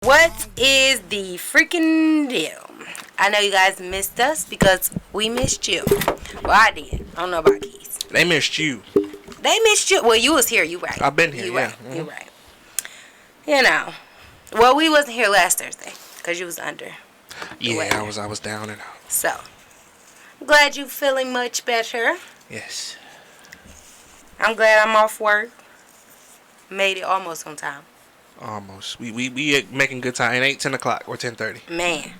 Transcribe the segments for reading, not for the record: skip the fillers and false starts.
What is the freaking deal? I know you guys missed us because we missed you. Well, I did. I don't know about Keys. They missed you. They missed you. Well, you was here. You right. I've been here. You Yeah. right. You right. You know. Well, we wasn't here last Thursday because you was under. Yeah, I was down and out. So, I'm glad you feeling much better. Yes. I'm glad I'm off work. Made it almost on time. Almost. We making good time. It ain't 10 o'clock or 10:30. Man.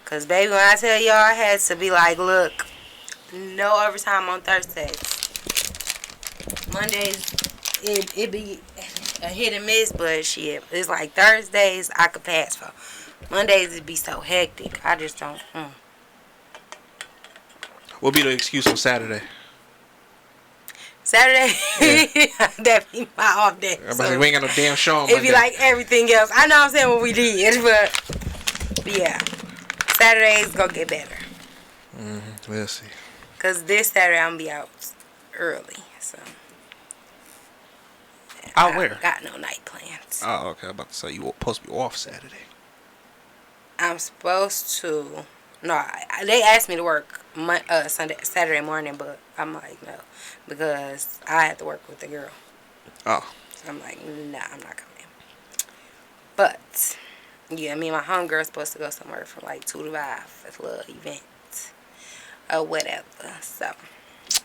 Because, baby, when I tell y'all, I had to be like, look, no overtime on Thursdays. Mondays, it be a hit and miss, but shit, it's like Thursdays I could pass for. Mondays it be so hectic. I just don't. What'll be the excuse on Saturday? Saturday, that be my off day. So we ain't got no damn show on It Monday. be like everything else. I know I'm saying what we did, but yeah, Saturday's gonna get better. We'll see. Cause this Saturday I'm gonna be out early, so. Out where? Got no night plans. Oh, okay. I'm about to say you were supposed to be off Saturday. I'm supposed to. No, they asked me to work Saturday morning, but I'm like no, because I had to work with the girl. Oh. So I'm like, nah, I'm not coming. But yeah, me and my homegirl's supposed to go somewhere from like 2 to 5. It's a little event or whatever. So.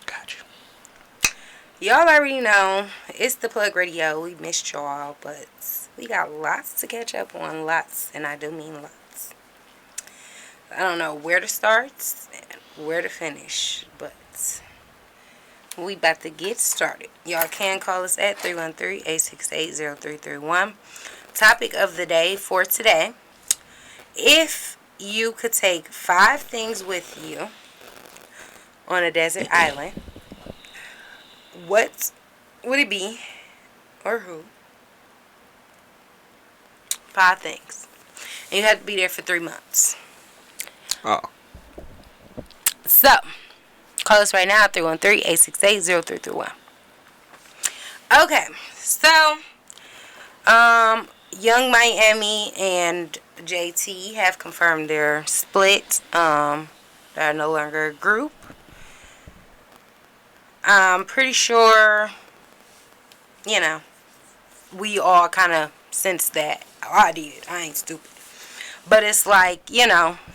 Got you. Y'all already know it's the Plug Radio. We missed y'all, but we got lots to catch up on. Lots, and I do mean lots. I don't know where to start and where to finish, but we about to get started. Y'all can call us at 313-868-0331. Topic of the day for today: if you could take 5 things with you on a desert island, what would it be, or who? 5 things. And you have to be there for 3 months. Oh. So, call us right now, 313-868-0331. Okay, so, Young Miami and JT have confirmed their split. They're no longer a group. I'm pretty sure, we all kind of sensed that. I did. I ain't stupid. But it's like,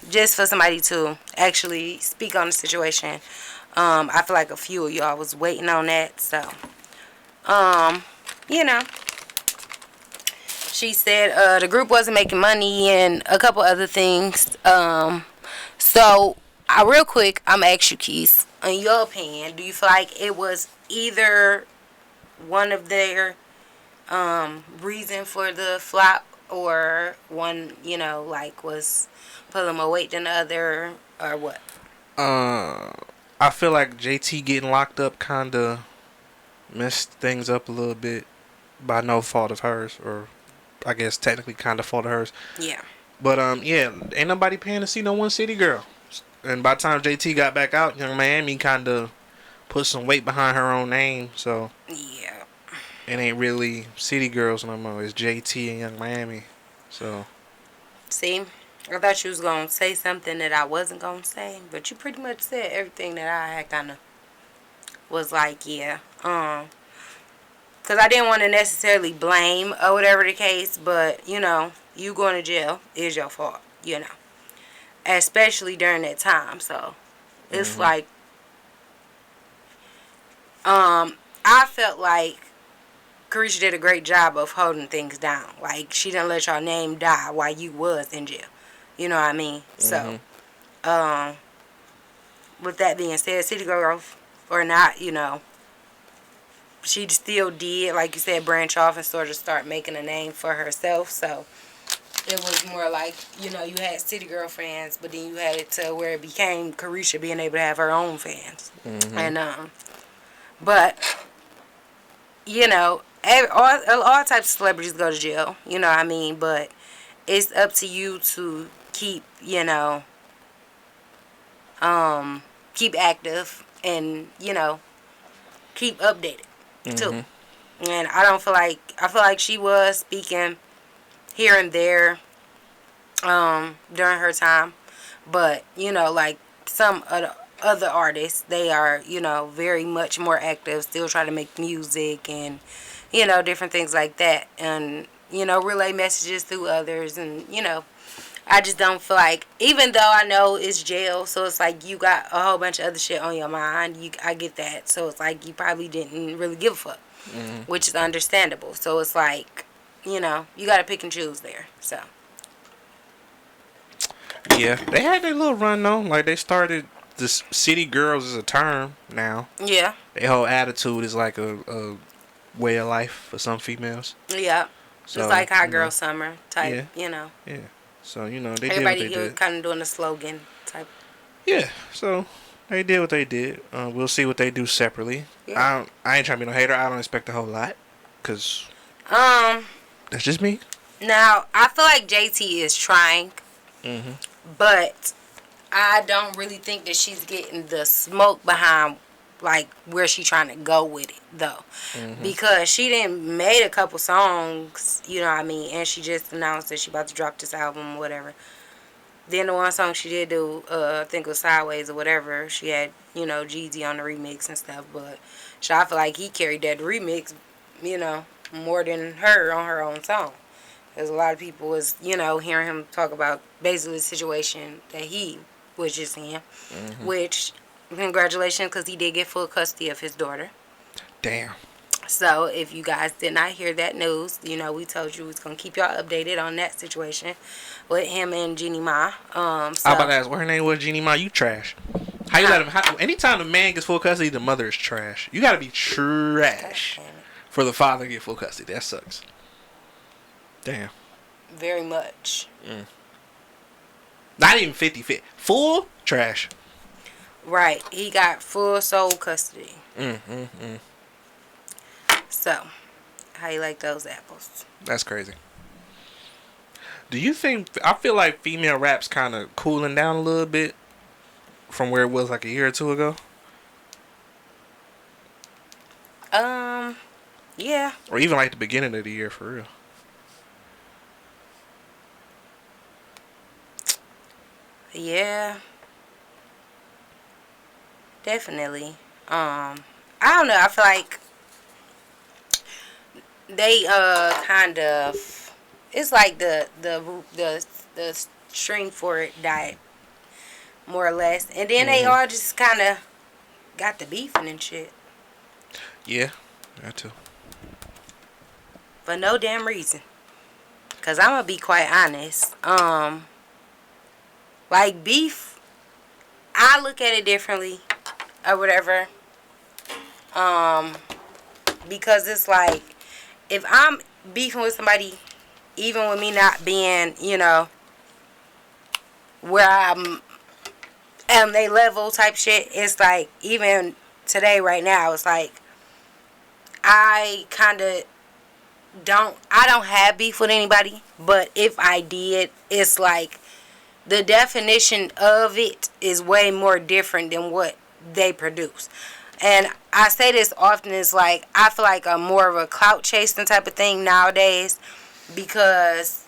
just for somebody to actually speak on the situation. I feel like a few of y'all was waiting on that. So, she said the group wasn't making money and a couple other things. So, real quick, I'm going to ask you, Keys, in your opinion, do you feel like it was either one of their reason for the flop, or one, was pulling more weight than the other, or what? I feel like JT getting locked up kind of messed things up a little bit by no fault of hers, or I guess technically kind of fault of hers. Yeah. But ain't nobody paying to see no one city girl. And by the time JT got back out, Young Miami kind of put some weight behind her own name, so Yeah. it ain't really City Girls no more. It's JT and Young Miami. So. See, I thought you was going to say something that I wasn't going to say, but you pretty much said everything that I had kind of was like, yeah. Because I didn't want to necessarily blame or whatever the case, but, you going to jail is your fault, especially during that time. So, it's like, I felt like Carisha did a great job of holding things down. Like, she didn't let your name die while you was in jail. You know what I mean? So, with that being said, City Girl or not, she still did, like you said, branch off and sort of start making a name for herself. So, it was more like, you had City Girl fans, but then you had it to where it became Carisha being able to have her own fans. And, but, all types of celebrities go to jail, you know what I mean? But it's up to you to keep, keep active and, keep updated, too. And I feel like she was speaking here and there during her time. But, you know, like some other artists, they are, you know, very much more active, still try to make music and, you know, different things like that. And, you know, relay messages through others. And, you know, I just don't feel like, even though I know it's jail, so it's like you got a whole bunch of other shit on your mind. I get that. So it's like you probably didn't really give a fuck, which is understandable. So it's like, you know, you got to pick and choose there. So. Yeah, they had their little run though. Like they started this city girls is a term now. Yeah. Their whole attitude is like a way of life for some females. Yeah. So It's like Hot you Girl know, Summer type, yeah, you know. yeah. So you know they did what they Everybody did. kind of doing a slogan type. Yeah. So they did what they did. We'll see what they do separately. Yeah. I ain't trying to be no hater. I don't expect a whole lot, cause Um. that's just me. Now I feel like JT is trying, Hmm. but I don't really think that she's getting the smoke behind like where she trying to go with it though, because she didn't made a couple songs, you know what I mean, and she just announced that she about to drop this album or whatever. Then the one song she did do, I think it was Sideways or whatever. She had, you know, Jeezy on the remix and stuff, but I feel like he carried that remix, you know, more than her on her own song. Because a lot of people was, you know, hearing him talk about basically the situation that he was just in, which, congratulations, because he did get full custody of his daughter. Damn. So if you guys did not hear that news, you know, we told you we was going to keep y'all updated on that situation with him and Jeannie Ma. I was about to ask what her name was. Jeannie Ma, you trash. How you let him? Anytime the man gets full custody, the mother is trash. You gotta be trash for the father to get full custody. That sucks. Damn. Very much. Not even 50-50. Full trash. Right. He got full sole custody. So, how you like those apples? That's crazy. Do you think? I feel like female rap's kind of cooling down a little bit from where it was like a year or two ago, Yeah. or even like the beginning of the year for real. Yeah. Definitely. I don't know. I feel like they kind of, it's like the string for it died more or less, and then they all just kind of got the beefing and shit Yeah, that too. for no damn reason. Cause I'm gonna be quite honest. Like beef, I look at it differently or whatever. Because it's like if I'm beefing with somebody, even with me not being, you know, where I'm at they level type shit, it's like even today right now, it's like I kind of I don't have beef with anybody, but if I did, it's like the definition of it is way more different than what they produce. And I say this often, is like I feel like I'm more of a clout chasing type of thing nowadays, because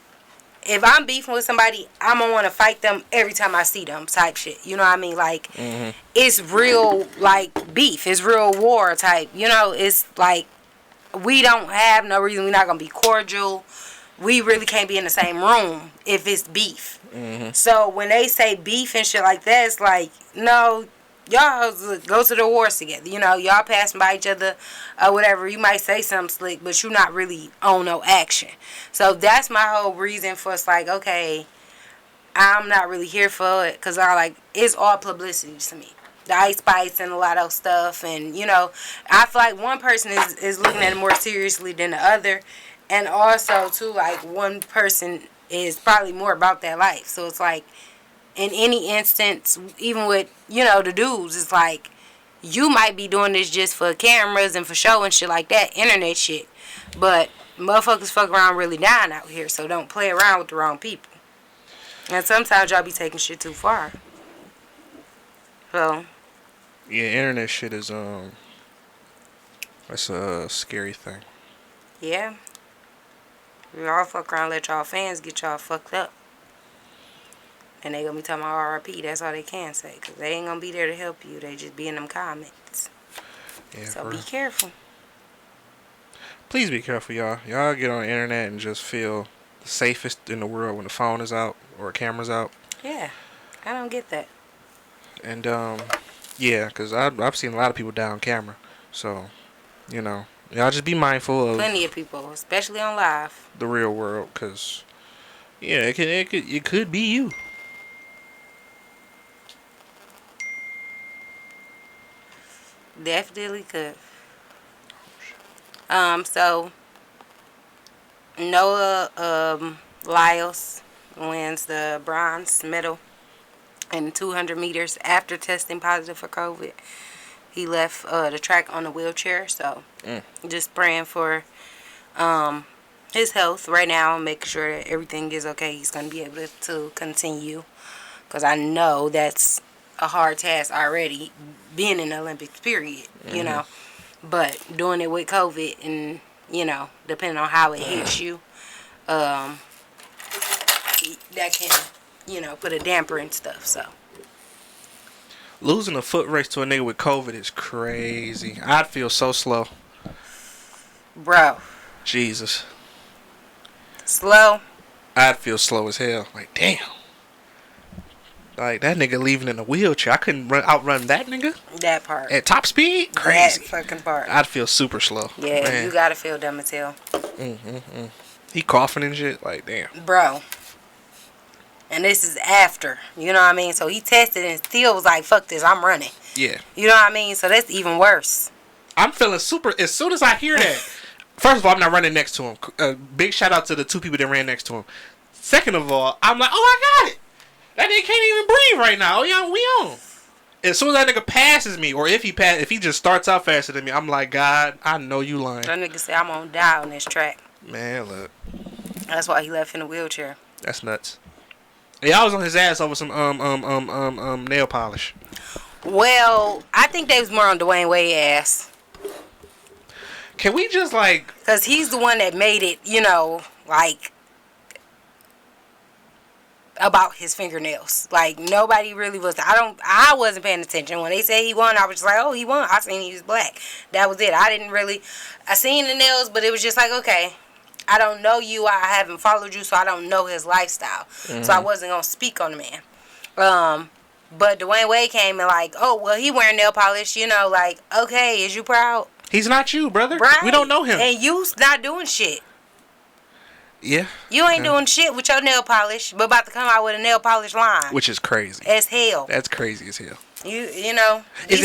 if I'm beefing with somebody, I'm gonna want to fight them every time I see them type shit. You know what I mean? Like it's real like beef. It's real war type. You know, it's like we don't have no reason. We're not gonna be cordial. We really can't be in the same room if it's beef. So when they say beef and shit like that, it's like, no, y'all go to the wars together. You know, y'all passing by each other or whatever. You might say something slick, but you're not really on no action. So that's my whole reason for it's like, okay, I'm not really here for it, because I like it's all publicity to me. The Ice Spice and a lot of stuff, and you know, I feel like one person is looking at it more seriously than the other, and also too, like one person is probably more about that life. So it's like in any instance, even with, you know, the dudes, it's like you might be doing this just for cameras and for show and shit like that, internet shit, but motherfuckers fuck around really dying out here, so don't play around with the wrong people. And sometimes y'all be taking shit too far. So Yeah, internet shit is that's a scary thing. yeah, we all fuck around, let y'all fans get y'all fucked up. And they gonna be talking about RIP. That's all they can say. Because they ain't gonna be there to help you. They just be in them comments. Yeah, So for be real. careful. Please be careful, y'all. Y'all get on the internet and just feel the safest in the world when the phone is out or a camera's out. Yeah. I don't get that. And, yeah, because I've seen a lot of people die on camera. So, you know, y'all just be mindful of Plenty of people, especially on live. the real world, because, yeah, it could be you. Definitely could. So Noah Lyles wins the bronze medal in 200 meters after testing positive for COVID. He left the track on a wheelchair, so just praying for his health right now, making sure that everything is okay. He's going to be able to continue, because I know that's a hard task already, being in the Olympics, period, you know. But doing it with COVID and, you know, depending on how it hits you, that can, you know, put a damper and stuff, so. Losing a foot race to a nigga with COVID is crazy. I'd feel so slow. Bro. Jesus. Slow. I'd feel slow as hell. Like, damn. Like, that nigga leaving in a wheelchair. I couldn't outrun that nigga. That part. At top speed? Crazy. That fucking part. I'd feel super slow. Yeah, Man. you gotta feel dumb as hell. He coughing and shit. Like, damn. Bro. And this is after. You know what I mean? So he tested and still was like, fuck this, I'm running. Yeah. You know what I mean? So that's even worse. I'm feeling super. As soon as I hear that, first of all, I'm not running next to him. Big shout out to the two people that ran next to him. Second of all, I'm like, oh, I got it. That nigga can't even breathe right now. Oh, yeah, we on. As soon as that nigga passes me, or if he just starts out faster than me, I'm like, God, I know you lying. That nigga said, I'm gonna die on this track. Man, look. That's why he left in a wheelchair. That's nuts. Yeah, I was on his ass over some nail polish. Well, I think they was more on Dwayne Wade ass. Can we just like? Cause he's the one that made it, you know, like about his fingernails. Like nobody really was. I wasn't paying attention when they said he won. I was just like, oh, he won. I seen he was black. That was it. I seen the nails, but it was just like, okay. I don't know you. I haven't followed you, so I don't know his lifestyle. Mm-hmm. So I wasn't gonna speak on the man. But Dwayne Wade came and like, oh well, he wearing nail polish. You know, like, okay, is you proud? He's not you, brother. Right. We don't know him. And you not doing shit. Yeah. You ain't doing shit with your nail polish, but about to come out with a nail polish line. Which is crazy. As hell. That's crazy as hell. You know, be a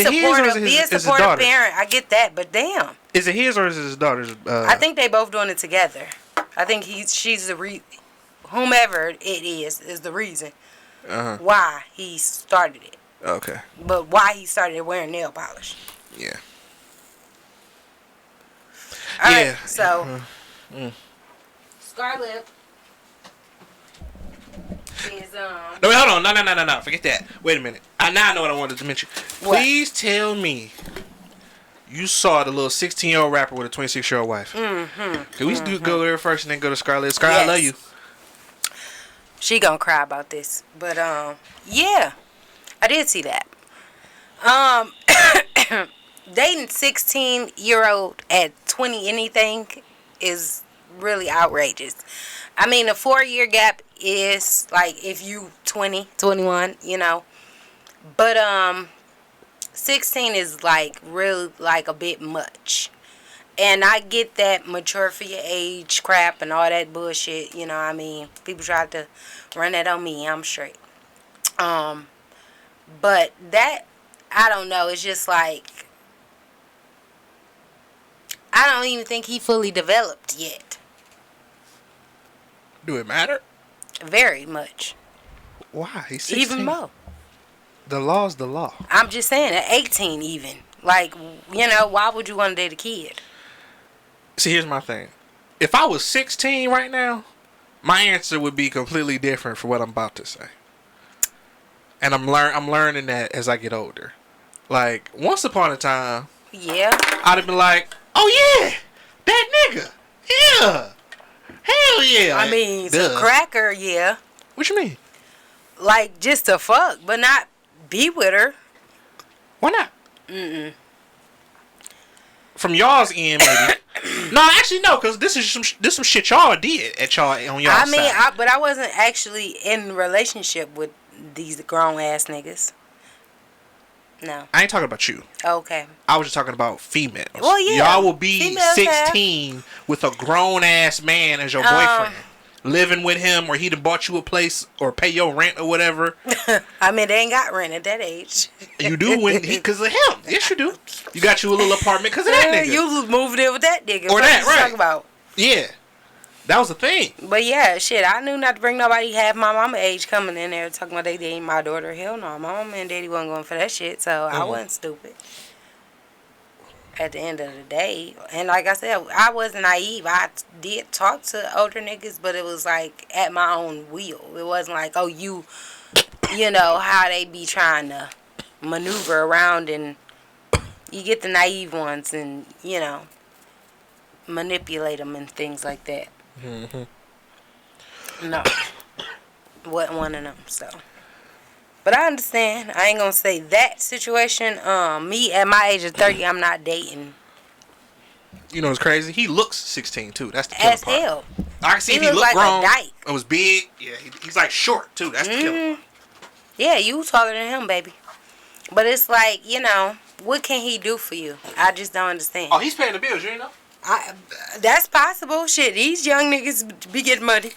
supportive parent. I get that, but damn. Is it his or is it his daughter's? I think they both doing it together. I think she's whomever it is the reason why he started it. Okay. But why he started wearing nail polish. Yeah. All right, so Scarlett is No, wait, hold on. No. Forget that. Wait a minute. Now I know what I wanted to mention. What? Please tell me you saw the little 16-year-old rapper with a 26-year-old wife. Can we go there first and then go to Scarlett? Scarlett, yes. I love you. She gonna cry about this, but yeah, I did see that. Dating 16-year-old at 20 anything is really outrageous. I mean, a 4-year gap is like if you 20, 21, you know. But 16 is like really like a bit much. And I get that mature for your age crap and all that bullshit, you know what I mean? People try to run that on me, I'm straight. But that, I don't know, it's just like, I don't even think he fully developed yet. Do it matter? Very much. Why? He's 16. Even more. The law's the law. I'm just saying, at 18 even. Like, you know, why would you want to date a kid? See, here's my thing. If I was 16 right now, my answer would be completely different for what I'm about to say. And I'm learning that as I get older. Like, once upon a time, yeah, I'd have been like, oh yeah, that nigga. Yeah. Hell yeah. I mean, the cracker, yeah. What you mean? Like, just to fuck, but not be with her. Why not? From y'all's end, maybe. No, actually, no, because this is some shit y'all did at y'all on y'all side. But I wasn't actually in a relationship with these grown ass niggas. No. I ain't talking about you. Okay. I was just talking about females. Well, yeah. Y'all will be Females 16 with a grown ass man as your boyfriend. Living with him, or he done bought you a place, or pay your rent or whatever. I mean, they ain't got rent at that age. You do because of him. Yes, you do. You got you a little apartment because of that nigga. You moved in with that nigga. Or what that, you right. talking about? Yeah. That was the thing. But yeah, shit, I knew not to bring nobody half my mama age coming in there talking about they dating my daughter. Hell no, my mama and daddy wasn't going for that shit, so I wasn't stupid. At the end of the day, and like I said, I wasn't naive. I did talk to older niggas, but it was like at my own will. It wasn't like, oh, you know how they be trying to maneuver around, and you get the naive ones and, you know, manipulate them and things like that. No, wasn't one of them. So, but I understand. I ain't gonna say that situation. Me at my age of 30, I'm not dating. You know what's crazy? He looks 16 too. That's the killer part. Hell. I can see he looked like grown. a dyke. It was big. Yeah, he's like short too. That's the killer. Yeah, you taller than him, baby. But it's like, you know, what can he do for you? I just don't understand. Oh, he's paying the bills. You ain't know? That's possible. Shit, these young niggas be getting money.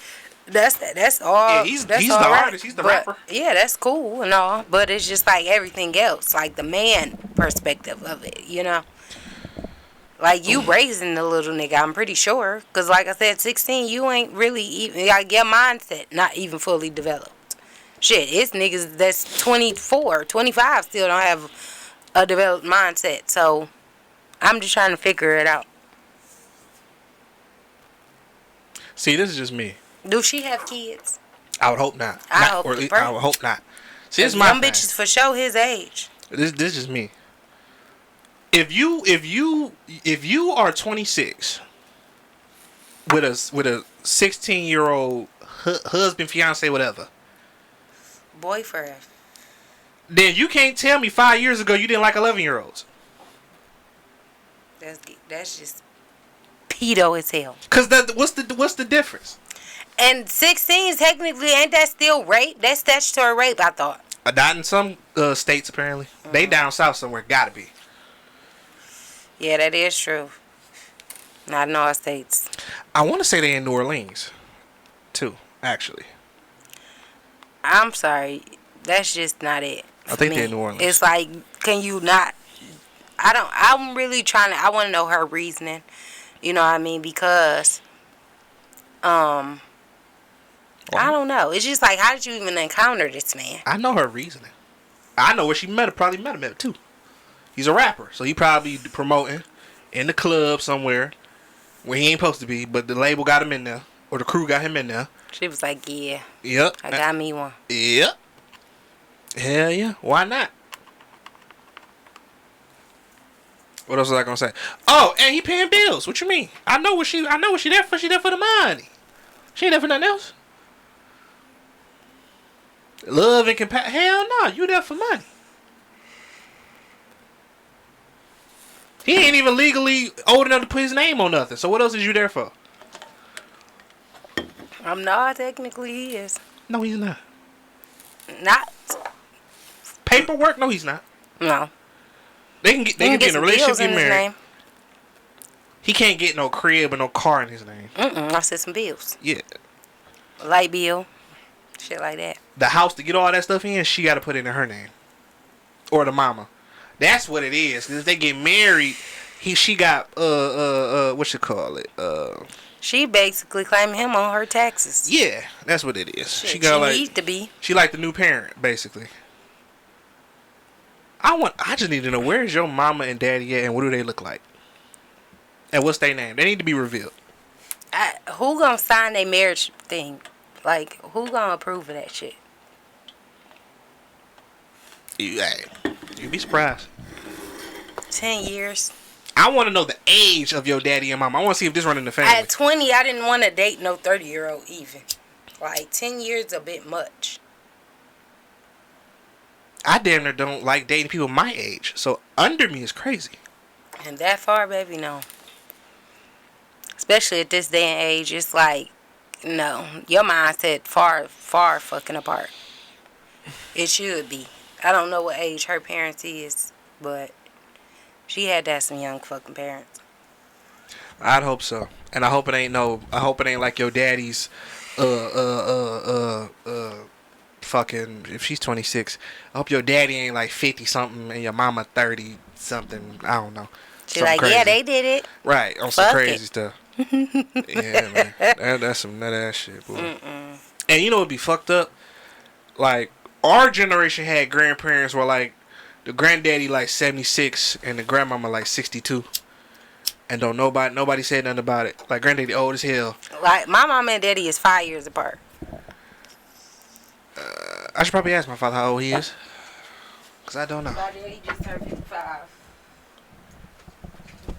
That's all. Yeah, he's the right. artist. He's the rapper. Yeah, that's cool and all. But it's just like everything else, like the man perspective of it, you know. Like, you raising the little nigga, I'm pretty sure. Because, like I said, 16, you ain't really even, like, your mindset not even fully developed. Shit, it's niggas that's 24, 25 still don't have a developed mindset. So, I'm just trying to figure it out. See, this is just me. Do she have kids? I would hope not. I would hope not. See, this is my thing. Them bitches for sure his age. This is just me. If you are 26 with a 16-year-old husband, fiance, whatever, boyfriend, then you can't tell me 5 years ago you didn't like 11-year-olds. That's just pedo as hell. Cause what's the difference? And 16 technically, ain't that still rape? That's statutory rape, I thought. Not in some states apparently. They down south somewhere, gotta be. Yeah, that is true. Not in all states. I want to say they in New Orleans, too. Actually, I'm sorry, that's just not it. I think they're in New Orleans. It's like, can you not? I'm really trying to. I want to know her reasoning. You know what I mean? Because, I don't know. It's just like, how did you even encounter this man? I know her reasoning. I know where she met him. Probably met him at too. He's a rapper, so he probably promoting in the club somewhere where he ain't supposed to be, but the label got him in there, or the crew got him in there. She was like, yeah. Yep. I got me one. Yep. Hell yeah. Why not? What else was I gonna say? Oh, and he paying bills. What you mean? I know what she there for. She there for the money. She ain't there for nothing else. Love and compassion. Hell no, you there for money. He ain't even legally old enough to put his name on nothing. So what else is you there for? No, technically he is. No, he's not. Not. Paperwork? No, he's not. No. They can be in a relationship, get married. Name. He can't get no crib or no car in his name. I said some bills. Yeah. Light bill. Shit like that. The house to get all that stuff in, she got to put it in her name. Or the mama. That's what it is. Cause if they get married, she got what you call it? She basically claiming him on her taxes. Yeah, that's what it is. Shit, she got like needs to be. She like the new parent, basically. I just need to know, where's your mama and daddy at, and what do they look like? And what's their name? They need to be revealed. Who gonna sign their marriage thing? Like, who gonna approve of that shit? You'd be surprised. 10 years. I want to know the age of your daddy and mama. I want to see if this run in the family. At 20, I didn't want to date no 30-year-old even. Like, 10 years a bit much. I damn near don't like dating people my age. So under me is crazy. And that far, baby, no. Especially at this day and age, it's like, no. Your mindset far, far fucking apart. It should be. I don't know what age her parents is, but she had to have some young fucking parents. I'd hope so. And I hope it ain't like your daddy's fucking, if she's 26, I hope your daddy ain't like 50 something and your mama 30 something. I don't know. She's like, crazy. Yeah, they did it. Right, on some crazy stuff. Yeah, man. That's some nut ass shit, boy. Mm-mm. And you know what'd be fucked up? Like, our generation had grandparents where like the granddaddy like 76 and the grandmama like 62. And don't nobody said nothing about it. Like, granddaddy old as hell. Like, my mama and daddy is 5 years apart. I should probably ask my father how old he is. Because I don't know. My daddy just turned 55.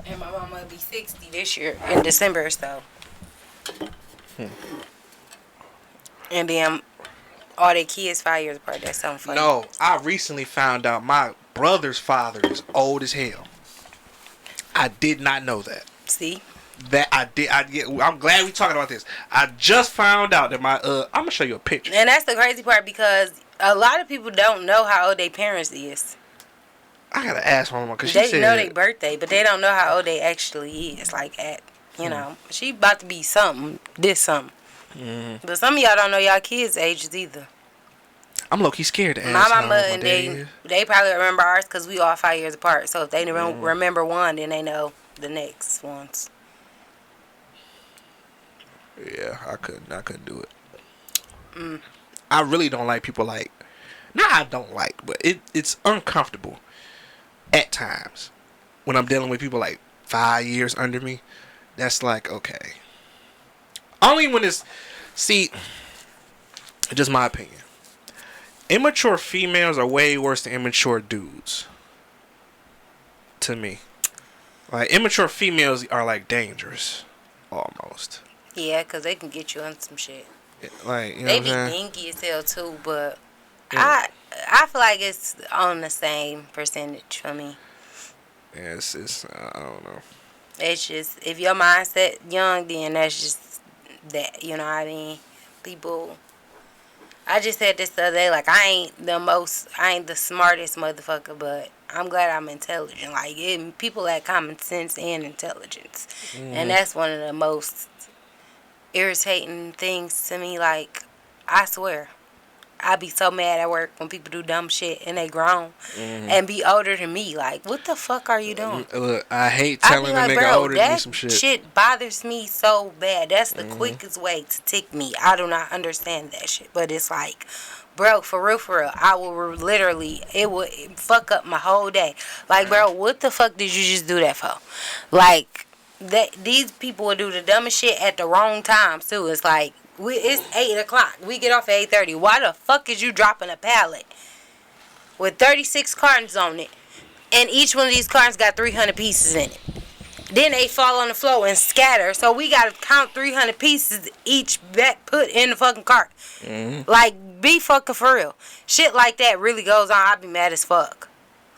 And my mama will be 60 this year in December, so. And then all their kids 5 years apart. That's something funny. No, I recently found out my brother's father is old as hell. I did not know that. See? That I did. I'm glad we talking about this. I just found out that my I'm gonna show you a picture. And that's the crazy part because a lot of people don't know how old their parents is. I gotta ask my mama because she they said know their birthday, but they don't know how old they actually is. Like know, she about to be something, this something. Mm-hmm. But some of y'all don't know y'all kids' ages either. I'm low-key scared to ask. My mama and they probably remember ours because we all 5 years apart. So if they remember one, then they know the next ones. Yeah, I couldn't do it. I really don't like people like. I don't like, but it's uncomfortable at times when I'm dealing with people like 5 years under me. That's like, okay. Only when it's, see, just my opinion. Immature females are way worse than immature dudes. To me. Like, immature females are like dangerous. Almost. Yeah, because they can get you on some shit. Like, you know they be dingy as hell too, but yeah. I feel like it's on the same percentage for me. Yeah, it's I don't know. It's just, if your mindset young, then that's just that, you know what I mean? People, I just said this the other day, like, I ain't the smartest motherfucker, but I'm glad I'm intelligent. Like, people lack common sense and intelligence. And that's one of the most irritating things to me. Like, I swear, I be so mad at work when people do dumb shit and they grown and be older than me. Like, what the fuck are you doing? Look, I hate telling a nigga older than me some shit. That shit bothers me so bad. That's the quickest way to tick me. I do not understand that shit. But it's like, bro, for real, I will literally, it would fuck up my whole day. Like, bro, what the fuck did you just do that for? Like, these people will do the dumbest shit at the wrong time, too. It's like, it's 8 o'clock. We get off at 8:30. Why the fuck is you dropping a pallet with 36 cartons on it, and each one of these cartons got 300 pieces in it? Then they fall on the floor and scatter. So we gotta count 300 pieces each put in the fucking cart. Like, be fucking for real. Shit like that really goes on. I be mad as fuck.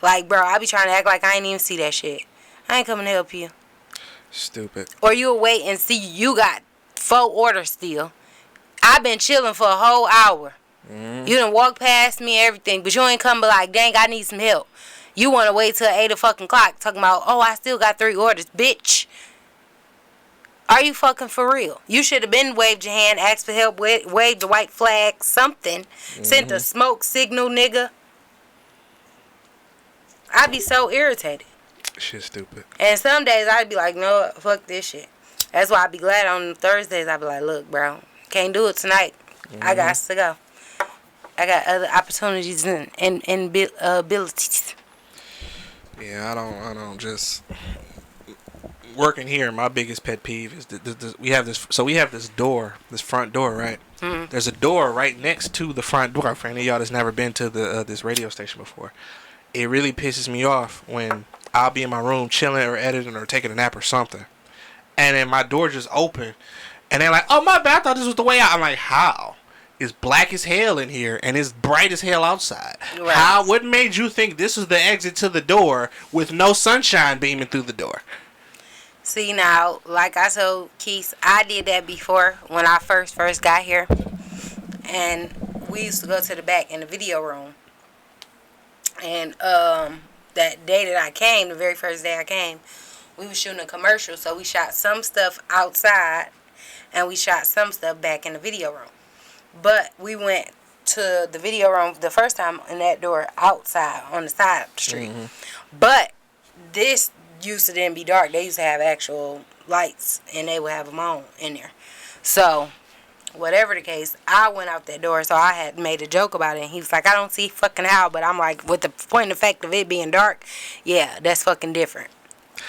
Like, bro, I be trying to act like I ain't even see that shit. I ain't coming to help you. Stupid. Or you'll wait and see you got 4 orders still. I've been chilling for a whole hour. You done walk past me and everything, but you ain't come be like, dang, I need some help. You want to wait till 8 fucking o'clock talking about, oh, I still got 3 orders. Bitch. Are you fucking for real? You should have been waved your hand, asked for help, waved the white flag, something. Sent a smoke signal, nigga. I'd be so irritated. Shit's stupid. And some days I'd be like, no, fuck this shit. That's why I'd be glad on Thursdays I'd be like, look, bro, can't do it tonight. I got to go. I got other opportunities and abilities. Yeah, I don't just working here. My biggest pet peeve is we have this door, this front door, right? There's a door right next to the front door. For any of y'all that's never been to this radio station before, it really pisses me off when I'll be in my room chilling or editing or taking a nap or something, and then my door just open, and they're like, "Oh, my bad, I thought this was the way out." I'm like, "How? is black as hell in here and it's bright as hell outside. Right. What made you think this was the exit to the door with no sunshine beaming through the door? See, now, like I told Keith, I did that before when I first got here. And we used to go to the back in the video room. And that day that I came, the very first day I came, we was shooting a commercial. So we shot some stuff outside and we shot some stuff back in the video room. But we went to the video room the first time in that door outside on the side of the street. Mm-hmm. But this used to then be dark. They used to have actual lights and they would have them on in there. So whatever the case, I went out that door, so I had made a joke about it. And he was like, I don't see fucking how, but I'm like, with the point of fact of it being dark, yeah, that's fucking different.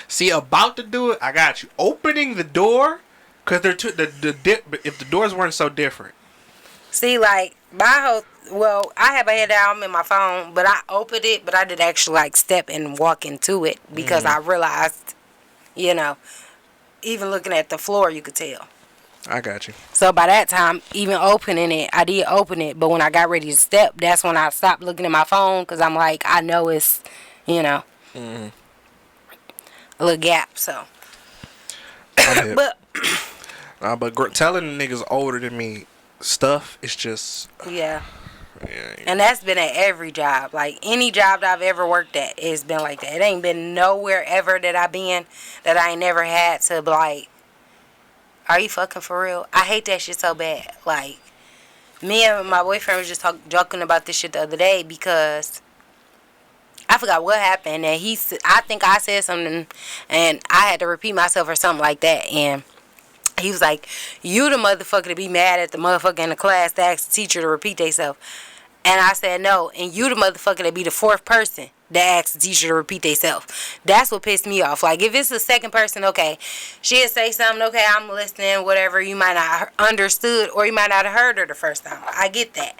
See, about to do it, I got you. Opening the door, because they're if the doors weren't so different. See, like, my whole, I have a head down in my phone, but I opened it, but I did actually, like, step and walk into it because I realized, you know, even looking at the floor, you could tell. I got you. So by that time, even opening it, I did open it, but when I got ready to step, that's when I stopped looking at my phone because I'm like, I know it's, you know, a little gap, so. But telling niggas older than me stuff is just... Yeah. And that's been at every job. Like, any job that I've ever worked at, it's been like that. It ain't been nowhere ever that I've been that I ain't never had to, like, are you fucking for real? I hate that shit so bad. Like, me and my boyfriend was just joking about this shit the other day because I forgot what happened. And I think I said something and I had to repeat myself or something like that. And he was like, you the motherfucker to be mad at the motherfucker in the class to ask the teacher to repeat themselves. And I said, no. And you the motherfucker to be the fourth person that asks the teacher to repeat themselves. That's what pissed me off. Like, if it's the second person, okay, she'll say something, okay, I'm listening, whatever. You might not have understood or you might not have heard her the first time. I get that.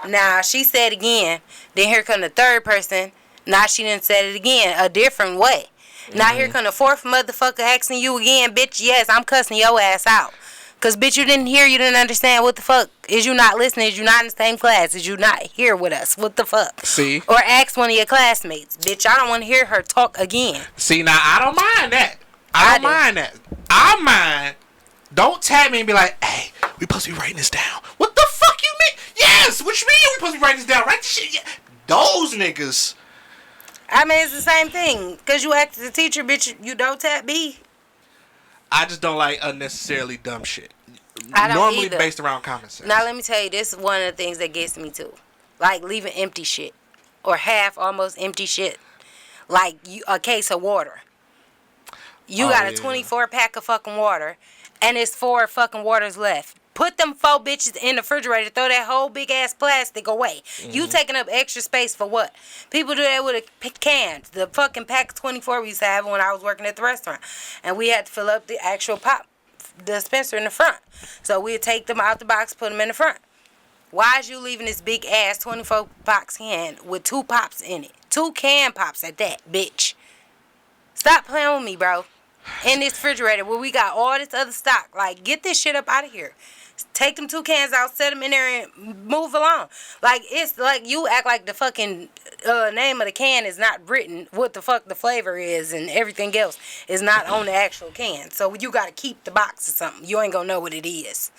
Now, she said again. Then here come the third person. Now she done said it again a different way. Now here come the fourth motherfucker asking you again, bitch, yes, I'm cussing your ass out. Because, bitch, you didn't hear, you didn't understand. What the fuck? Is you not listening? Is you not in the same class? Is you not here with us? What the fuck? See? Or ask one of your classmates. Bitch, I don't want to hear her talk again. See, now, I don't mind that. I don't mind that. I mind. Don't tag me and be like, hey, we supposed to be writing this down. What the fuck you mean? Yes, what you mean we supposed to be writing this down? Write this shit. Yeah. Those niggas. I mean, it's the same thing. Because you asked the teacher, bitch, you don't tap B. I just don't like unnecessarily dumb shit. I don't Normally either. Based around common sense. Now, let me tell you, this is one of the things that gets me too. Like, leaving empty shit. Or half almost empty shit. Like, a case of water. You got a 24-pack of fucking water, and it's 4 fucking waters left. Put them 4 bitches in the refrigerator. Throw that whole big-ass plastic away. You taking up extra space for what? People do that with a can. The fucking pack of 24 we used to have when I was working at the restaurant. And we had to fill up the actual pop dispenser in the front. So we'd take them out the box, put them in the front. Why is you leaving this big-ass 24-box can with 2 pops in it? 2 can pops at that, bitch. Stop playing with me, bro. In this refrigerator where we got all this other stock. Like, get this shit up out of here. Take them 2 cans out, set them in there, and move along. Like, it's like you act like the fucking name of the can is not written, what the fuck the flavor is, and everything else is not on the actual can. So you gotta keep the box or something. You ain't gonna know what it is.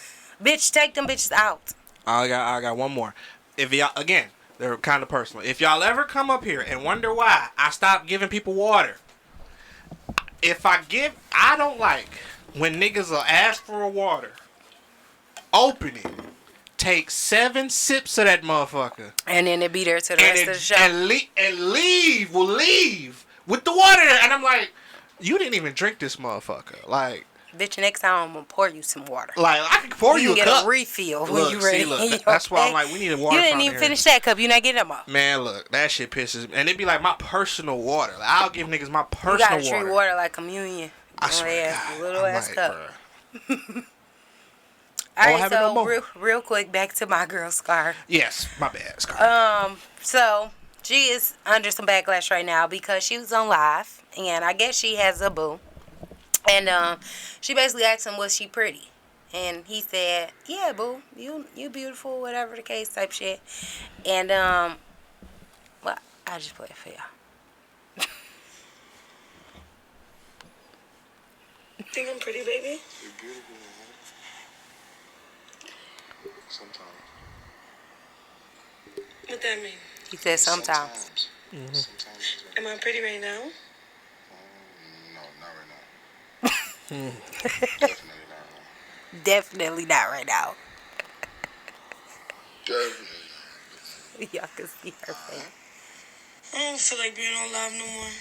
Bitch, take them bitches out. I got one more. If y'all, again, they're kind of personal. If y'all ever come up here and wonder why I stopped giving people water, I don't like when niggas will ask for a water, open it, take 7 sips of that motherfucker, and then it be there to the rest of the show. And leave with the water. And I'm like, you didn't even drink this motherfucker. Like, bitch, next time I'm gonna pour you some water. Like, I can pour you a cup. You get a refill when you ready. Look, that's why I'm like, we need a water. You didn't even finish that cup. You not getting them all. Man, look, that shit pisses me. And it'd be like my personal water. Like, I'll give niggas my personal water. You gotta treat water like communion. I swear to God, little ass cup. All right, so no real quick, back to my girl Scar. Yes, my bad, Scar. So she is under some backlash right now because she was on live, and I guess she has a boo. And she basically asked him, was she pretty? And he said, yeah, boo, you beautiful, whatever the case type shit. And, well, I just play it for y'all. Think I'm pretty, baby? You're beautiful. Sometimes. What that mean? He said sometimes. Sometimes. Am I pretty right now? No, not right now. Definitely not right now. Definitely not right now. Definitely. Y'all can see her face. I don't feel like being on live no more.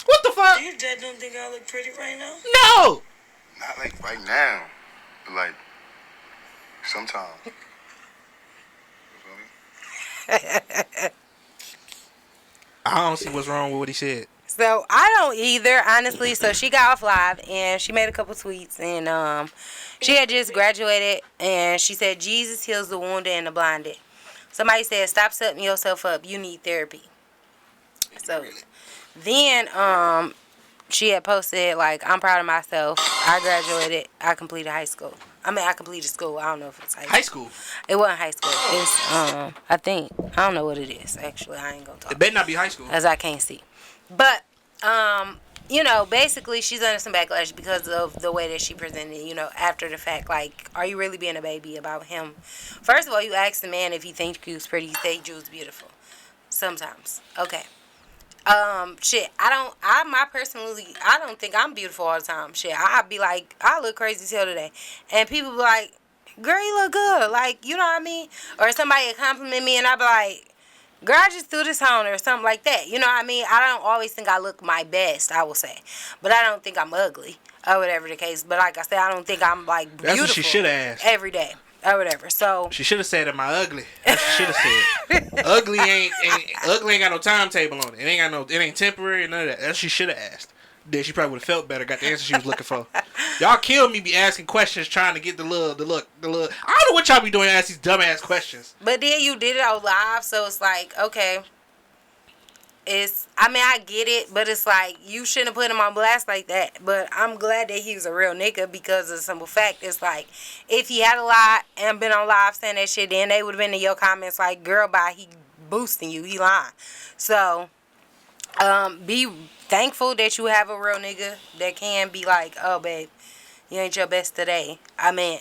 What the fuck? Do your dad don't think I look pretty right now? No. Not like right now, but like sometimes. You feel me? I don't see what's wrong with what he said. So I don't either, honestly. So she got off live and she made a couple tweets, and she had just graduated, and she said Jesus heals the wounded and the blinded. Somebody said stop setting yourself up. You need therapy. So then she had posted like, I'm proud of myself. I graduated. I completed high school. I completed school. I don't know if it's High school. It wasn't high school. It's I don't know what it is. Actually, I ain't gonna talk. It better not be high school. As I can't see. But, basically she's under some backlash because of the way that she presented, after the fact. Like, are you really being a baby about him? First of all, you ask the man if he thinks you was pretty. He say you was beautiful. Sometimes. Okay. I don't think I'm beautiful all the time. Shit, I'd be like, I look crazy as hell today. And people be like, girl, you look good. Like, you know what I mean? Or somebody would compliment me and I'd be like, girl, I just threw this on, or something like that. You know what I mean? I don't always think I look my best, I will say. But I don't think I'm ugly, or whatever the case. But like I said, I don't think I'm, like, beautiful. That's what she should have asked. Every day, or whatever. So she should have said, am I ugly? That's what she should have said. Ugly ain't got no timetable on it. It ain't temporary, none of that. That's what she should have asked. Then she probably would have felt better, got the answer she was looking for. Y'all kill me be asking questions trying to get the look. I don't know what y'all be doing, ask these dumbass questions. But then you did it on live, so it's like, okay. I get it, but it's like, you shouldn't have put him on blast like that. But I'm glad that he was a real nigga because of the simple fact, it's like, if he had a lie and been on live saying that shit, then they would have been in your comments like, girl, bye, he boosting you, he lying. So, be thankful that you have a real nigga that can be like, oh, babe, you ain't your best today. I mean,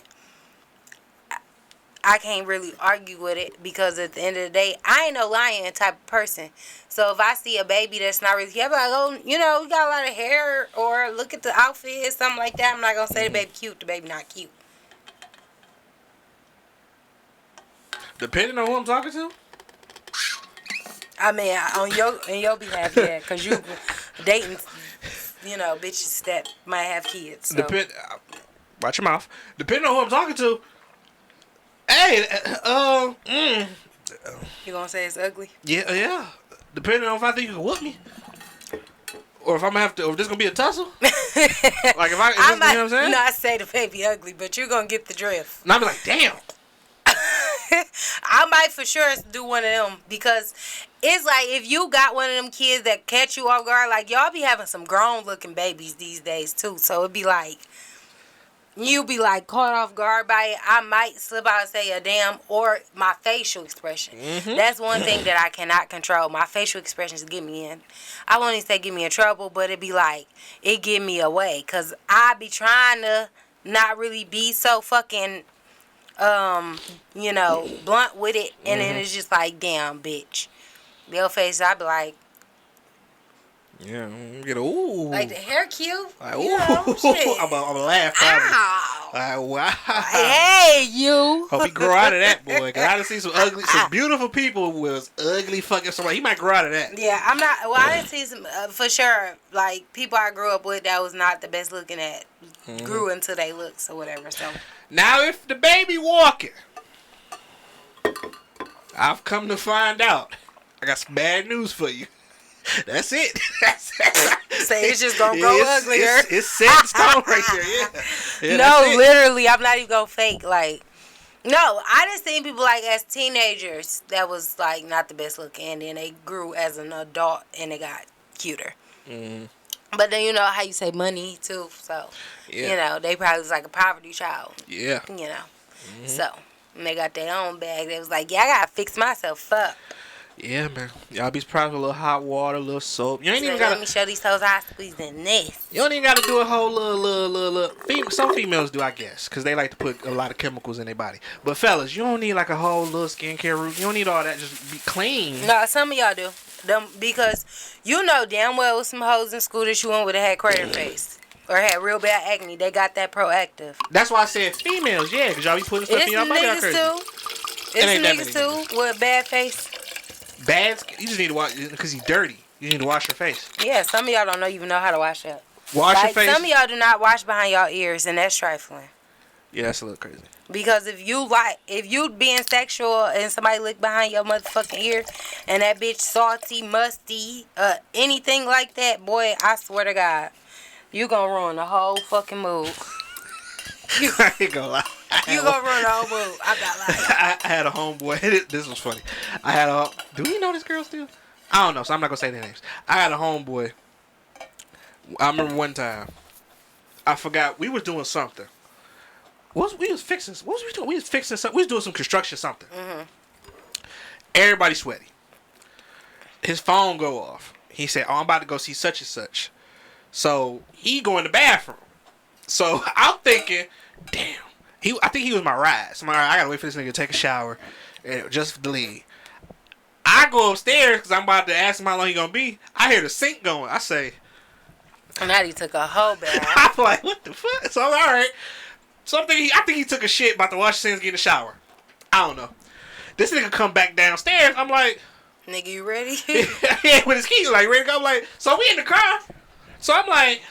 I can't really argue with it because at the end of the day, I ain't no lying type of person. So if I see a baby that's not really, I'm like, oh, you got a lot of hair, or look at the outfit, something like that. I'm not going to say the baby cute, the baby not cute. Depending on who I'm talking to? I mean, on your behalf, yeah, because you dating, bitches that might have kids. So. Watch your mouth. Depending on who I'm talking to, hey, You gonna say it's ugly? Yeah. Depending on if I think you can whoop me. Or if I'm gonna have to, or if this gonna be a tussle. Like if I you know what I'm saying? Not say the baby ugly, but you're gonna get the drift. And I'll be like, damn. I might for sure do one of them because it's like if you got one of them kids that catch you off guard, like y'all be having some grown looking babies these days too. So it'd be like you be like caught off guard by it. I might slip out and say a damn, or my facial expression. Mm-hmm. That's one thing that I cannot control. My facial expressions get me in. I won't even say get me in trouble, but it'd be like it get me away because I be trying to not really be so fucking blunt with it, and then it's just like, damn, bitch. Your face, I be like, yeah, get a ooh. like the hair cute. Like, ooh. I'm gonna laugh probably. Ow. Like, wow. Hey, you. Hope he grow out of that, boy. Cause I done seen some beautiful people with ugly fucking somebody. He might grow out of that. Yeah, I'm not. Well, I didn't see some for sure. Like people I grew up with that was not the best looking at. Grew into their looks or whatever. So now, if the baby walking, I've come to find out. I got some bad news for you. That's it. Say it's just gonna grow uglier. It's set in stone right there. Yeah no, literally, I'm not even gonna fake. Like, no, I just seen people like as teenagers that was like not the best looking, and then they grew as an adult and they got cuter. But then you know how you say money too, so Yeah. you know they probably was like a poverty child. Yeah. You know, so and they got their own bag. They was like, yeah, I gotta fix myself up. Yeah, man. Y'all be surprised with a little hot water, a little soap. You ain't So even let gotta. me show these toes how I squeeze in this. You don't even gotta do a whole little. Some females do, I guess, because they like to put a lot of chemicals in their body. But fellas, you don't need like a whole little skincare routine. You don't need all that. Just be clean. No, some of y'all do. Them because you know damn well with some hoes in school that you went with that had crater face or had real bad acne. They got that proactive. That's why I said females, yeah, because y'all be putting stuff It's in your body. niggas Crazy. too. ain't that It's many niggas too with bad face. Bad. You just need to wash because he's dirty. You need to wash your face. Yeah, some of y'all don't even know how to wash up. Wash your Like face. some of y'all do not wash behind y'all ears, and that's trifling. Yeah, that's a little crazy. Because if you being sexual and somebody look behind your motherfucking ear and that bitch salty, musty, anything like that, boy, I swear to God, you gonna ruin the whole fucking mood. I ain't gonna lie. You gonna ruin the whole mood. I'm not lying. I had a homeboy. This was funny. I had a. Do we know this girl still? I don't know, so I'm not gonna say their names. I had a homeboy. I remember one time. I forgot we was doing something. We was fixing? What was we doing? We was fixing something. We was doing some construction something. Everybody sweaty. His phone go off. He said, "Oh, I'm about to go see such and such." So he go in the bathroom. So I'm thinking, damn. I think he was my ride. So I'm like, all right, I gotta wait for this nigga to take a shower, and just the lead. I go upstairs because I'm about to ask him how long he gonna be. I hear the sink going. I say, And now he took a whole bath. I'm like, what the fuck? So I'm like, all right. So I think he took a shit, about to wash his hands, get in the shower. I don't know. This nigga come back downstairs. I'm like, Nigga, you ready? yeah, with his keys, like ready to go. I'm like, so we in the car. So I'm like,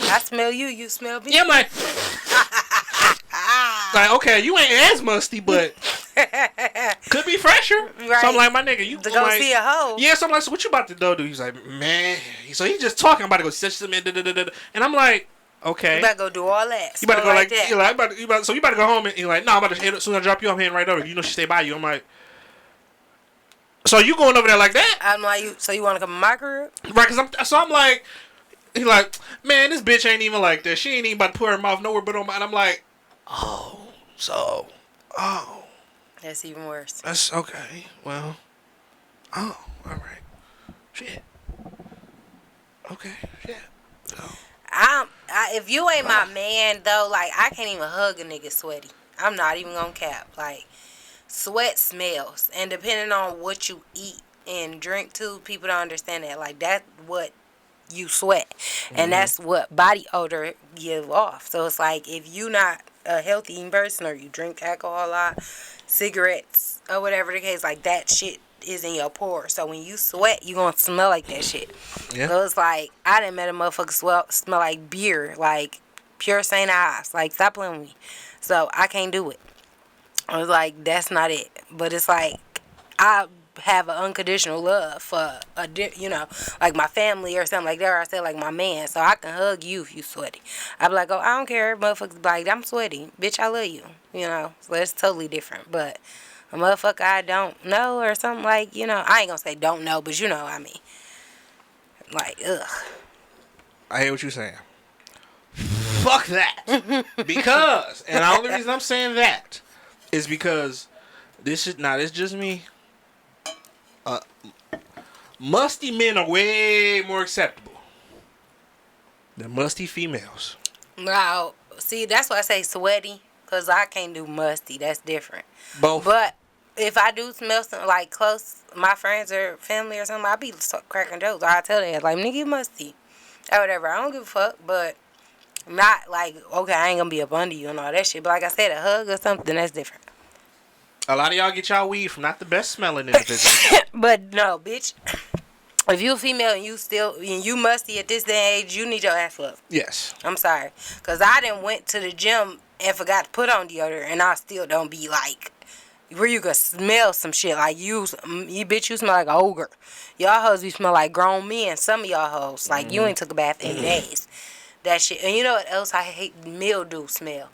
I smell you. You smell me. yeah, I'm like, okay, you ain't as musty, but could be fresher. Right. So I'm like, my nigga, you To go like, see a hoe. yeah, so I'm like, so what you about to do? He's like, man. So he's just talking. I'm about to go see some, and I'm like, okay. You better go do all that. You better go Smell like that. you like, so you better go home and you're like, no, I'm about to head, as soon as I drop you off, I'm heading right over. You know she stay by you. I'm like, so you going over there like that? I'm like, so you want to come to my crib? Right, I'm like, he like, man, this bitch ain't even like that. She ain't even about to put her mouth nowhere but on mine. I'm like, oh, That's even worse. that's okay. Well, all right, shit. Okay, shit. So. If you ain't my man though, like I can't even hug a nigga sweaty. I'm not even gonna cap. Like sweat smells, and depending on what you eat and drink too, people don't understand that. Like that's what you sweat, and that's what body odor give off. So it's like if you not a healthy eating person or you drink alcohol a lot, cigarettes or whatever the case, like that shit is in your pores. So when you sweat, you gonna smell like that shit. Yeah. So it's like I done met a motherfucker smell like beer, like pure St. Ives. Like stop playing with me. So I can't do it. I was like, that's not it. But it's like I have an unconditional love for like my family or something like that. Or I say like my man, so I can hug you if you sweaty. I be like, oh, I don't care. Motherfuckers be like, I'm sweaty, bitch. I love you. You know, so it's totally different. But a motherfucker I don't know or something like, I ain't gonna say don't know, but you know what I mean. Like, ugh. I hear what you're saying. Fuck that. Because, and the only reason I'm saying that is because this is just me. Musty men are way more acceptable than musty females. Now, see, that's why I say sweaty, because I can't do musty. That's different. Both. But if I do smell something like close, my friends or family or something, I be cracking jokes. I tell them, like, nigga, you musty. Or whatever. I don't give a fuck, but not like, okay, I ain't gonna be up under you and all that shit. But like I said, a hug or something, that's different. A lot of y'all get y'all weed from not the best smelling individuals. But no, bitch. If you a female and you musty at this day and age, you need your ass whooped. Yes. I'm sorry. Because I done went to the gym and forgot to put on deodorant, and I still don't be like, where you can smell some shit. Like, you bitch, you smell like an ogre. Y'all hoes, you smell like grown men. Some of y'all hoes. Like, you ain't took a bath in days. That shit. And you know what else I hate? Mildew smell.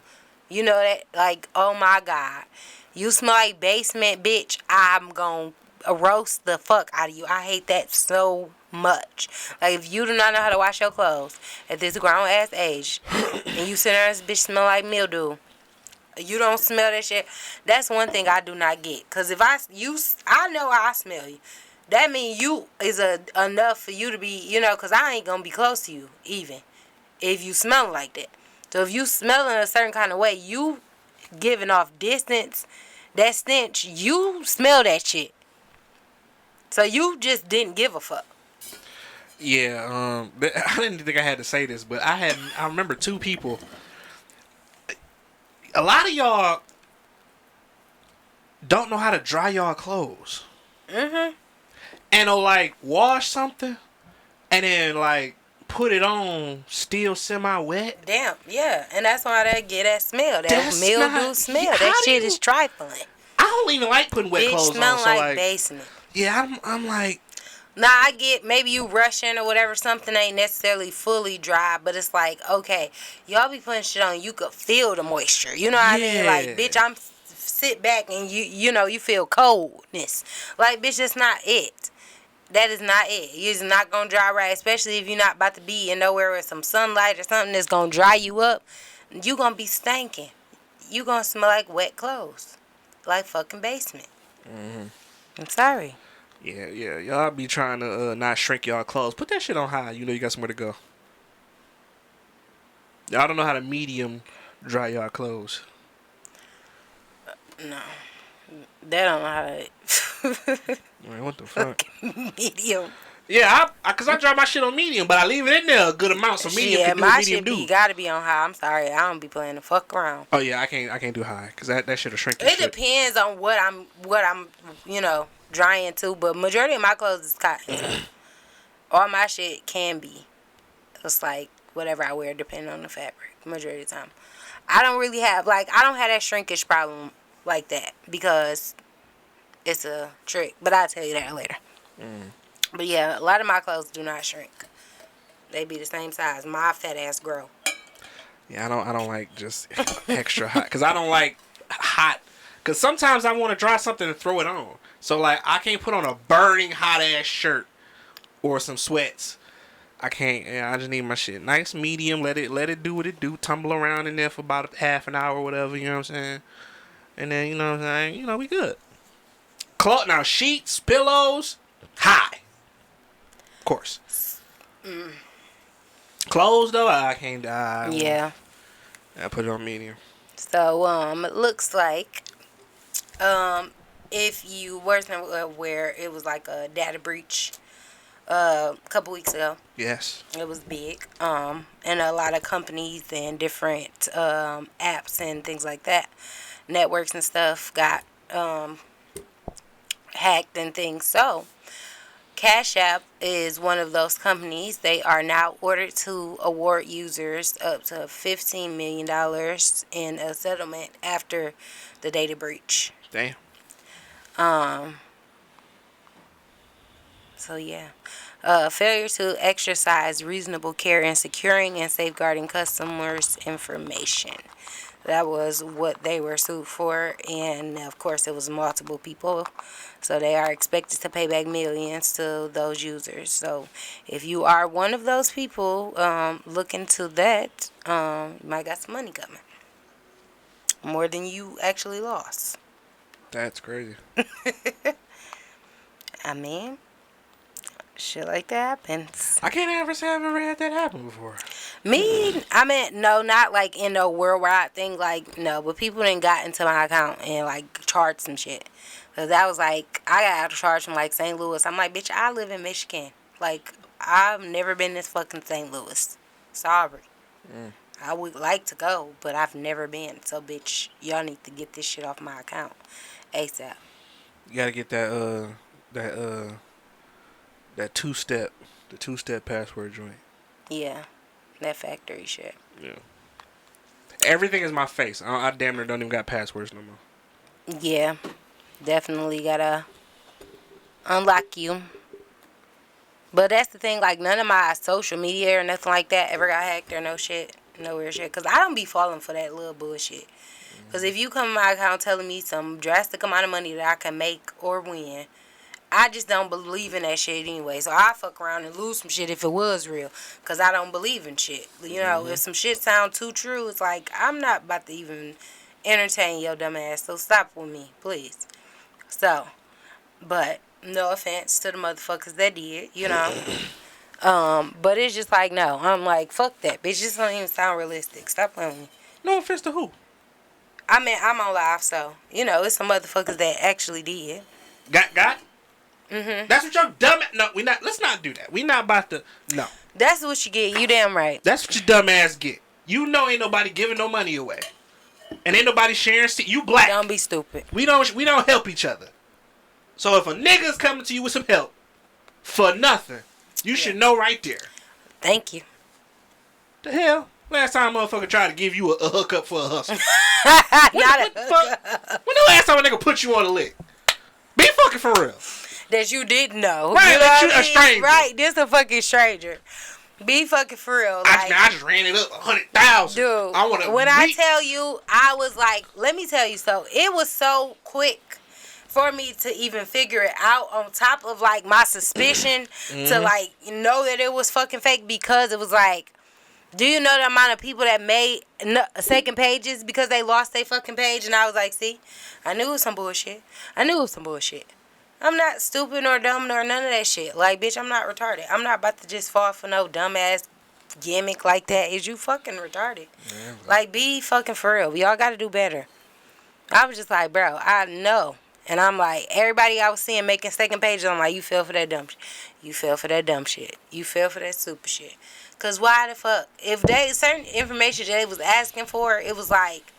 You know that? Like, oh my God. You smell like basement, bitch. I'm gonna roast the fuck out of you. I hate that so much. Like, if you do not know how to wash your clothes at this grown ass age, and you sit there and this bitch smell like mildew, you don't smell that shit. That's one thing I do not get. Cause if I know how I smell you. That means you is enough for you to be, cause I ain't gonna be close to you even if you smell like that. So if you smell in a certain kind of way, you giving off distance, that stench, you smell that shit. So you just didn't give a fuck. Yeah, but I didn't think I had to say this, but I remember two people. A lot of y'all don't know how to dry y'all clothes. Mm-hmm. And they'll like wash something and then like put it on still semi-wet. Damn, yeah. And that's why they get that smell. That That's mildew not- smell. how That do shit you- is trifling. I don't even like putting wet Bitch clothes smell on. So like like, basement. yeah, I'm like, Now, I get maybe you rushing or whatever, something ain't necessarily fully dry, but it's like, okay, y'all be putting shit on, you could feel the moisture. You know what I mean? Like, Yeah. bitch, I'm sit back and you feel coldness. Like, bitch, that's not it. That is not it. You're just not going to dry right, especially if you're not about to be in nowhere with some sunlight or something that's going to dry you up. You going to be stinking. You going to smell like wet clothes. Like fucking basement. Mm-hmm. I'm sorry. yeah, y'all be trying to not shrink y'all clothes. Put that shit on high. You know you got somewhere to go. Y'all don't know how to medium dry y'all clothes. No. They don't know how to Man, what the fuck? medium. Yeah, cause I dry my shit on medium, but I leave it in there a good amount, so medium Yeah, can do my what medium shit do. gotta be on high. I'm sorry, I don't be playing the fuck around. Oh yeah, I can't do high, cause that shit'll shrink your It shit. depends on what I'm drying to, but majority of my clothes is cotton. All my shit can be. It's like whatever I wear, depending on the fabric. Majority of the time, I don't really have I don't have that shrinkage problem like that because it's a trick. But I'll tell you that later. But yeah, a lot of my clothes do not shrink. They be the same size. My fat ass grow. Yeah, I don't like just extra hot, cause I don't like hot. Cause sometimes I want to dry something and throw it on. So like I can't put on a burning hot ass shirt or some sweats. I can't. Yeah, I just need my shit nice, medium. Let it do what it do. Tumble around in there for about half an hour, or whatever. You know what I'm saying? And then you know what I'm saying. You know we good. Now sheets, pillows, high. Of course. Clothes though, I can't. Yeah. I put it on medium. So it looks like if you wasn't aware, it was like a data breach a couple weeks ago. Yes. It was big. And a lot of companies and different apps and things like that, networks and stuff got hacked and things. So Cash App is one of those companies. They are now ordered to award users up to $15 million in a settlement after the data breach. Damn. So yeah. Failure to exercise reasonable care in securing and safeguarding customers' information. That was what they were sued for, and of course it was multiple people. So they are expected to pay back millions to those users. So if you are one of those people, look into that. You might got some money coming. More than you actually lost. That's crazy. I mean, shit like that happens. I can't ever say I've ever had that happen before. Me, I mean, no, not like in no worldwide thing, like, no, but people done got into my account and, like, charged some shit. Because that was, like, I got charged from, like, St. Louis. I'm like, bitch, I live in Michigan. Like, I've never been to fucking St. Louis. Sorry. I would like to go, but I've never been. So, bitch, y'all need to get this shit off my account ASAP. You gotta get that two-step password joint. Yeah, that factory shit. Yeah. Everything is my face. I damn near don't even got passwords no more. Yeah, definitely gotta unlock you. But that's the thing, like, none of my social media or nothing like that ever got hacked or no weird shit. Because I don't be falling for that little bullshit. Because if you come to my account telling me some drastic amount of money that I can make or win, I just don't believe in that shit anyway. So I fuck around and lose some shit if it was real, cause I don't believe in shit. You know, if some shit sound too true, it's like I'm not about to even entertain your dumb ass. So stop with me, please. So, but no offense to the motherfuckers that did, you know. But it's just like no. I'm like fuck that, bitch. This don't even sound realistic. Stop playing with me. No offense to who? I mean, I'm on live, so you know it's some motherfuckers that actually did. Got. Mm-hmm. That's what your dumb. No, we not. Let's not do that. We not about to. No. That's what you get. You damn right. That's what your dumb ass get. You know, ain't nobody giving no money away, and ain't nobody sharing. You black. Don't be stupid. We don't help each other. So if a nigga's coming to you with some help for nothing, you should know right there. Thank you. The hell? Last time a motherfucker tried to give you a hookup for a hustle. Not a When the last time a nigga put you on a lick? Be fucking for real. that you didn't know. Right, you know that what you I a mean? stranger. Right, this a fucking stranger. Be fucking for real. Like, I just ran it up 100,000. dude, I want to. when I tell you, I was like, let me tell you, so it was so quick for me to even figure it out on top of like my suspicion to like know that it was fucking fake, because it was like, do you know the amount of people that made second pages because they lost their fucking page? And I was like, see, I knew it was some bullshit. I'm not stupid nor dumb nor none of that shit. Like, bitch, I'm not retarded. I'm not about to just fall for no dumbass gimmick like that. Is you fucking retarded? Yeah, like, be fucking for real. Y'all got to do better. I was just like, bro, I know. And I'm like, everybody I was seeing making second pages, I'm like, you fell for that dumb shit. You fell for that dumb shit. You fell for that super shit. Because why the fuck? If they, certain information they was asking for, it was like,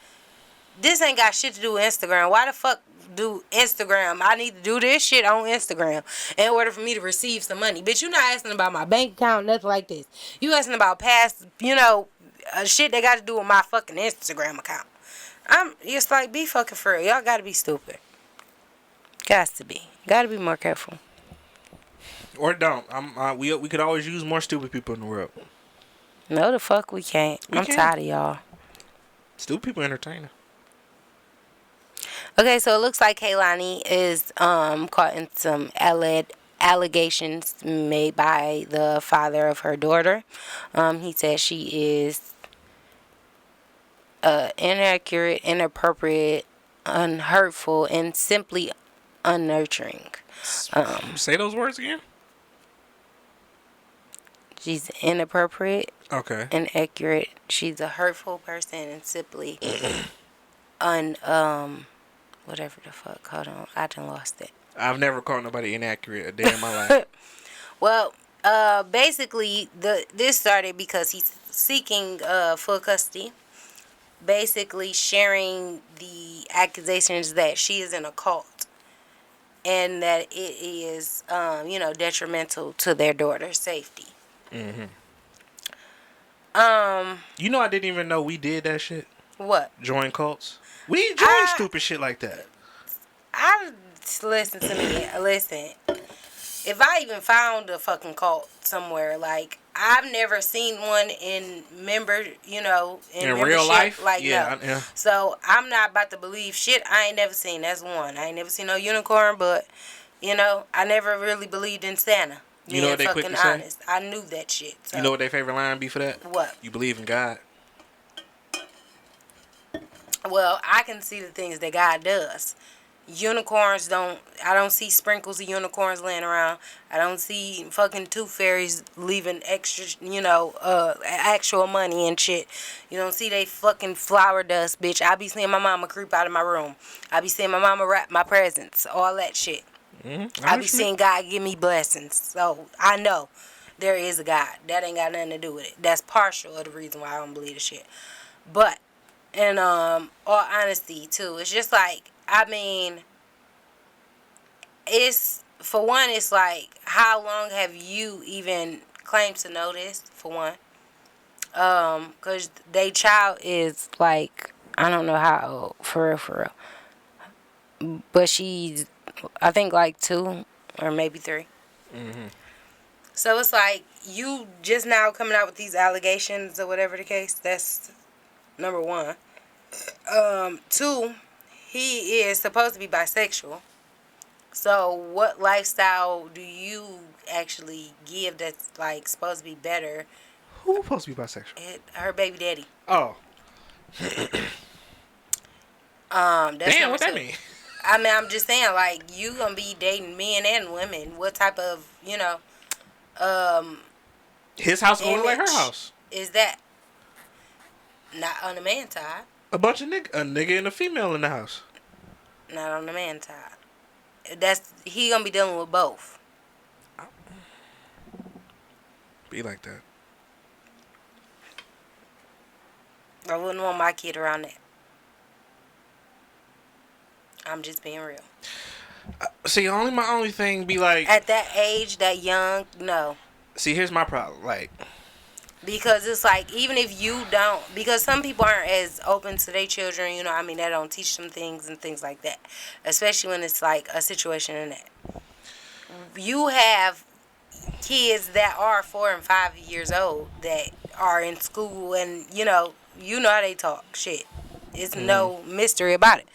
this ain't got shit to do with Instagram. Why the fuck do Instagram? I need to do this shit on Instagram in order for me to receive some money. Bitch, you not asking about my bank account, nothing like this. You asking about past, you know, shit that got to do with my fucking Instagram account. I'm just like, be fucking for real. Y'all got to be stupid. Got to be. Got to be more careful. Or don't. We could always use more stupid people in the world. No, the fuck we can't. I'm tired of y'all. Stupid people entertaining. Okay, so it looks like Kehlani is caught in some allegations made by the father of her daughter. He said she is inaccurate, inappropriate, unhurtful, and simply unnurturing. Say those words again. She's inappropriate. Okay. Inaccurate. She's a hurtful person and simply whatever the fuck. Hold on, I done lost it. I've never called nobody inaccurate a day in my life. Well, basically, this started because he's seeking full custody. Basically, sharing the accusations that she is in a cult and that it is, detrimental to their daughter's safety. Mm-hmm. You know, I didn't even know we did that shit. What? Join cults. We join stupid shit like that. Listen to me. Listen. If I even found a fucking cult somewhere, like, I've never seen one in real life. Like, yeah, no. yeah. So I'm not about to believe shit I ain't never seen. That's one. I ain't never seen no unicorn, but I never really believed in Santa. You know what they quickly say? Honest. I knew that shit. So. You know what their favorite line be for that? What? You believe in God. Well, I can see the things that God does. Unicorns I don't see sprinkles of unicorns laying around. I don't see fucking tooth fairies leaving extra, actual money and shit. You don't see they fucking flower dust, bitch. I be seeing my mama creep out of my room. I be seeing my mama wrap my presents, all that shit. Mm-hmm. I be seeing God give me blessings. So I know there is a God. That ain't got nothing to do with it. That's partial of the reason why I don't believe the shit. But in all honesty too, it's just like, I mean, it's, for one, it's like, how long have you even claimed to know this, for one? Because they child is, like, I don't know how old, for real. But she's, I think, like 2 or maybe 3. Mm-hmm. So it's like, you just now coming out with these allegations or whatever the case, that's number 1. 2, he is supposed to be bisexual. So, what lifestyle do you actually give that's like supposed to be better? Who supposed to be bisexual? Her baby daddy. Oh, That's damn, number what that two. mean? I mean, I'm just saying, like, you gonna be dating men and women. What type of, His house gonna look like her image house. is that? Not on the man side. A bunch of a nigga and a female in the house. Not on the man side. He gonna be dealing with both. Be like that. I wouldn't want my kid around that. I'm just being real. See, my only thing be like. At that age, that young, no. See, here's my problem. Like, Because it's like, even if you don't, because some people aren't as open to their children, they don't teach them things and things like that. Especially when it's like a situation in that. You have kids that are 4 and 5 years old that are in school and, how they talk. Shit. It's no mystery about it.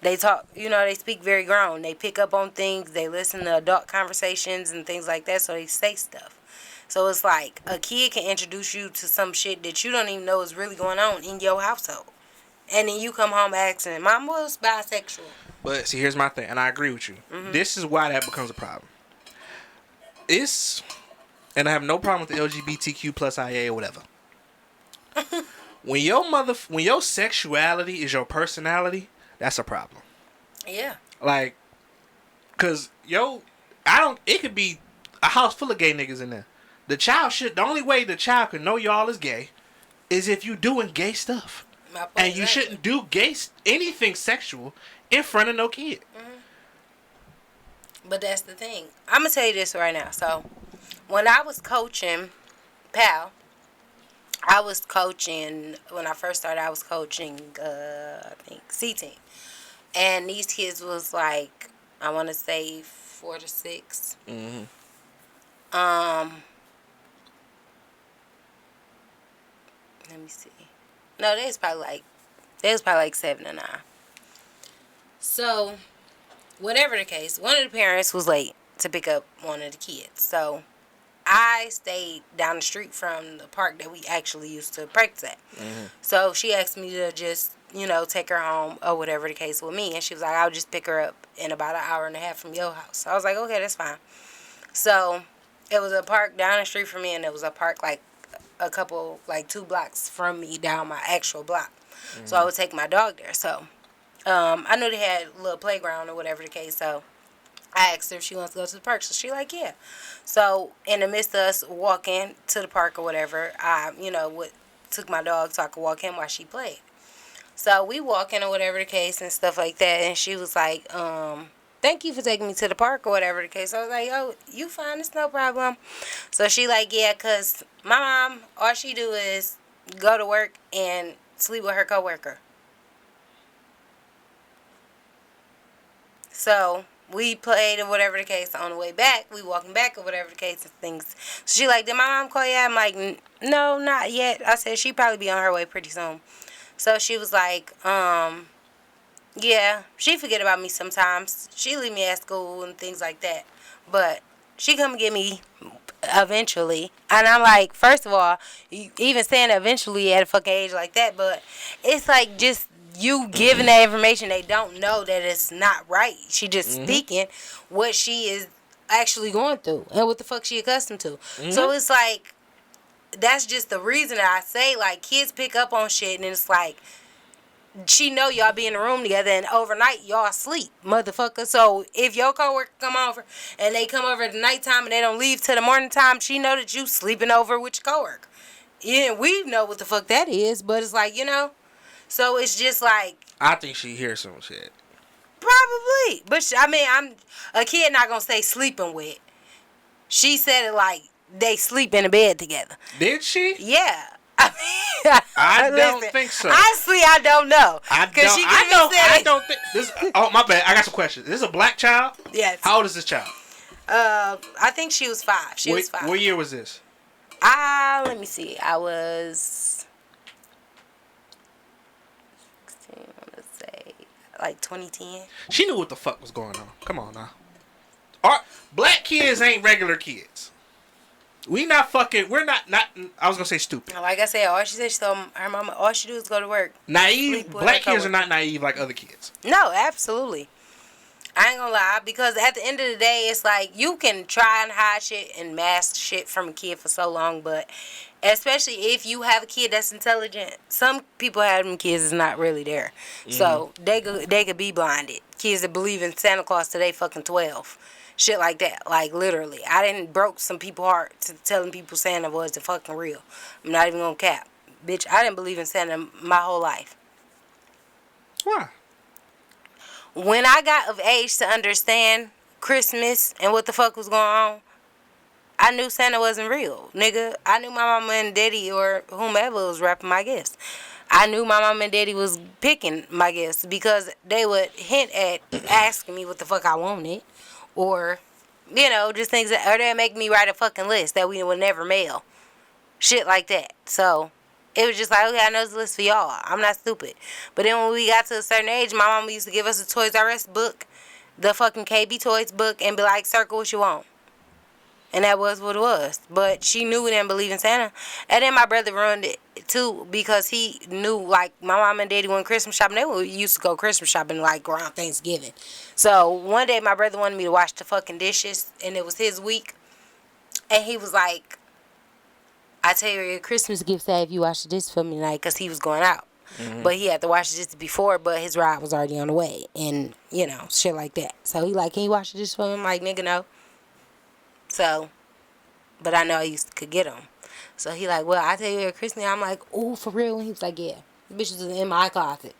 They talk, they speak very grown. They pick up on things. They listen to adult conversations and things like that, so they say stuff. So it's like a kid can introduce you to some shit that you don't even know is really going on in your household. And then you come home asking, Mom was bisexual. but see, here's my thing, and I agree with you. Mm-hmm. This is why that becomes a problem. And I have no problem with the LGBTQ plus IA or whatever. When your sexuality is your personality, that's a problem. Yeah. Like, cause it could be a house full of gay niggas in there. The only way the child can know y'all is gay is if you doing gay stuff. And you shouldn't do anything sexual in front of no kid. But that's the thing. I'm going to tell you this right now. So, when I was coaching PAL, when I first started, I was coaching, I think, C-Team. And these kids was like, I want to say 4 to 6. Mm-hmm. Let me see. No, they was probably like 7 or 9. So, whatever the case, one of the parents was late to pick up one of the kids. So, I stayed down the street from the park that we actually used to practice at. Mm-hmm. So, she asked me to just, take her home or whatever the case with me. And she was like, I'll just pick her up in about an hour and a half from your house. So, I was like, okay, that's fine. So, it was a park down the street from me, and it was a park like a couple, like 2 blocks from me down my actual block. Mm-hmm. So, I would take my dog there. So, I knew they had a little playground or whatever the case, so I asked her if she wants to go to the park. So she like, yeah. So in the midst of us walking to the park or whatever, I, took my dog so I could walk him while she played. So we walking or whatever the case and stuff like that, and she was like, thank you for taking me to the park or whatever the case. I was like, oh, you fine, it's no problem. So she like, yeah, because my mom, all she do is go to work and sleep with her coworker. So, we played or whatever the case. On the way back, we walking back or whatever the case and things. So, she like, did my mom call you? I'm like, no, not yet. I said, she probably be on her way pretty soon. So, she was like, yeah, she forget about me sometimes. She leave me at school and things like that. But she come get me eventually. And I'm like, first of all, even saying eventually at a fucking age like that, but it's like just you giving that information, they don't know that it's not right. She just speaking what she is actually going through and what the fuck she accustomed to. So it's like, that's just the reason that I say, like, kids pick up on shit, and it's like, she know y'all be in the room together, and overnight y'all sleep, motherfucker. So if your coworker come over and they come over at nighttime and they don't leave till the morning time, she know that you sleeping over with your coworker. Yeah, we know what the fuck that is, but it's like, so it's just like, I think she hears some shit. Probably. But, I'm a kid not going to say sleeping with. She said it like they sleep in a bed together. Did she? Yeah. I don't think so. Honestly, I don't know. I don't think this. Oh, my bad. I got some questions. Is this a black child? Yes. How old is this child? I think she was 5. She was 5. What year was this? Let me see. I was 16, I want to say, like 2010. She knew what the fuck was going on. Come on now. black kids ain't regular kids. We not fucking. We're not. I was gonna say stupid. Like I said, all she said, she told her mama, all she do is go to work. Naive. Sleep with Black her kids are not naive like other kids. No, absolutely. I ain't gonna lie, because at the end of the day, it's like you can try and hide shit and mask shit from a kid for so long, but especially if you have a kid that's intelligent, some people have them kids is not really there, so they could be blinded. Kids that believe in Santa Claus till they fucking 12, shit like that. Like literally, I didn't broke some people's heart to telling people Santa wasn't fucking real. I'm not even gonna cap, bitch. I didn't believe in Santa my whole life. Why? When I got of age to understand Christmas and what the fuck was going on, I knew Santa wasn't real, nigga. I knew my mama and daddy or whomever was wrapping my gifts. I knew my mama and daddy was picking my gifts because they would hint at asking me what the fuck I wanted, or, you know, just things that, or they'd make me write a fucking list that we would never mail. Shit like that. So it was just like, okay, I know this list for y'all. I'm not stupid. But then when we got to a certain age, my mama used to give us a Toys R Us book, the fucking KB Toys book, and be like, circle what you want. And that was what it was. But she knew we didn't believe in Santa. And then my brother ruined it, too, because he knew, like, my mom and daddy went Christmas shopping. They used to go Christmas shopping, like, around Thanksgiving. So one day my brother wanted me to wash the fucking dishes, and it was his week. And he was like, I tell you your Christmas gift say if you wash the dishes for me tonight, because he was going out. But he had to wash the dishes before, but his ride was already on the way. And, you know, shit like that. So he like, can you wash the dishes for me? I'm like, nigga, no. So, but I know could get them. So he like, well, I tell you at Christmas. I'm like, ooh, for real? And he was like, yeah. The bitch was in my closet.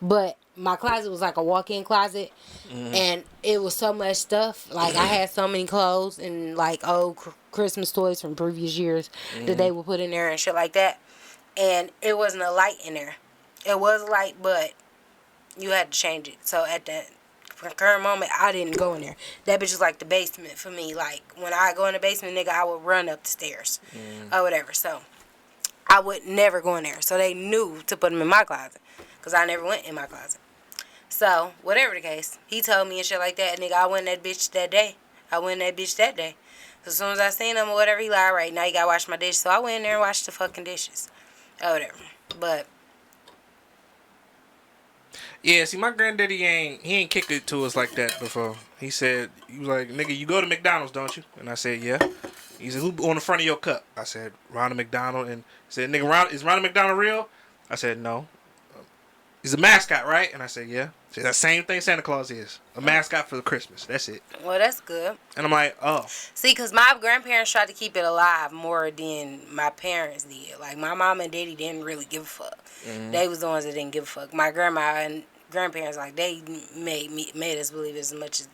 But my closet was like a walk-in closet. And it was so much stuff. Like, I had so many clothes and, like, old Christmas toys from previous years that they would put in there and shit like that. And it wasn't a light in there. It was a light, but you had to change it. So at that current moment, I didn't go in there. That bitch was like the basement for me. Like, when I go in the basement, nigga, I would run up the stairs or whatever. So I would never go in there. So they knew to put them in my closet because I never went in my closet. So, whatever the case, he told me and shit like that. Nigga, I went in that bitch that day. So, as soon as I seen him or whatever, he like, all right, now you gotta wash my dishes. So I went in there and washed the fucking dishes. Or whatever. But yeah, see, my granddaddy ain't kicked it to us like that before. He said, he was like, nigga, you go to McDonald's, don't you? And I said, yeah. He said, who on the front of your cup? I said, Ronald McDonald. And he said, nigga, is Ronald McDonald real? I said, no. He's a mascot, right? And I said, yeah. He said, that same thing Santa Claus is. A mascot for Christmas. That's it. well, that's good. And I'm like, oh. See, because my grandparents tried to keep it alive more than my parents did. Like, my mom and daddy didn't really give a fuck. They was the ones that didn't give a fuck. My grandma and grandparents, like, they made us believe as much as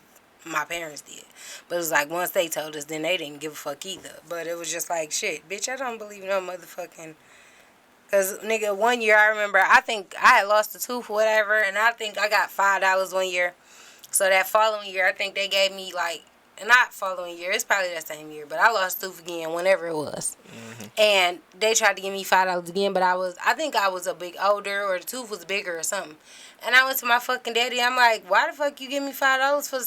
my parents did. But it was like, once they told us, then they didn't give a fuck either. But it was just like, shit, bitch, I don't believe no motherfucking... Because, nigga, one year I remember, I think I had lost a tooth or whatever, and I think I got $5 one year. So that following year, I think they gave me, like, not following year, it's probably that same year, but I lost a tooth again, whenever it was. And they tried to give me $5 again, but I think I was a bit older, or the tooth was bigger or something. And I went to my fucking daddy, I'm like, why the fuck you give me $5 for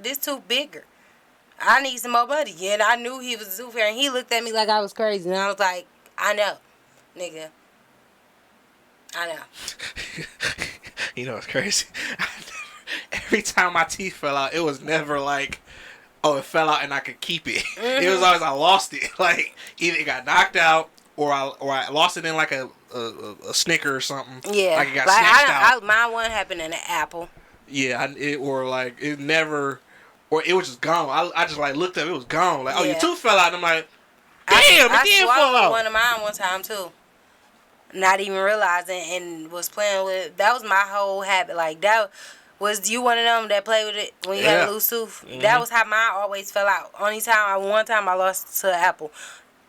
this tooth bigger? I need some more money. And I knew he was a tooth fairy, and he looked at me like I was crazy, and I was like, I know. Nigga. I know. You know, it's crazy. Every time my teeth fell out, it was never like, oh, it fell out and I could keep it. It was always I lost it. Like, either it got knocked out or I lost it in like a Snicker or something. Yeah. Like it got snatched out. Mine one happened in an apple. Yeah, it never, or it was just gone. I just like looked up, it was gone. Like, oh, your tooth fell out. And I'm like, damn, it did fall out. One of mine one time too. Not even realizing, and was playing with. That was my whole habit. Like, that was you one of them that play with it when you had a loose tooth. That was how mine always fell out. One time I lost to an apple.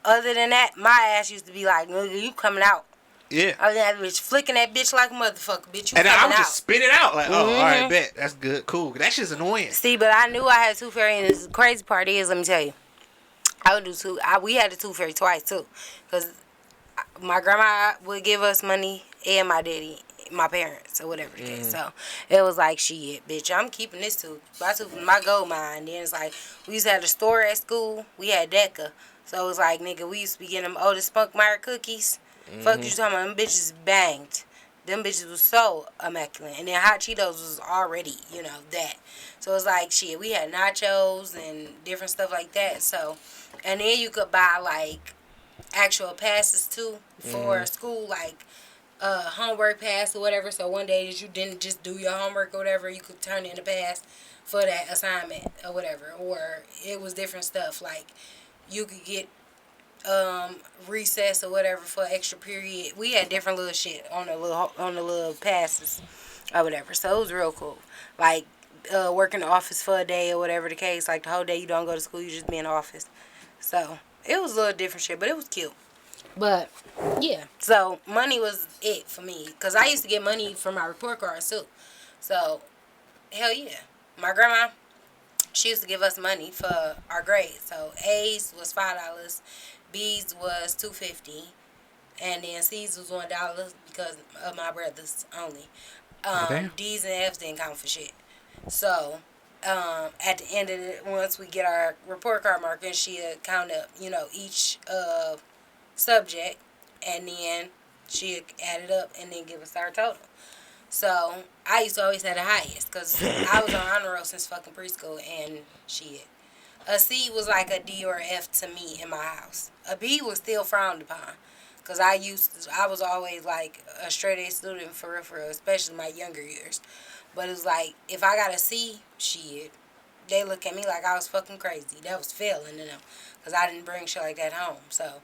Other than that, my ass used to be like, nigga, you coming out. Yeah. I was that bitch flicking that bitch like a motherfucker, bitch. You and coming out. I would just spit it out like, oh, all right, bet, that's good, cool. That shit's annoying. See, but I knew I had a tooth fairy, and the crazy part is, let me tell you, I would do we had a tooth fairy twice too, cause my grandma would give us money and my daddy. my parents or whatever the case. So it was like, shit, bitch, I'm keeping this tooth. My tooth is my gold mine. Then it's like, we used to have a store at school. We had Deca. So it was like, nigga, we used to be getting them Otis Spunkmeyer cookies. Fuck you talking about, them bitches banged. Them bitches was so immaculate. And then Hot Cheetos was already, that. So it's like, shit, we had nachos and different stuff like that. So, and then you could buy, like, actual passes, too, for school, like, homework pass or whatever. So one day that you didn't just do your homework or whatever, you could turn in a pass for that assignment or whatever. Or it was different stuff. Like, you could get recess or whatever for extra period. We had different little shit on the little passes or whatever. So it was real cool. Like work in the office for a day or whatever the case. Like the whole day you don't go to school, you just be in the office. So it was a little different shit, but it was cute. But yeah, so money was it for me because I used to get money for my report cards too. So hell yeah, my grandma, she used to give us money for our grades. So A's was $5. B's was $2.50, and then C's was $1 because of my brothers only. D's and F's didn't count for shit. So at the end of it, once we get our report card marking, she'll count up, each subject, and then she'll add it up and then give us our total. So I used to always have the highest because I was on honor roll since fucking preschool, and shit. A C was like a D or F to me in my house. A B was still frowned upon. Because I was always like a straight A student for real, especially my younger years. But it was like, if I got a C, shit, they look at me like I was fucking crazy. That was failing to them. Because I didn't bring shit like that home. So,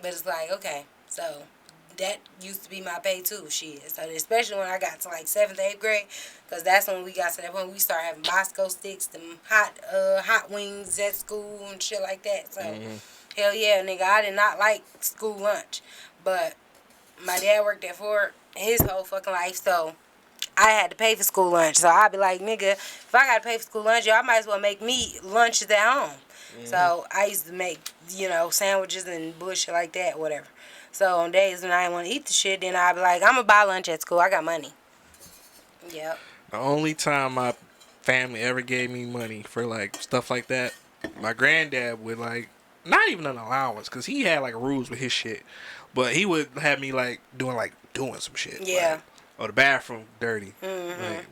but it's like, okay. So, that used to be my pay too, shit. So, especially when I got to like 7th, 8th grade. Because that's when we got to that point we started having Bosco sticks, them hot wings at school and shit like that. So, hell yeah, nigga, I did not like school lunch. But my dad worked there for his whole fucking life, so I had to pay for school lunch. So I'd be like, nigga, if I got to pay for school lunch, y'all might as well make me lunches at home. So I used to make, sandwiches and bullshit like that, whatever. So on days when I didn't want to eat the shit, then I'd be like, I'm going to buy lunch at school. I got money. Yep. The only time my family ever gave me money for, like, stuff like that, my granddad would, like, not even an allowance, because he had, like, rules with his shit. But he would have me, like, doing some shit. Yeah. Like, the bathroom dirty. Like,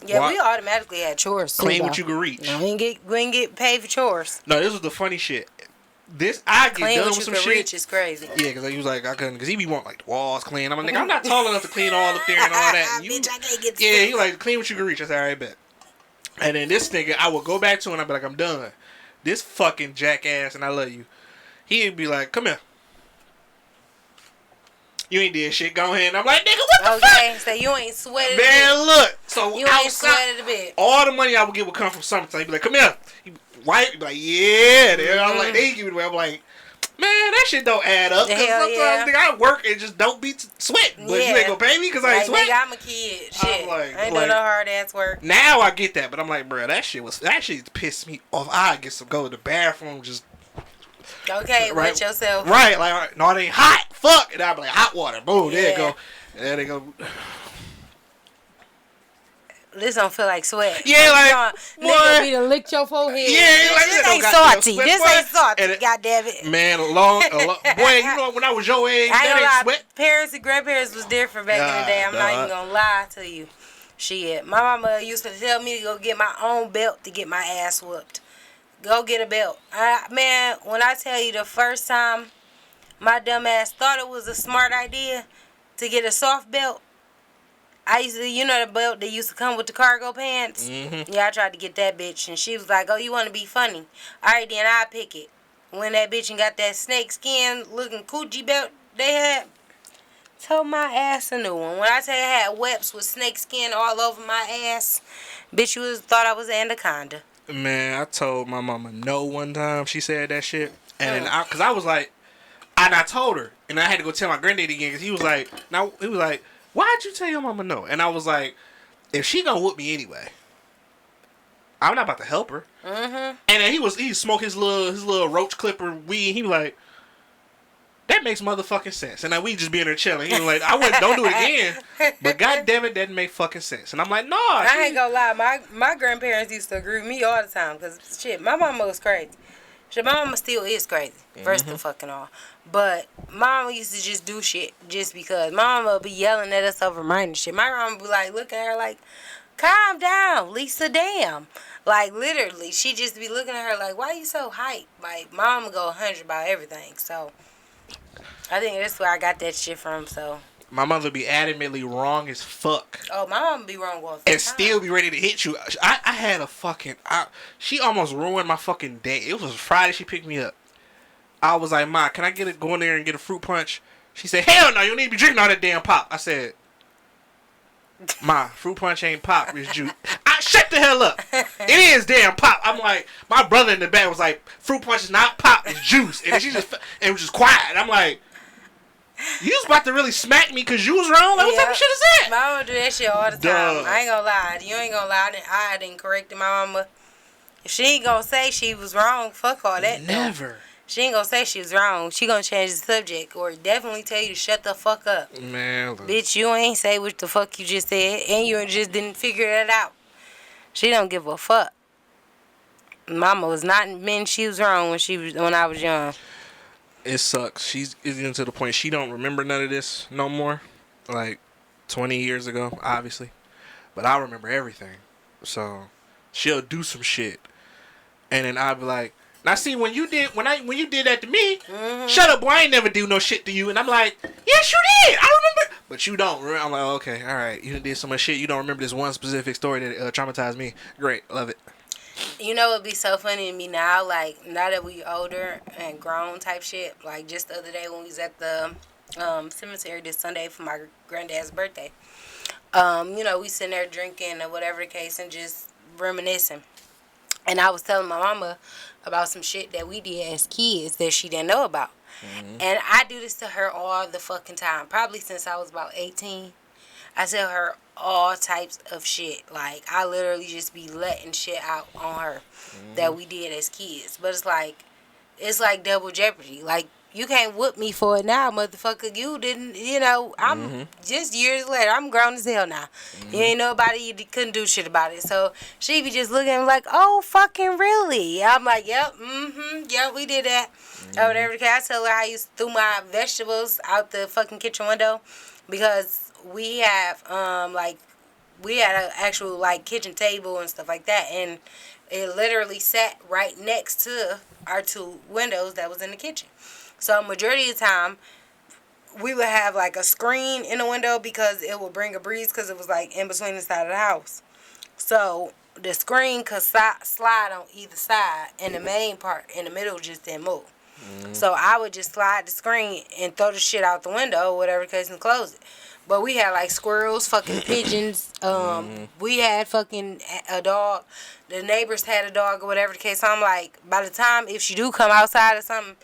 yeah, we automatically had chores. Clean what you can reach. No, we didn't get paid for chores. No, this was the funny shit. I clean get done what with some you can shit. Reach is crazy. Yeah, because he was like, I couldn't, because he be wanting, like, the walls clean. I'm like, nigga, I'm not tall enough to clean all up there and all that. And Bitch, I can't get yeah, he like, clean what you can reach. I said, all right, bet. And then this nigga, I would go back to him and I'd be like, I'm done. This fucking jackass, and I love you. He'd be like, come here. You ain't did shit. Go ahead. And I'm like, nigga, what the fuck? Okay, so you ain't sweated a bit. Man, look. So you ain't sweated a bit. All the money I would get would come from something. He'd be like, come here. He'd be like, yeah. I'm like, they give it away. I'm like, man, that shit don't add up. Because sometimes nigga, I work and just don't be sweating. But you ain't gonna pay me because I ain't sweating. Nigga, I'm a kid. Shit. I ain't doing no hard ass work. Now I get that. But I'm like, bro, that shit pissed me off. I get go to the bathroom just. Okay, right, with yourself. Right, like, no, it ain't hot. Fuck. And I'll be like, hot water. Boom, there you go. And there they go. This don't feel like sweat. Yeah, like, nigga, we done licked your forehead. Yeah, like, this ain't salty. This ain't salty. God damn it. Man, boy, you know, when I was your age, that ain't sweat. Parents and grandparents was different back in the day. I'm not even gonna lie to you. Shit. My mama used to tell me to go get my own belt to get my ass whooped. Go get a belt. Man, when I tell you the first time my dumb ass thought it was a smart idea to get a soft belt, I used to, the belt that used to come with the cargo pants? Mm-hmm. Yeah, I tried to get that bitch, and she was like, oh, you want to be funny? All right, then I'll pick it. When that bitch and got that snake skin looking coochie belt they had, told my ass a new one. When I tell you I had webs with snake skin all over my ass, bitch, you thought I was an anaconda. Man, I told my mama no one time she said that shit. And then because I was like, and I told her. And I had to go tell my granddaddy again because he was like, why'd you tell your mama no? And I was like, if she gonna whoop me anyway, I'm not about to help her. Mm-hmm. And then he smoked his little roach clipper weed. He was like, That makes motherfucking sense. And then we just be in there chilling. He was like, don't do it again. But goddamn it, that didn't make fucking sense. And I'm like, no. I ain't gonna lie. My grandparents used to agree with me all the time. Because, shit, my mama was crazy. Shit, my mama still is crazy. First of fucking all. But my mama used to just do shit just because. My mama would be yelling at us over minor shit. My mama would be like, look at her like, calm down, Lisa, damn. Like, literally, she just be looking at her like, why you so hype? Like, my mama go 100 about everything. So, I think that's where I got that shit from, so. My mother be adamantly wrong as fuck. Oh, my mama be wrong all the And time. still be ready to hit you. I had a fucking... she almost ruined my fucking day. It was Friday she picked me up. I was like, Ma, can I go in there and get a fruit punch? She said, hell no, you don't need to be drinking all that damn pop. I said, Ma, fruit punch ain't pop, it's juice. Shut the hell up. It is damn pop. I'm like, my brother in the back was like, fruit punch is not pop, it's juice. And then she just, it was just quiet. I'm like, you was about to really smack me because you was wrong? Like, what type of shit is that? My mama do that shit all the time. Duh. I ain't gonna lie. You ain't gonna lie. I didn't correct my mama. If she ain't gonna say she was wrong, fuck all that. Never. Though. She ain't gonna say she was wrong. She gonna change the subject or definitely tell you to shut the fuck up. Man, look. Bitch, you ain't say what the fuck you just said and you just didn't figure that out. She don't give a fuck. Mama was not meant she was wrong when I was young. It sucks. She's getting to the point she don't remember none of this no more. Like 20 years ago, obviously. But I remember everything. So she'll do some shit. And then I'll be like, now see when you did that to me, shut up boy, I ain't never do no shit to you. And I'm like, yes you did. I remember. But you don't. I'm like, okay, alright. You did so much shit. You don't remember this one specific story that traumatized me. Great. Love it. You know it'd be so funny to me now, like now that we older and grown type shit. Like just the other day when we was at the cemetery this Sunday for my granddad's birthday. You know, we sitting there drinking or whatever the case and just reminiscing. And I was telling my mama about some shit that we did as kids that she didn't know about. And I do this to her all the fucking time. Probably since I was about 18. I tell her all types of shit. Like, I literally just be letting shit out on her that we did as kids. But it's like double jeopardy. Like, you can't whoop me for it now, motherfucker. You didn't, you know, I'm just years later. I'm grown as hell now. You ain't nobody, you couldn't do shit about it. So she be just looking at me like, oh, fucking really? I'm like, yep, yep, we did that. Or whatever. I tell her how I used to throw my vegetables out the fucking kitchen window because we have, we had an actual, like, kitchen table and stuff like that. And it literally sat right next to our two windows that was in the kitchen. So majority of the time, we would have like a screen in the window because it would bring a breeze because it was like in between the side of the house. So the screen could slide on either side and the main part in the middle just didn't move. So I would just slide the screen and throw the shit out the window, whatever case, and close it. But we had like squirrels, fucking pigeons. We had fucking a dog. The neighbors had a dog or whatever the case. So I'm like, by the time if she do come outside or something,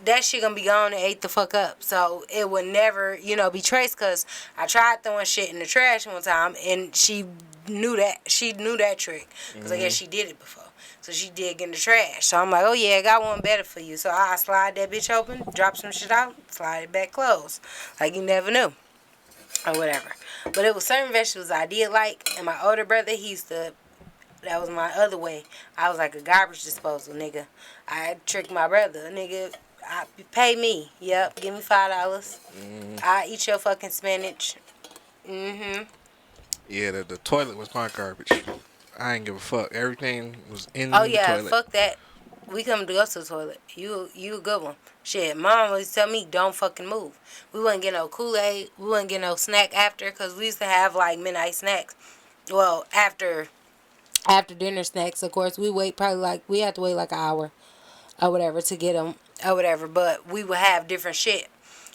that shit gonna be gone and ate the fuck up. So it would never, you know, be traced because I tried throwing shit in the trash one time and she knew that. She knew that trick because I guess she did it before. So she did get in the trash. So I'm like, oh yeah, I got one better for you. So I slide that bitch open, drop some shit out, slide it back closed. Like you never knew. Or whatever. But it was certain vegetables I did like. And my older brother, he used to, that was my other way. I was like a garbage disposal, nigga. I tricked my brother, nigga. Pay me. Yep. Give me $5. I eat your fucking spinach. Yeah, the toilet was my garbage. I ain't give a fuck. Everything was in the toilet. Oh yeah, fuck that. We come to go to the toilet. You a good one. Shit, Mom always tell me don't fucking move. We wouldn't get no Kool-Aid. We wouldn't get no snack after because we used to have like midnight snacks. Well, after dinner snacks, of course, we had to wait like an hour or whatever to get them or whatever. But we would have different shit.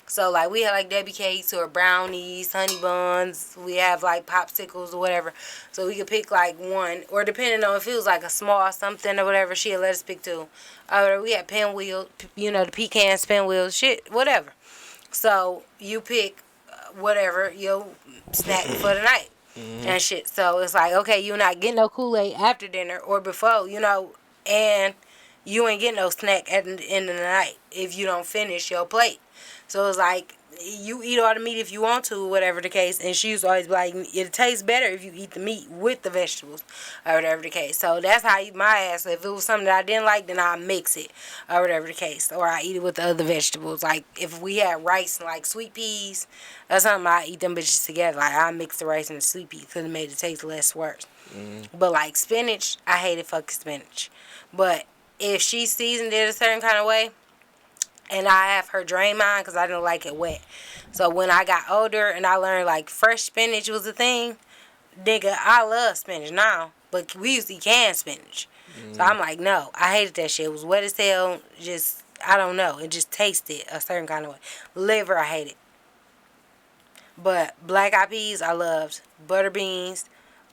So, like, we had, like, Debbie cakes or brownies, honey buns. We have, like, popsicles or whatever. So, we could pick, like, one. Or depending on if it was, like, a small something or whatever, she'd let us pick two. Or we had pinwheels, you know, the pecan pinwheels, shit, whatever. So, you pick whatever your snack for the night and shit. So, it's like, okay, you're not getting no Kool-Aid after dinner or before, you know. And you ain't getting no snack at the end of the night if you don't finish your plate. So it's like, you eat all the meat if you want to, whatever the case. And she used to always be like, it tastes better if you eat the meat with the vegetables, or whatever the case. So that's how I eat my ass. If it was something that I didn't like, then I mix it, or whatever the case. Or I eat it with the other vegetables. Like if we had rice and like sweet peas or something, I eat them bitches together. Like I mix the rice and the sweet peas because it made it taste less worse. But like spinach, I hated fucking spinach. But if she seasoned it a certain kind of way, and I have her drain mine because I didn't like it wet. So when I got older and I learned like fresh spinach was a thing, nigga, I love spinach now. But we used to eat canned spinach. So I'm like, no, I hated that shit. It was wet as hell. Just, I don't know. It just tasted a certain kind of way. Liver, I hated. But black eyed peas, I loved. Butter beans,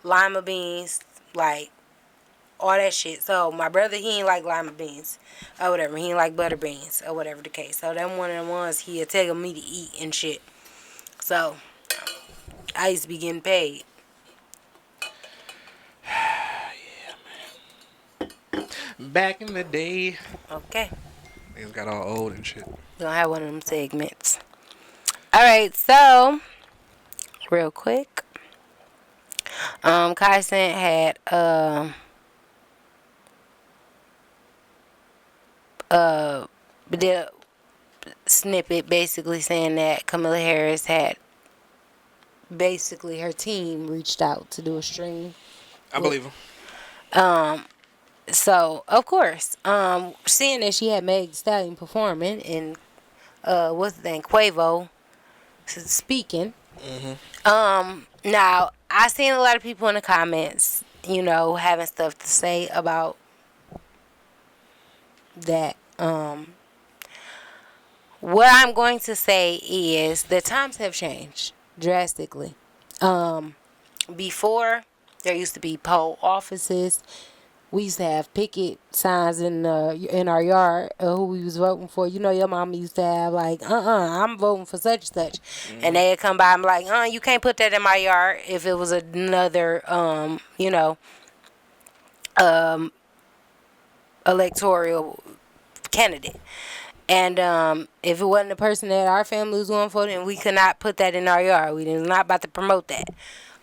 lima beans, like all that shit. So my brother, he ain't like lima beans or whatever. He ain't like butter beans or whatever the case. So them one of the ones he'll tell me to eat and shit. So I used to be getting paid. Back in the day, Okay. niggas got all old and shit. We gonna have one of them segments. Alright, so real quick. Kai Cent had did a snippet basically saying that Kamala Harris had basically her team reached out to do a stream. I believe him. So of course, seeing that she had Meg Thee Stallion performing and what's the name, Quavo speaking. Now I seen a lot of people in the comments, having stuff to say about that. What I'm going to say is the times have changed drastically. Before, there used to be poll offices. We used to have picket signs in our yard who we was voting for. Your mama used to have like, I'm voting for such and such. And they'd come by and be like, you can't put that in my yard if it was another, electoral candidate. And if it wasn't the person that our family was going for, then we could not put that in our yard. We was not about to promote that.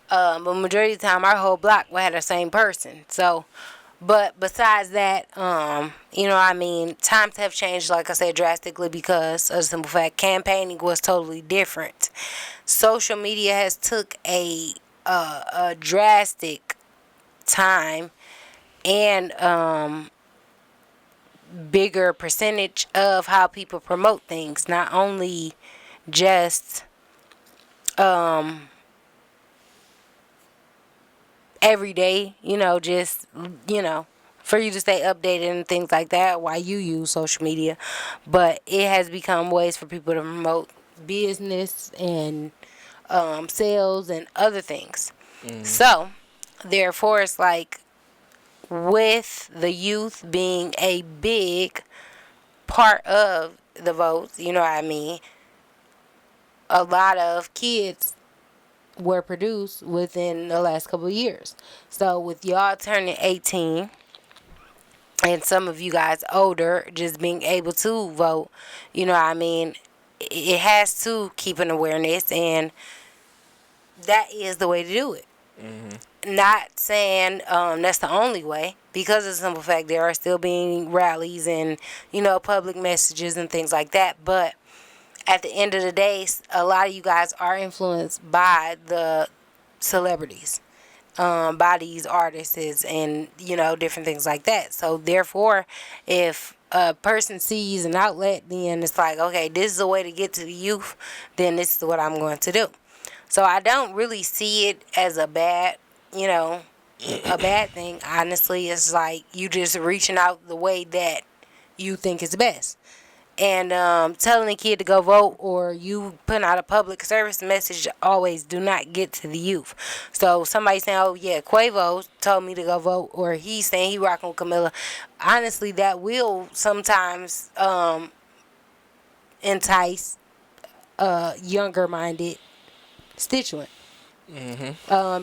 But majority of the time, our whole block had the same person. So, but besides that, times have changed, like I said, drastically because of the simple fact campaigning was totally different. Social media has took a drastic time and bigger percentage of how people promote things, not only just every day, for you to stay updated and things like that while you use social media, but it has become ways for people to promote business and sales and other things. So therefore it's like, with the youth being a big part of the votes, a lot of kids were produced within the last couple of years. So with y'all turning 18 and some of you guys older just being able to vote, it has to keep an awareness, and that is the way to do it. Not saying that's the only way, because of the simple fact there are still being rallies and public messages and things like that, but at the end of the day, a lot of you guys are influenced by the celebrities, by these artists and different things like that. So therefore, if a person sees an outlet, then it's like, okay, this is a way to get to the youth, then this is what I'm going to do. So I don't really see it as a bad thing. Honestly, it's like you just reaching out the way that you think is best. And telling a kid to go vote, or you putting out a public service message, always do not get to the youth. So somebody saying, oh yeah, Quavo told me to go vote, or he's saying he rocking with Camilla. Honestly, that will sometimes entice younger minded constituent.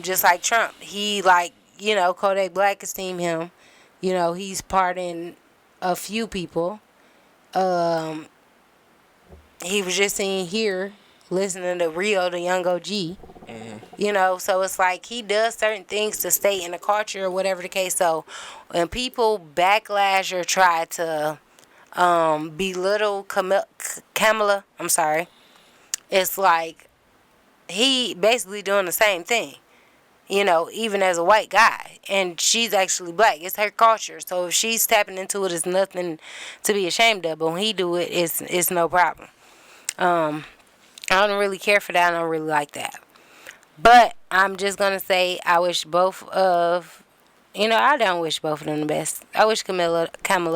Just like Trump, he Kodak Black esteem him. He's pardoned a few people. Um, he was just in here listening to Rio, the Young OG. You know, so it's like he does certain things to stay in the culture or whatever the case. So when people backlash or try to belittle Kamala, I'm sorry, it's like he basically doing the same thing. You know, even as a white guy, and she's actually black. It's her culture. So if she's tapping into it, it's nothing to be ashamed of. But when he do it, it's no problem. I don't really care for that. I don't really like that. But I'm just gonna say I wish both of, I don't wish both of them the best. I wish Kamala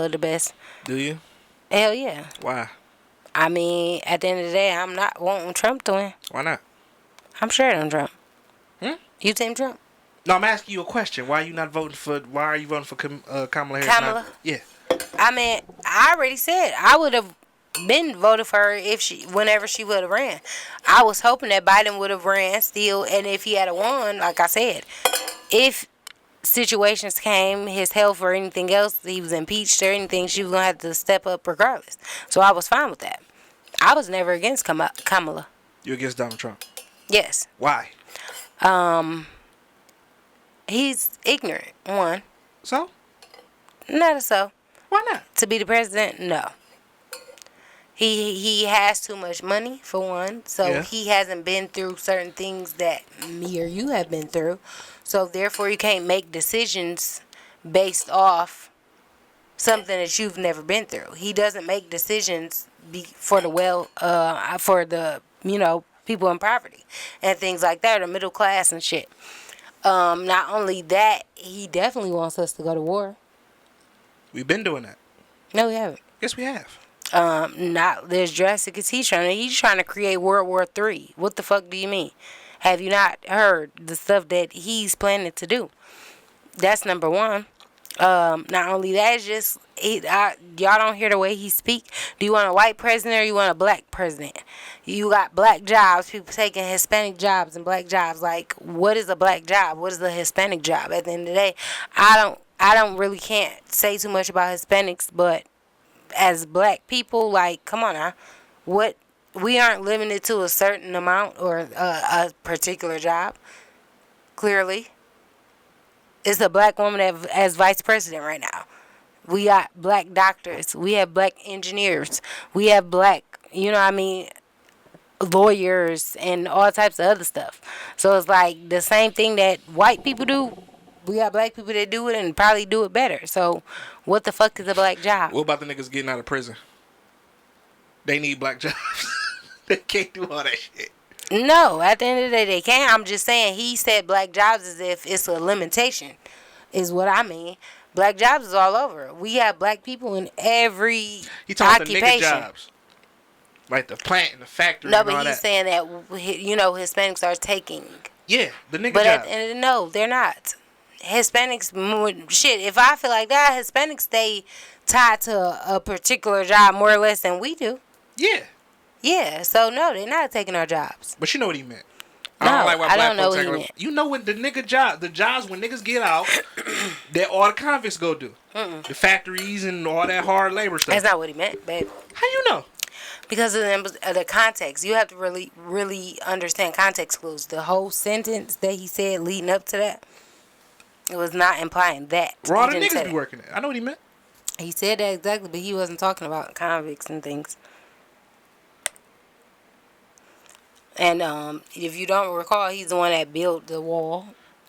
the best. Do you? Hell yeah. Why? I mean, at the end of the day, I'm not wanting Trump to win. Why not? I'm sure on Trump. Hmm? You team Trump? No, I'm asking you a question. Why are you voting for Kamala Harris? Kamala? Yeah. I mean, I already said I would have been voted for her whenever she would have ran. I was hoping that Biden would have ran still, and if he had won, like I said, if situations came, his health or anything else, he was impeached or anything, she was gonna have to step up regardless. So I was fine with that. I was never against Kamala. You against Donald Trump? Yes. Why? He's ignorant. One. So? Not so. Why not? To be the president, no. He has too much money for one, so Yeah. he hasn't been through certain things that me or you have been through. So therefore, you can't make decisions based off something that you've never been through. He doesn't make decisions for the people in poverty and things like that, or middle class and shit. Not only that, he definitely wants us to go to war. We've been doing that. No, we haven't. Yes, we have. Not as drastic as he's trying to create World War III. What the fuck do you mean? Have you not heard the stuff that he's planning to do? That's number one. Not only that, it's just y'all don't hear the way he speak. Do you want a white president or you want a black president? You got black jobs, people taking Hispanic jobs and black jobs. Like, what is a black job? What is a Hispanic job? At the end of the day, I don't really can't say too much about Hispanics, but as black people, like, come on now, what, we aren't limited to a certain amount or a particular job. Clearly, it's a black woman as vice president right now. We got black doctors. We have black engineers. We have black, lawyers and all types of other stuff. So it's like the same thing that white people do. We got black people that do it and probably do it better. So what the fuck is a black job? What about the niggas getting out of prison? They need black jobs. They can't do all that shit. No, at the end of the day, they can't. I'm just saying he said black jobs as if it's a limitation, is what I mean. Black jobs is all over. We have black people in every He talking about occupation. the nigga jobs. Like the plant and the factory No, and all but he's that. saying that, Hispanics are taking. Yeah, the nigga But at jobs. the end of the no, they're not. Hispanics, shit, if I feel like that, Hispanics stay tied to a particular job more or less than we do. Yeah. Yeah, so no, they're not taking our jobs. But you know what he meant. No, I don't know folks what he act meant. You know what the jobs when niggas get out, that all the convicts go do. The factories and all that hard labor stuff. That's not what he meant, babe. How you know? Because of the context. You have to really, really understand context clues. The whole sentence that he said leading up to that, it was not implying that. Raw He the didn't say niggas be that. working at. I know what he meant. He said that exactly, but he wasn't talking about convicts and things. And if you don't recall, he's the one that built the wall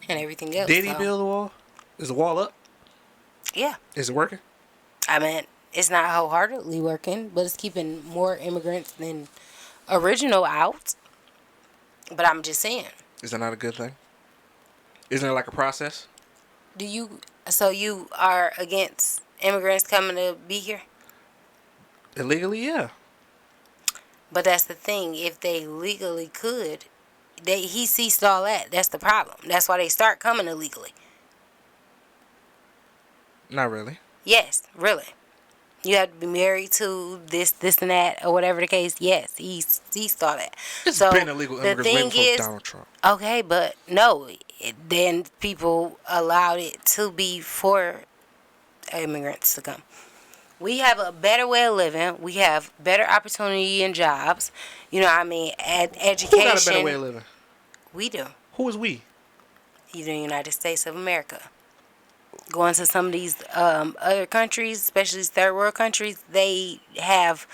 and everything else. Did he so. build the wall? Is the wall up? Yeah. Is it working? I mean, it's not wholeheartedly working, but it's keeping more immigrants than original out. But I'm just saying. Is that not a good thing? Isn't it like a process? So you are against immigrants coming to be here? Illegally, yeah. But that's the thing. If they legally could, he ceased all that. That's the problem. That's why they start coming illegally. Not really. Yes, really. You have to be married to this, and that, or whatever the case. Yes, he ceased all that. It's So been illegal the immigrants thing waiting for is, Donald Trump. okay, but no. Then people allowed it to be for immigrants to come. We have a better way of living. We have better opportunity and jobs. You know what I mean? Education. Who got a better way of living? We do. Who is we? The United States of America. Going to some of these other countries, especially these third world countries, they have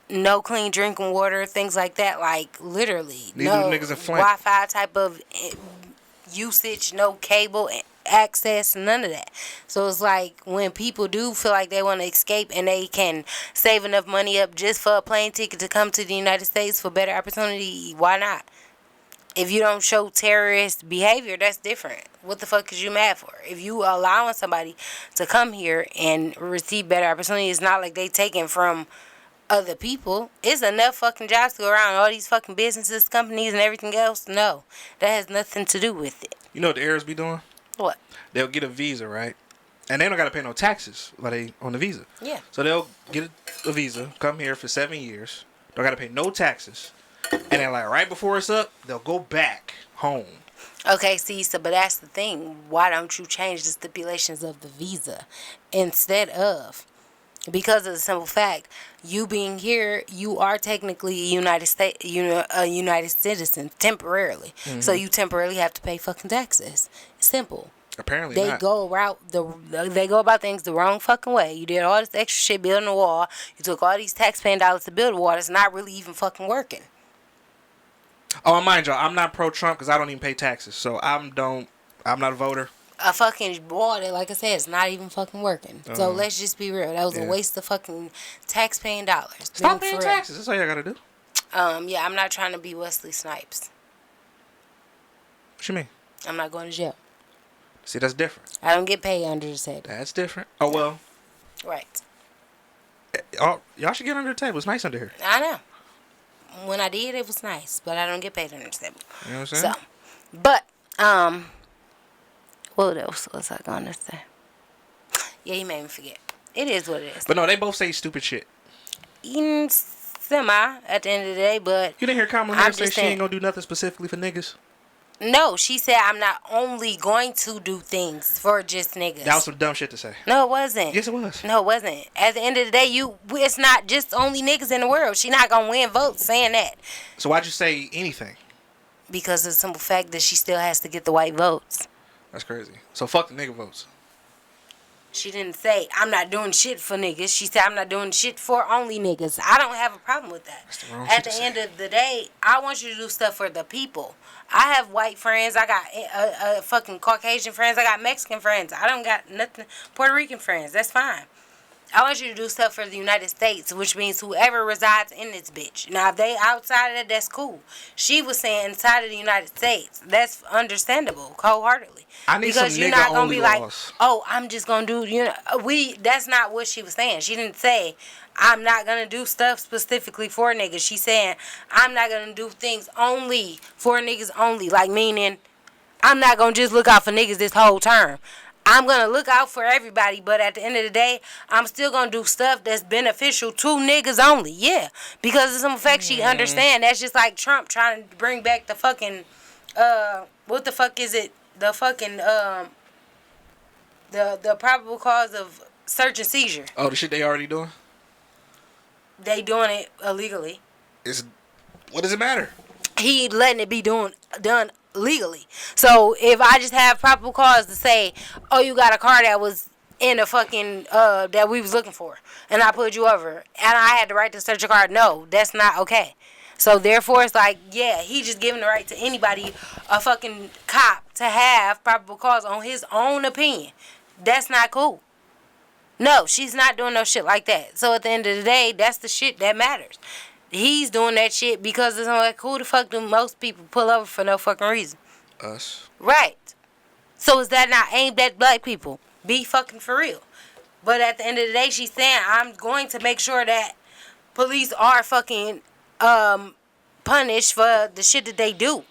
no clean drinking water, things like that. Like literally, Neither no niggas in Flint. Wi-Fi type of usage, no cable access, none of that. So it's like when people do feel like they want to escape and they can save enough money up just for a plane ticket to come to the United States for better opportunity, why not? If you don't show terrorist behavior, that's different. What the fuck is you mad for? If you allowing somebody to come here and receive better opportunity, it's not like they taking from other people. It's enough fucking jobs to go around. All these fucking businesses, companies, and everything else. No, that has nothing to do with it. You know what the Arabs be doing? What? They'll get a visa, right? And they don't got to pay no taxes while they on the visa. Yeah. So they'll get a visa, come here for 7 years. Don't got to pay no taxes. And then like right before it's up, they'll go back home. Okay, see, so but that's the thing. Why don't you change the stipulations of the visa instead of? Because of the simple fact, you being here, you are technically a United citizen temporarily. Mm-hmm. So you temporarily have to pay fucking taxes. Simple. Apparently they not. They go about things the wrong fucking way. You did all this extra shit building a wall. You took all these taxpaying dollars to build a wall. It's not really even fucking working. Oh, mind y'all, I'm not pro-Trump because I don't even pay taxes. So I'm not a voter. A fucking wall that, like I said, is not even fucking working. So let's just be real. That was a waste of fucking taxpaying dollars. Stop paying taxes. That's all you gotta do. Yeah, I'm not trying to be Wesley Snipes. What you mean? I'm not going to jail. See, that's different. I don't get paid under the table. That's different. Oh, well. Right. Oh, y'all should get under the table. It's nice under here. I know. When I did, it was nice, but I don't get paid under the table. You know what I'm saying? So, but, what else was I going to say? Yeah, he made me forget. It is what it is. But no, they both say stupid shit. Semi, at the end of the day, but... You didn't hear Kamala Harris say she ain't gonna do nothing specifically for niggas? No, she said I'm not only going to do things for just niggas. That was some dumb shit to say. No, it wasn't. Yes, it was. No, it wasn't. At the end of the day, it's not just only niggas in the world. She not gonna win votes saying that. So why'd you say anything? Because of the simple fact that she still has to get the white votes. That's crazy. So fuck the nigga votes. She didn't say, I'm not doing shit for niggas. She said, I'm not doing shit for only niggas. I don't have a problem with that. That's the wrong At shit the to end say. of the day, I want you to do stuff for the people. I have white friends. I got fucking Caucasian friends. I got Mexican friends. I don't got nothing. Puerto Rican friends. That's fine. I want you to do stuff for the United States, which means whoever resides in this bitch. Now, if they outside of that, that's cool. She was saying inside of the United States. That's understandable, wholeheartedly. I need because some you're not gonna nigga-only be like, laws. oh, I'm just gonna do, that's not what she was saying. She didn't say, I'm not gonna do stuff specifically for niggas. She's saying, I'm not gonna do things only for niggas only. Like, meaning, I'm not gonna just look out for niggas this whole term. I'm going to look out for everybody, but at the end of the day, I'm still going to do stuff that's beneficial to niggas only. Yeah. Because of some fact she understand. That's just like Trump trying to bring back the fucking, what the fuck is it? The fucking, the probable cause of search and seizure. Oh, the shit they already doing? They doing it illegally. What does it matter? He letting it be done legally. So if I just have probable cause to say, oh, you got a car that was in a fucking that we was looking for, and I pulled you over, and I had the right to search your car, no, that's not okay. So therefore, it's like, yeah, he just giving the right to anybody, a fucking cop, to have probable cause on his own opinion. That's not cool. No, she's not doing no shit like that. So at the end of the day, that's the shit that matters. He's doing that shit because it's like, who the fuck do most people pull over for no fucking reason? Us. Right. So is that not aimed at black people? Be fucking for real. But at the end of the day, she's saying, I'm going to make sure that police are fucking punished for the shit that they do.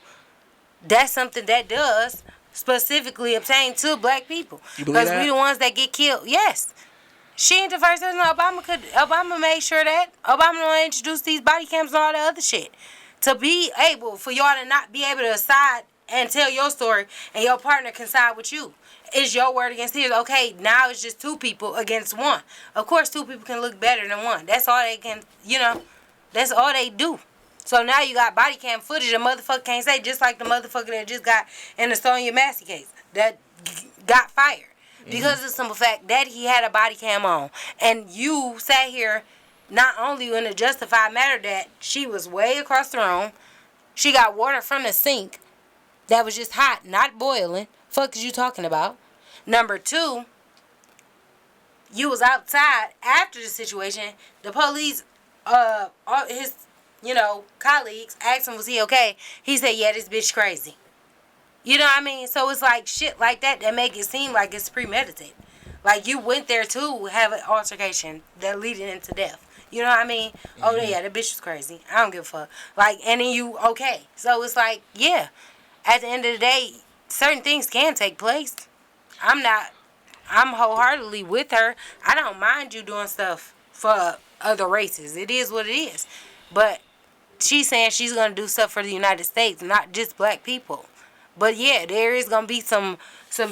That's something that does specifically obtain to black people. You believe Because that? we the ones that get killed. Yes. She ain't the first person. Obama made sure that. Obama introduced these body cams and all that other shit. To be able, for y'all to not be able to decide and tell your story, and your partner can side with you. It's your word against his. Okay, now it's just two people against one. Of course, two people can look better than one. That's all they can, that's all they do. So now you got body cam footage the motherfucker can't say, just like the motherfucker that just got in the Sonya Massey case that got fired. Because of the simple fact that he had a body cam on. And you sat here not only in a justified matter that she was way across the room, she got water from the sink that was just hot, not boiling. Fuck is you talking about? Number two, you was outside after the situation. The police, all his, colleagues asked him, was he okay? He said, yeah, this bitch crazy. You know what I mean? So it's like shit like that make it seem like it's premeditated. Like you went there to have an altercation that leading into death. You know what I mean? Mm-hmm. Oh yeah, the bitch was crazy. I don't give a fuck. Like, and then you okay. So it's like, yeah. At the end of the day, certain things can take place. I'm wholeheartedly with her. I don't mind you doing stuff for other races. It is what it is. But she's saying she's gonna do stuff for the United States, not just black people. But yeah, there is gonna be some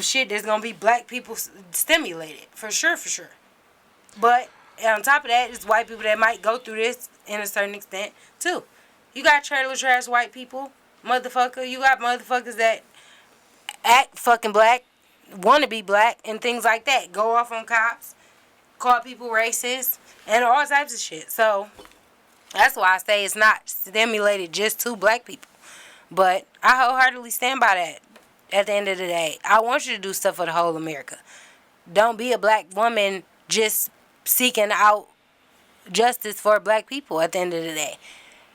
shit that's gonna be black people stimulated for sure. But on top of that, it's white people that might go through this in a certain extent too. You got trailer trash white people, motherfucker. You got motherfuckers that act fucking black, want to be black, and things like that. Go off on cops, call people racist, and all types of shit. So that's why I say it's not stimulated just to black people. But I wholeheartedly stand by that at the end of the day. I want you to do stuff for the whole America. Don't be a black woman just seeking out justice for black people at the end of the day.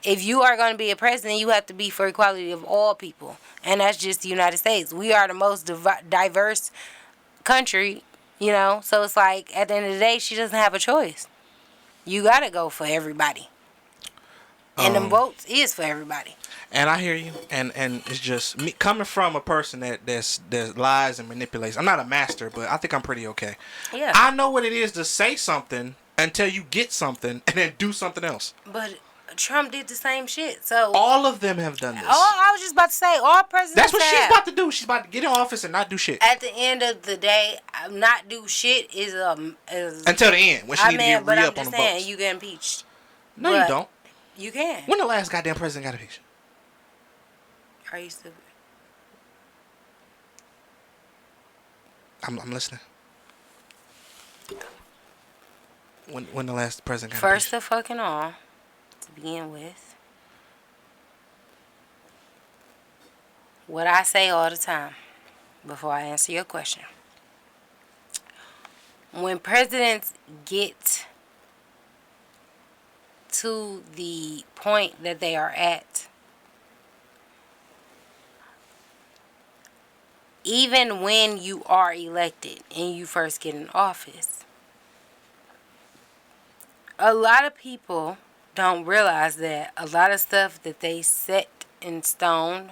If you are going to be a president, you have to be for equality of all people. And that's just the United States. We are the most diverse country, So it's like, at the end of the day, she doesn't have a choice. You got to go for everybody. And them votes is for everybody. And I hear you, and it's just me coming from a person that lies and manipulates. I'm not a master, but I think I'm pretty okay. Yeah. I know what it is to say something until you get something, and then do something else. But Trump did the same shit. So all of them have done this. I was just about to say, all presidents. That's what she's about to do. She's about to get in office and not do shit. At the end of the day, not do shit is until the end when she need to get re-up on the votes. You get impeached. No, you don't. You can. When the last goddamn president got impeached? Are you stupid? I'm listening. When the last president got First impeached? of fucking all, to begin with, what I say all the time before I answer your question. When presidents get to the point that they are at, even when you are elected and you first get in office, a lot of people don't realize that a lot of stuff that they set in stone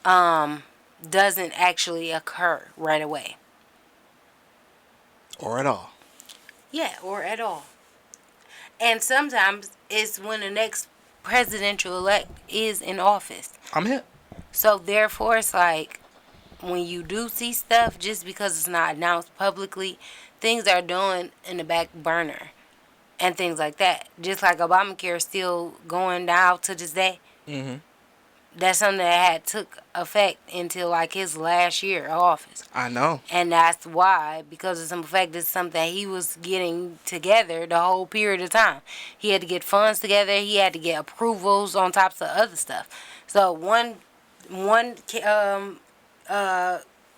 doesn't actually occur right away. Or at all. Yeah, or at all. And sometimes it's when the next presidential elect is in office. I'm hip. So therefore, it's like, when you do see stuff, just because it's not announced publicly, things are doing in the back burner and things like that. Just like Obamacare is still going down to this day. Mm-hmm. That's something that had took effect until like his last year of office. I know. And that's why, because of some fact, it's something that he was getting together the whole period of time. He had to get funds together. He had to get approvals on top of other stuff. So one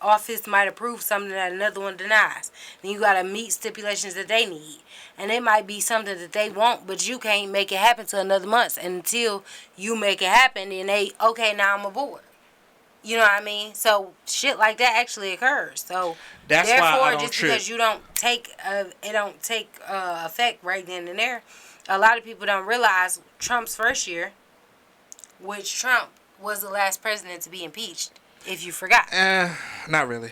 office might approve something that another one denies. Then you gotta meet stipulations that they need. And it might be something that they want, but you can't make it happen till another month. And until you make it happen, then okay, now I'm aboard. You know what I mean? So shit like that actually occurs. So that's therefore, why I don't just trip. because you don't take it don't take effect right then and there, a lot of people don't realize Trump's first year, which Trump was the last president to be impeached. If you forgot. Not really.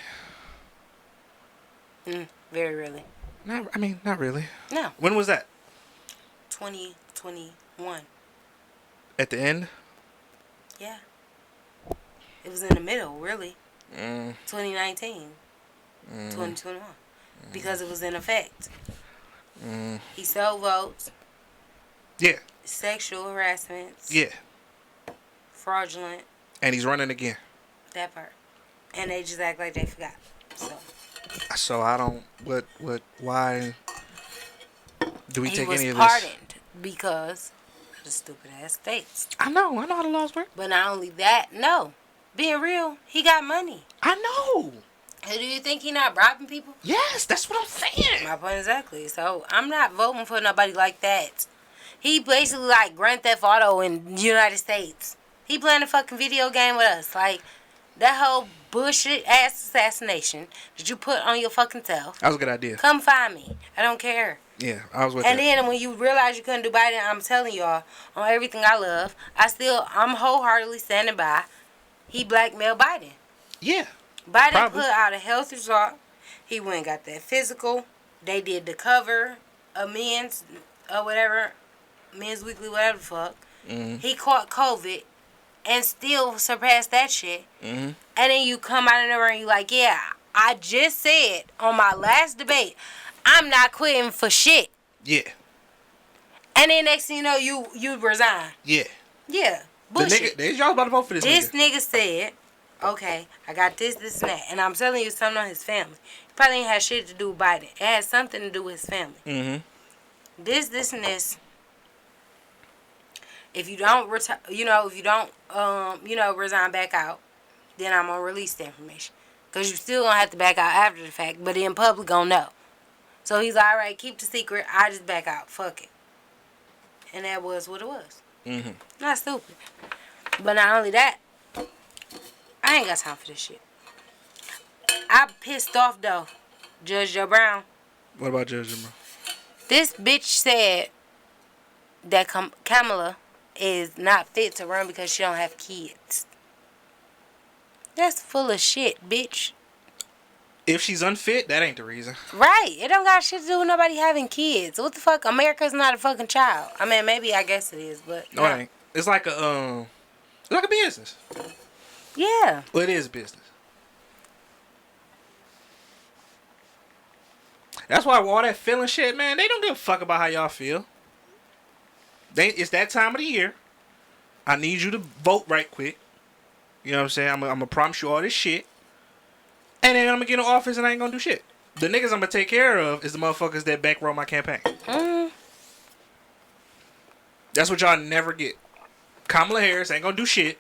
Very really. Not really. No. When was that? 2021. At the end? Yeah. It was in the middle, really. Mm, 2019, 2021. Because it was in effect. mm. He stole votes, Yeah, sexual harassment, yeah. fraudulent, And he's running again. that part. And they just act like they forgot. So I don't. Why do we He take was any of this? pardoned because of the stupid ass states. I know how the laws work. But not only that, no. Being real, he got money. I know. Who do you think he not bribing people? Yes, that's what I'm saying. My point exactly. So I'm not voting for nobody like that. He basically like Grand Theft Auto in the United States. He playing a fucking video game with us. Like that whole bullshit ass assassination that you put on your fucking self. That was a good idea. Come find me. I don't care. Yeah, I was with And that. then when you realize you couldn't do Biden, I'm telling y'all on everything I love, I'm wholeheartedly standing by. He blackmailed Biden. Yeah. Biden Probably. put out a health result. He went and got that physical. They did the cover of Men's or whatever, Men's Weekly, whatever the fuck. Mm-hmm. He caught COVID and still surpassed that shit. Mm-hmm. And then you come out of nowhere and you like, yeah, I just said on my last debate, I'm not quitting for shit. Yeah. And then next thing you know, you resign. Yeah. Yeah, The bullshit. nigga, y'all about to vote for this This nigga. nigga said, okay, I got this, and that. And I'm telling you something on his family. He probably ain't had shit to do with Biden. It had something to do with his family. Mm-hmm. This, and this. If you don't retire, resign back out, then I'm gonna release the information. Cause you still gonna have to back out after the fact, but then public gonna know. So he's like, all right, keep the secret. I just back out. Fuck it. And that was what it was. Mm-hmm. Not stupid. But not only that, I ain't got time for this shit. I'm pissed off though, Judge Joe Brown. What about Judge Jim? This bitch said that Kamala is not fit to run because she don't have kids. That's full of shit, bitch. If she's unfit, that ain't the reason. Right. It don't got shit to do with nobody having kids. What the fuck? America's not a fucking child. I mean, maybe I guess it is, but No, it ain't. It's like a business. Yeah. Well, it is business. That's why all that feeling shit, man, they don't give a fuck about how y'all feel. It's that time of the year. I need you to vote right quick. You know what I'm saying? I'm gonna promise you all this shit. And then I'm gonna get in office and I ain't gonna do shit. The niggas I'm gonna take care of is the motherfuckers that bankroll my campaign. That's what y'all never get. Kamala Harris ain't gonna do shit,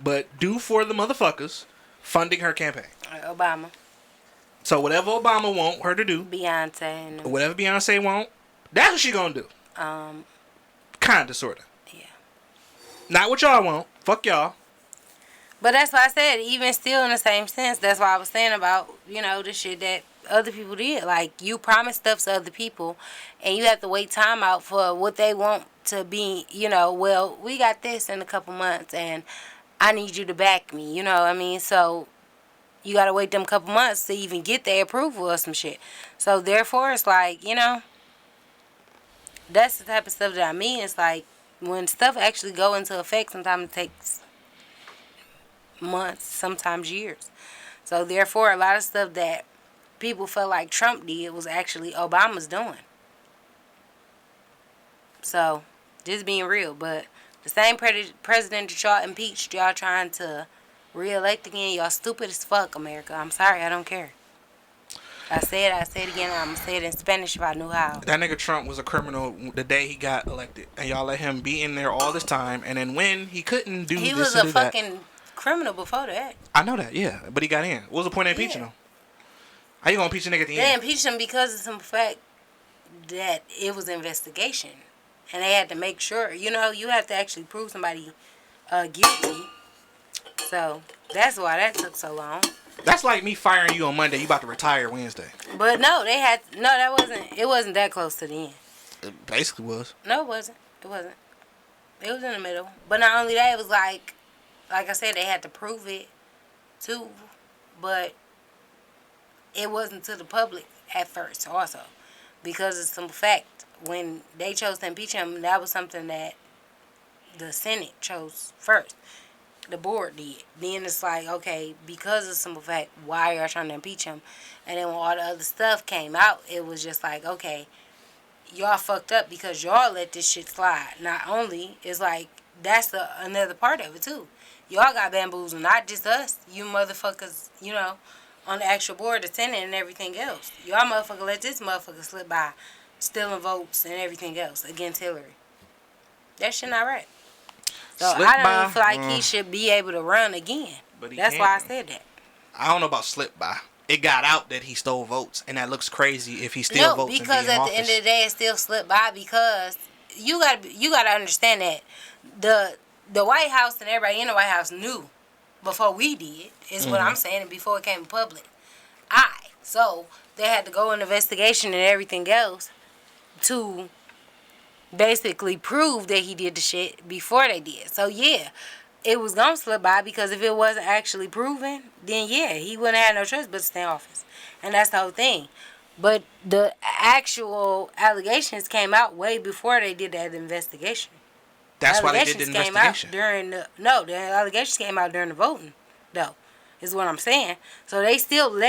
but do for the motherfuckers funding her campaign. Obama. So whatever Obama want her to do, Beyonce. And whatever Beyonce want, that's what she gonna do. Kinda, sorta. Yeah. Not what y'all want. Fuck y'all. But that's why I said, even still in the same sense, that's why I was saying about, the shit that other people did. Like, you promise stuff to other people, and you have to wait time out for what they want to be, well, we got this in a couple months, and I need you to back me, you know what I mean? So, you got to wait them couple months to even get their approval or some shit. So, therefore, it's like, that's the type of stuff that I mean. It's like, when stuff actually go into effect, sometimes it takes months, sometimes years. So therefore, a lot of stuff that people felt like Trump did was actually Obama's doing. So, just being real. But the same president that y'all impeached, y'all trying to re-elect again, y'all stupid as fuck, America. I'm sorry, I don't care. I say it again, I'm going to say it in Spanish if I knew how. That nigga Trump was a criminal the day he got elected. And y'all let him be in there all this time. And then when he couldn't do He this was and a do that. fucking criminal before that. I know that, yeah. But he got in. What was the point of impeaching him? How you gonna impeach a nigga at the They end? impeached him because of some fact that it was an investigation. And they had to make sure, you have to actually prove somebody guilty. So, that's why that took so long. That's like me firing you on Monday. You about to retire Wednesday. But no, it wasn't that close to the end. It basically was. No, it wasn't. It wasn't. It was in the middle. But not only that, it was like I said, they had to prove it too. But it wasn't to the public at first also. Because of some fact, when they chose to impeach him, that was something that the Senate chose first. the board did. Then it's like, okay, because of the simple fact, why are y'all trying to impeach him? And then when all the other stuff came out, it was just like, okay, y'all fucked up because y'all let this shit slide. Not only, it's like, that's another part of it too. Y'all got bamboozled, not just us. You motherfuckers, on the actual board, the Senate and everything else. Y'all motherfucker let this motherfucker slip by, stealing votes and everything else against Hillary. That shit not right. So Slip I don't by? even feel like he should be able to run again. But he That's can't. why I said that. I don't know about slip by. It got out that he stole votes, and that looks crazy if he still No, votes because and be in at the end of the day, it still slipped by because you gotta understand that the White House and everybody in the White House knew before we did. Is what I'm saying, and before it came public. So they had to go in investigation and everything else to basically prove that he did the shit before they did. So yeah, it was gonna slip by because if it wasn't actually proven, then yeah, he wouldn't have no choice but to stay in office, and that's the whole thing. But the actual allegations came out way before they did that investigation. That's why they did the Came investigation. out during the allegations came out during the voting, though, is what I'm saying. So they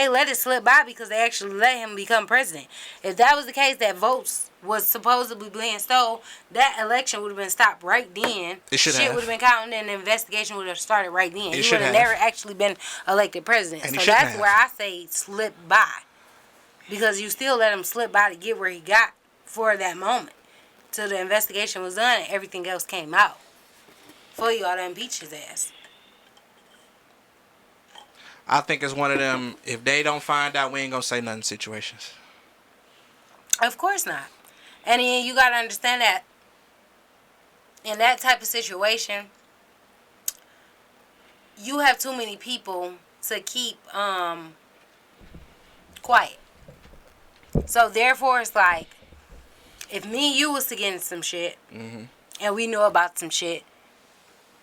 let it slip by because they actually let him become president. If that was the case, that votes was supposedly being stole, that election would have been stopped right then. It should Shit have. would have been counted and the investigation would have started right then. It He should would have have. never actually been elected president. And he So shouldn't that's have. where I say slip by. Because you still let him slip by to get where he got for that moment. Till the investigation was done and everything else came out. For y'all to impeach his ass. I think it's one of them, if they don't find out, we ain't gonna say nothing situations. Of course not. And then you gotta understand that in that type of situation, you have too many people to keep quiet. So therefore, it's like, if me and you was to get in some shit, and we know about some shit,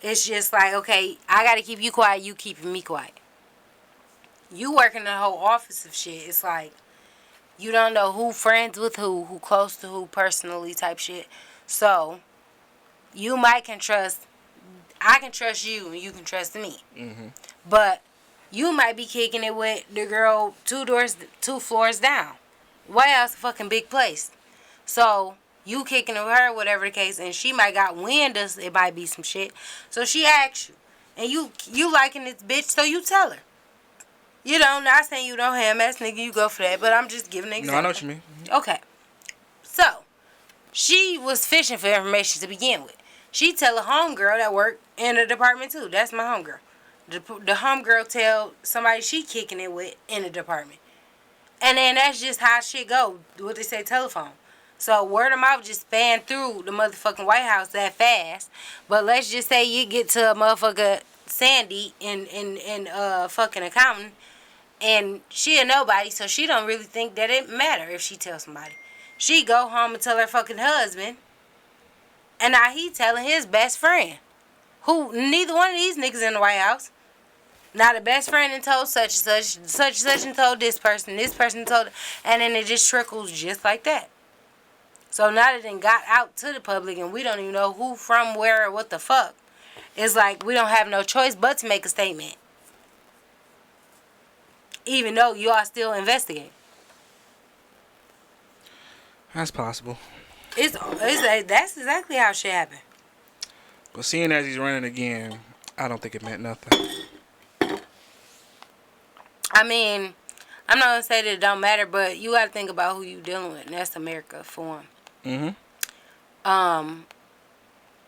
it's just like, okay, I gotta keep you quiet, you keeping me quiet. You working the whole office of shit. It's like, you don't know who friends with who close to who personally type shit. So, you might can trust, I can trust you and you can trust me. But you might be kicking it with the girl two floors down. White House a fucking big place. So, you kicking it with her, whatever the case, and she might got wind of it might be some shit. So she asks you. And you liking this bitch, so you tell her. Not saying you don't ham ass nigga, you go for that, but I'm just giving an example. No, I know what you mean. Okay. So, she was fishing for information to begin with. She tell a homegirl that worked in the department too. That's my homegirl. The homegirl tell somebody she kicking it with in the department. And then that's just how shit go. What they say, telephone. So word of mouth just span through the motherfucking White House that fast. But let's just say you get to a motherfucker Sandy in fucking accounting, and she a nobody, so she don't really think that it matter if she tells somebody. She go home and tell her fucking husband, and now he telling his best friend, who neither one of these niggas in the White House. Now the best friend and told such and such and told this person told, and then it just trickles just like that. So now that it got out to the public and we don't even know who from where or what the fuck, it's like we don't have no choice but to make a statement. Even though you are still investigating. That's possible. That's exactly how shit happened. But seeing as he's running again, I don't think it meant nothing. I mean, I'm not gonna say that it don't matter, but you gotta think about who you dealing with, and that's America for one.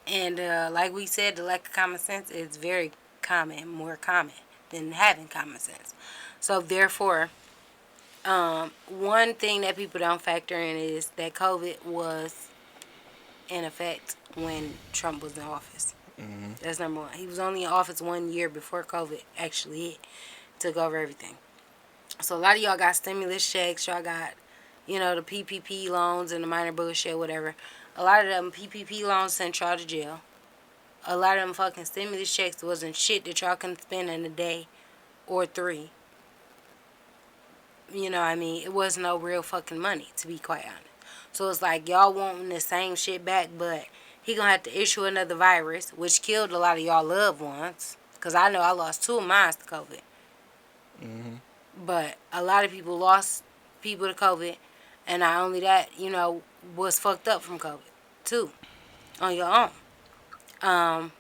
And like we said, the lack of common sense is very common, more common than having common sense. So therefore, one thing that people don't factor in is that COVID was in effect when Trump was in office. That's number one. He was only in office 1 year before COVID actually hit, took over everything. So a lot of y'all got stimulus checks, y'all got, the PPP loans and the minor bullshit, whatever. A lot of them PPP loans sent y'all to jail. A lot of them fucking stimulus checks wasn't shit that y'all couldn't spend in a day or 3. It was no real fucking money, to be quite honest. So it's like y'all wanting the same shit back, but he gonna have to issue another virus, which killed a lot of y'all loved ones. Because I know I lost 2 of mine to COVID. But a lot of people lost people to COVID. And not only that, was fucked up from COVID, too, on your own.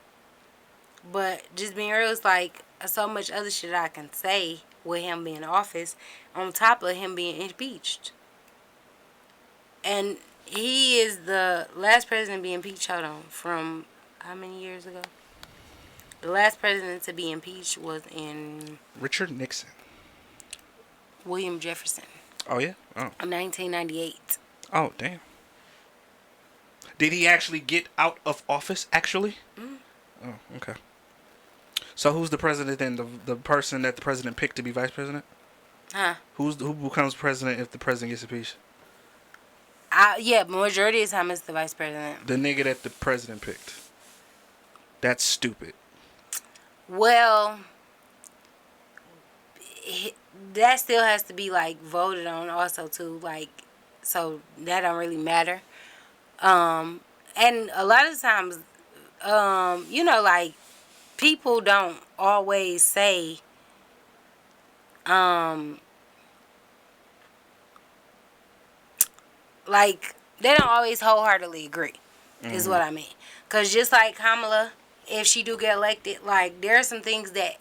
But just being real, it's like so much other shit I can say with him being in office, on top of him being impeached. And he is the last president to be impeached, from how many years ago? The last president to be impeached was in Richard Nixon. William Jefferson. Oh, yeah? Oh. 1998. Oh, damn. Did he actually get out of office, actually? Oh, okay. So who's the president then? The person that the president picked to be vice president? Huh? Who becomes president if the president gets impeached? Yeah, majority of the time it's the vice president. The nigga that the president picked. That's stupid. Well, that still has to be, like, voted on also, too. Like, so that don't really matter. And a lot of times, like, people don't always say, like, they don't always wholeheartedly agree, is what I mean. Because just like Kamala, if she do get elected, like, there are some things that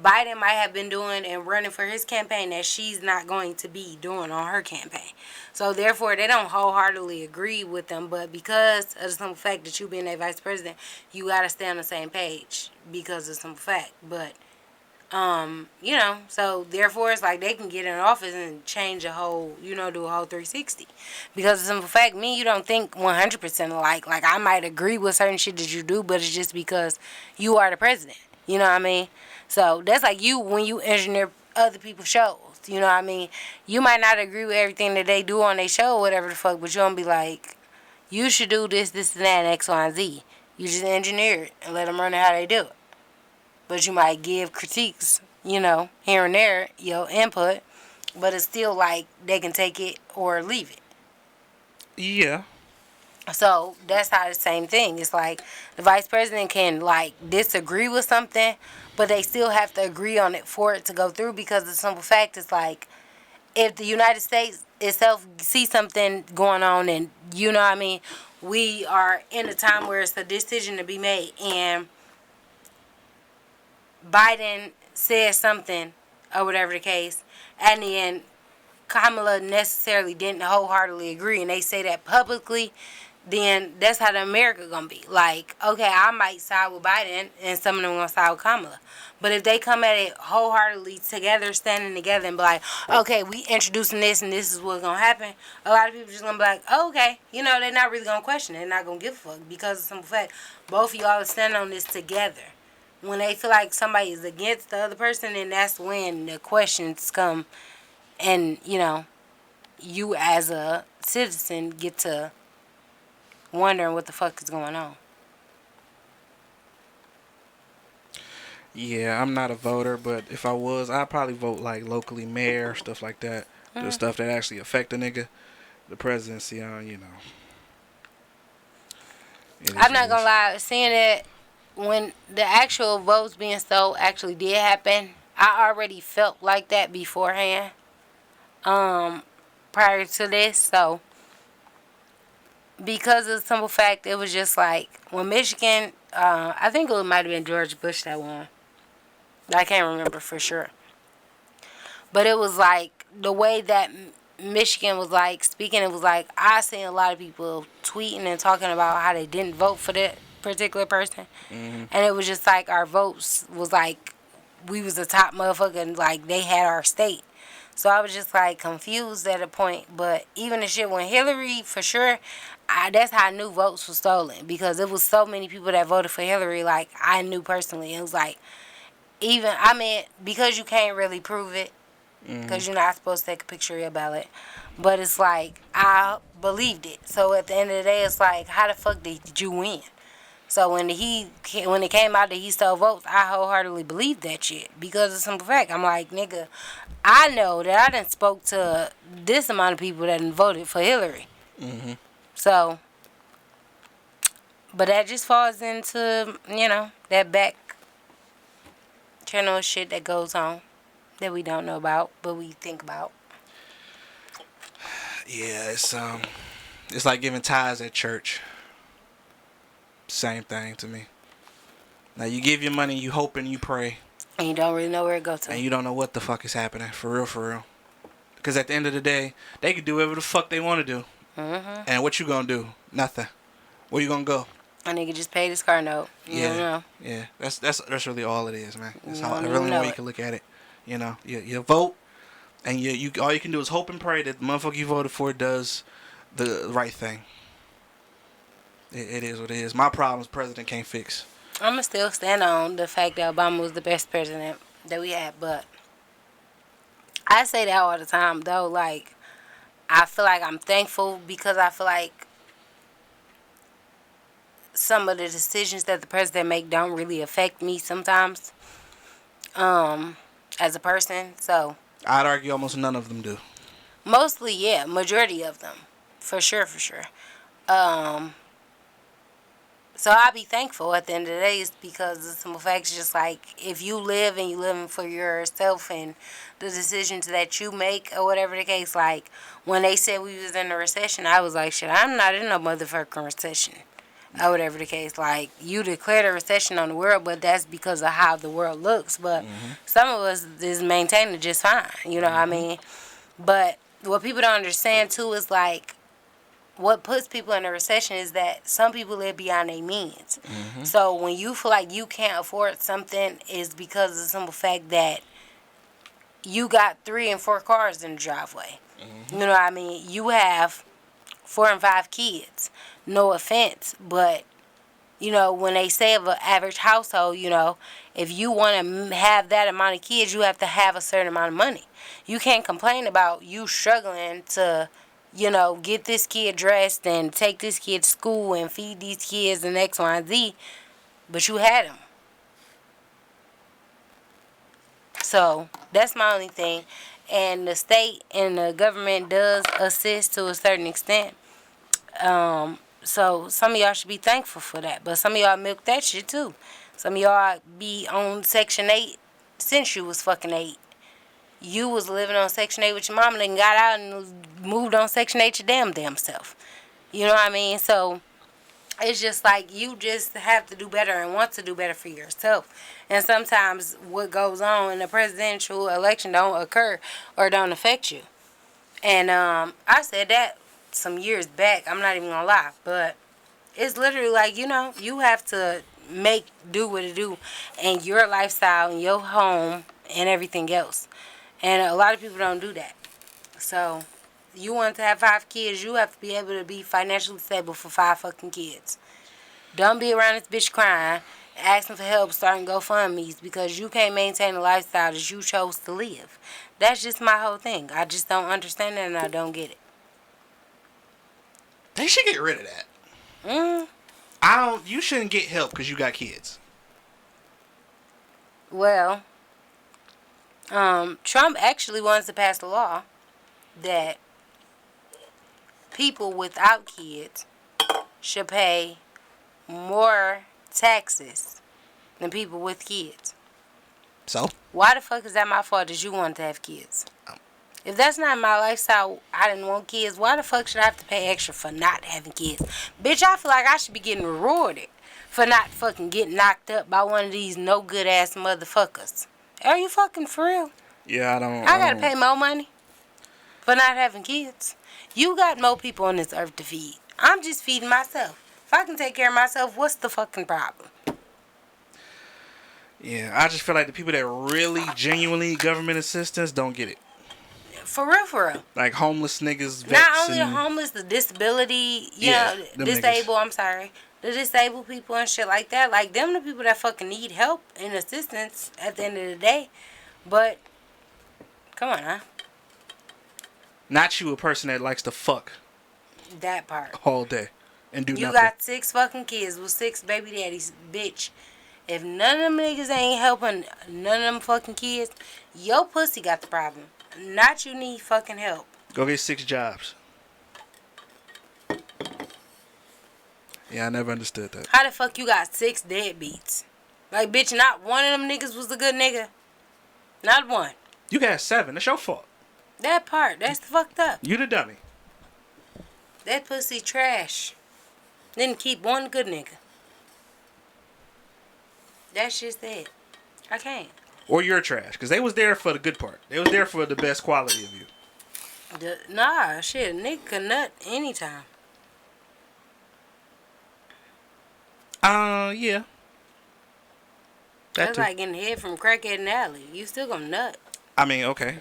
Biden might have been doing and running for his campaign that she's not going to be doing on her campaign. So, therefore, they don't wholeheartedly agree with them. But because of the simple fact that you being a vice president, you got to stay on the same page because of the simple fact. But, so, therefore, it's like they can get in office and change a whole, do a whole 360. Because of the simple fact, you don't think 100% alike. Like, I might agree with certain shit that you do, but it's just because you are the president. You know what I mean? So, that's like you when you engineer other people's shows. You know what I mean? You might not agree with everything that they do on their show or whatever the fuck, but you don't be like, you should do this, this, and that, and X, Y, and Z. You just engineer it and let them run it how they do it. But you might give critiques, here and there, your input, but it's still like they can take it or leave it. Yeah. So that's how the same thing. It's like the vice president can, like, disagree with something, but they still have to agree on it for it to go through, because the simple fact is, like, if the United States itself sees something going on and, we are in a time where it's a decision to be made, and Biden says something or whatever the case, and then Kamala necessarily didn't wholeheartedly agree, and they say that publicly, then that's how the America gonna be. Like, okay, I might side with Biden, and some of them gonna side with Kamala. But if they come at it wholeheartedly together, standing together, and be like, okay, we introducing this, and this is what's gonna happen, a lot of people just gonna be like, oh, okay. They're not really gonna question it. They're not gonna give a fuck, because of the simple fact, both of y'all are standing on this together. When they feel like somebody is against the other person, then that's when the questions come, and, you as a citizen get to wondering what the fuck is going on. Yeah, I'm not a voter, but if I was, I'd probably vote, like, locally mayor, stuff like that. The stuff that actually affect a nigga. The presidency, I'm not gonna lie, seeing it, when the actual votes being stole actually did happen, I already felt like that beforehand, prior to this, so because of the simple fact, it was just like, when Michigan, I think it might have been George Bush that won. I can't remember for sure. But it was like, the way that Michigan was like speaking, it was like, I seen a lot of people tweeting and talking about how they didn't vote for that particular person. And it was just like, our votes was like, we was the top motherfucker, and like, they had our state. So I was just like confused at a point. But even the shit when Hillary, for sure, that's how I knew votes were stolen, because it was so many people that voted for Hillary. Like, I knew personally, it was like, because you can't really prove it, because you're not supposed to take a picture of your ballot, but it's like, I believed it. So at the end of the day, it's like, how the fuck did you win? So when it came out that he stole votes, I wholeheartedly believed that shit, because of simple fact. I'm like, nigga, I know that I done spoke to this amount of people that done voted for Hillary. So, but that just falls into, that internal shit that goes on that we don't know about, but we think about. Yeah, it's like giving tithes at church. Same thing to me. Now you give your money, you hope and you pray, And you don't really know where it goes to. and you don't know what the fuck is happening. For real, for real. Because at the end of the day, they can do whatever the fuck they want to do. Mm-hmm. And what you gonna do? Nothing. Where you gonna go? A nigga just paid his car note. You don't know. Yeah. That's really all it is, man. That's You all, don't really even the know way you it. can look at it. You know, you vote, and you all you can do is hope and pray that the motherfucker you voted for does the right thing. It is what it is. My problems, president can't fix. I'm going to still stand on the fact that Obama was the best president that we had. But I say that all the time, though. Like, I feel like I'm thankful because I feel like some of the decisions that the president make don't really affect me sometimes as a person. So I'd argue almost none of them do. mostly, yeah, majority of them. For sure, for sure. So I be thankful at the end of the day is because the simple fact is just like if you live and you living for yourself and the decisions that you make or whatever the case, like when they said we was in a recession, I was like, shit, I'm not in no motherfucking recession. Or whatever the case. Like you declared a recession on the world, but that's because of how the world looks. But some of us is maintaining just fine. You know what I mean? But what people don't understand too is like what puts people in a recession is that some people live beyond their means. So when you feel like you can't afford something, is because of the simple fact that you got 3 and 4 cars in the driveway. You know what I mean? You have 4 and 5 kids. No offense, but you know when they say of an average household, you know, if you want to have that amount of kids, you have to have a certain amount of money. You can't complain about you struggling to, you know, get this kid dressed and take this kid to school and feed these kids and X, Y, and Z, but you had them. So that's my only thing. And the state and the government does assist to a certain extent. So some of y'all should be thankful for that. But some of y'all milk that shit too. Some of y'all be on Section 8 since you was fucking 8. You was living on Section 8 with your mama and got out and moved on Section 8 your damn self. You know what I mean? So it's just like you just have to do better and want to do better for yourself. And sometimes what goes on in the presidential election don't occur or don't affect you. And I said that some years back. I'm not even gonna lie, but it's literally like, you know, you have to do what it do in your lifestyle and your home and everything else. And a lot of people don't do that. So you want to have 5 kids, you have to be able to be financially stable for 5 fucking kids. Don't be around this bitch crying, asking for help, starting GoFundMe's because you can't maintain the lifestyle that you chose to live. That's just my whole thing. I just don't understand it and I don't get it. They should get rid of that. You shouldn't get help because you got kids. Well, Trump actually wants to pass a law that people without kids should pay more taxes than people with kids. So? Why the fuck is that my fault that you want to have kids? If that's not my lifestyle, I didn't want kids, why the fuck should I have to pay extra for not having kids? Bitch, I feel like I should be getting rewarded for not fucking getting knocked up by one of these no good ass motherfuckers. Are you fucking for real? Yeah, I gotta pay more money for not having kids. You got more people on this earth to feed. I'm just feeding myself. If I can take care of myself, what's the fucking problem? Yeah, I just feel like the people that really genuinely need government assistance don't get it. For real, for real. Like homeless niggas, vets, Not only the homeless, the disability, you know, disabled, the disabled people and shit like that. Like, them the people that fucking need help and assistance at the end of the day. But, come on, huh? Not you, a person that likes to fuck That part. all day and do You nothing. got 6 fucking kids with 6 baby daddies, bitch. If none of them niggas ain't helping none of them fucking kids, your pussy got the problem. Not you need fucking help. Go get 6 jobs. Yeah, I never understood that. How the fuck you got 6 deadbeats? Like, bitch, not one of them niggas was a good nigga. Not one. You got 7. That's your fault. That part, that's fucked up. You the dummy. That pussy trash. Didn't keep one good nigga. That's just it. I can't. Or you're trash. Because they was there for the good part. They was there for the best quality of you. Nah, shit, a nigga can nut anytime. Yeah. That That's too. like getting hit from crackhead in the alley. You still gonna nut. I mean, okay.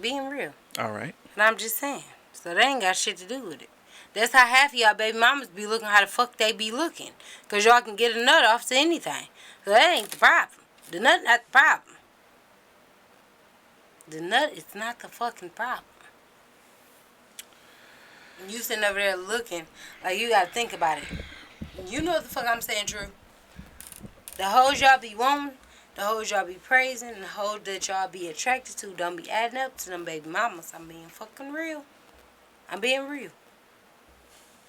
Being real. All right. And I'm just saying. So they ain't got shit to do with it. That's how half of y'all baby mamas be looking how the fuck they be looking. Because y'all can get a nut off to anything. So that ain't the problem. The nut not the problem. The nut is not the fucking problem. And you sitting over there looking like you gotta think about it. You know what the fuck I'm saying, Drew. The hoes y'all be wanting, the hoes y'all be praising, the hoes that y'all be attracted to don't be adding up to them baby mamas. I'm being fucking real. I'm being real.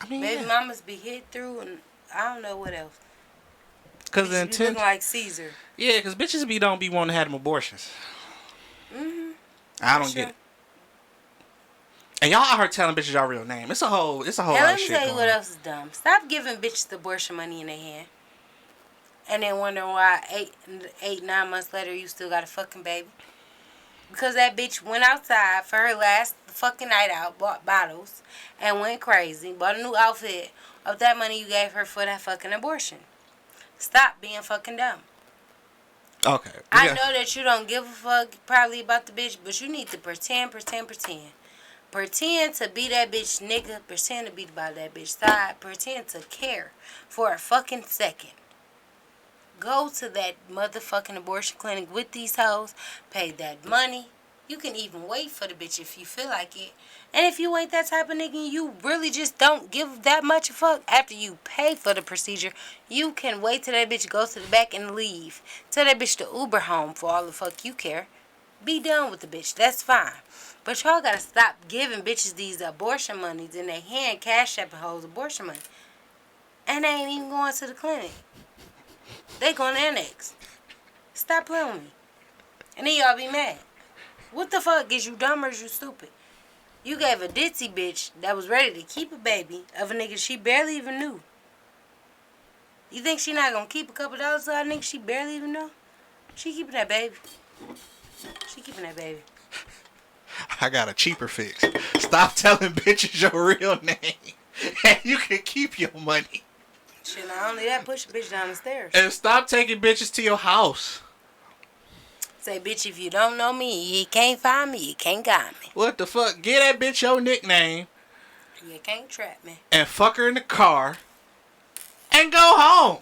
I mean, Baby mamas be hit through and I don't know what else. Because the Bitches be intent. looking like Caesar. Yeah, because bitches don't be wanting to have them abortions. Mm-hmm. I don't get it. And y'all out here telling bitches y'all real name. It's a whole Now lot let of me shit tell you going what on. else is dumb. Stop giving bitches the abortion money in their hand. And then wondering why 9 months later you still got a fucking baby. Because that bitch went outside for her last fucking night out, bought bottles, and went crazy, bought a new outfit of that money you gave her for that fucking abortion. Stop being fucking dumb. Okay. I know that you don't give a fuck probably about the bitch, but you need to pretend. Pretend to be that bitch nigga. Pretend to be by that bitch side. Pretend to care for a fucking second. Go to that motherfucking abortion clinic with these hoes. Pay that money. You can even wait for the bitch if you feel like it. And if you ain't that type of nigga and you really just don't give that much a fuck after you pay for the procedure, you can wait till that bitch goes to the back and leave. Tell that bitch to Uber home for all the fuck you care. Be done with the bitch. That's fine. But y'all gotta stop giving bitches these abortion monies in their hand, cash app hoes abortion money. And they ain't even going to the clinic. They going to annex. Stop playing with me. And then y'all be mad. What the fuck? Is you dumb or is you stupid? You gave a ditzy bitch that was ready to keep a baby of a nigga she barely even knew. You think she not gonna keep a couple dollars to a nigga she barely even know? She keeping that baby. She keeping that baby. I got a cheaper fix. Stop telling bitches your real name. And you can keep your money. Shit, not only that, push a bitch down the stairs. And stop taking bitches to your house. Say, bitch, if you don't know me, you can't find me, you can't got me. What the fuck? Get that bitch your nickname You can't trap me. and fuck her in the car and go home.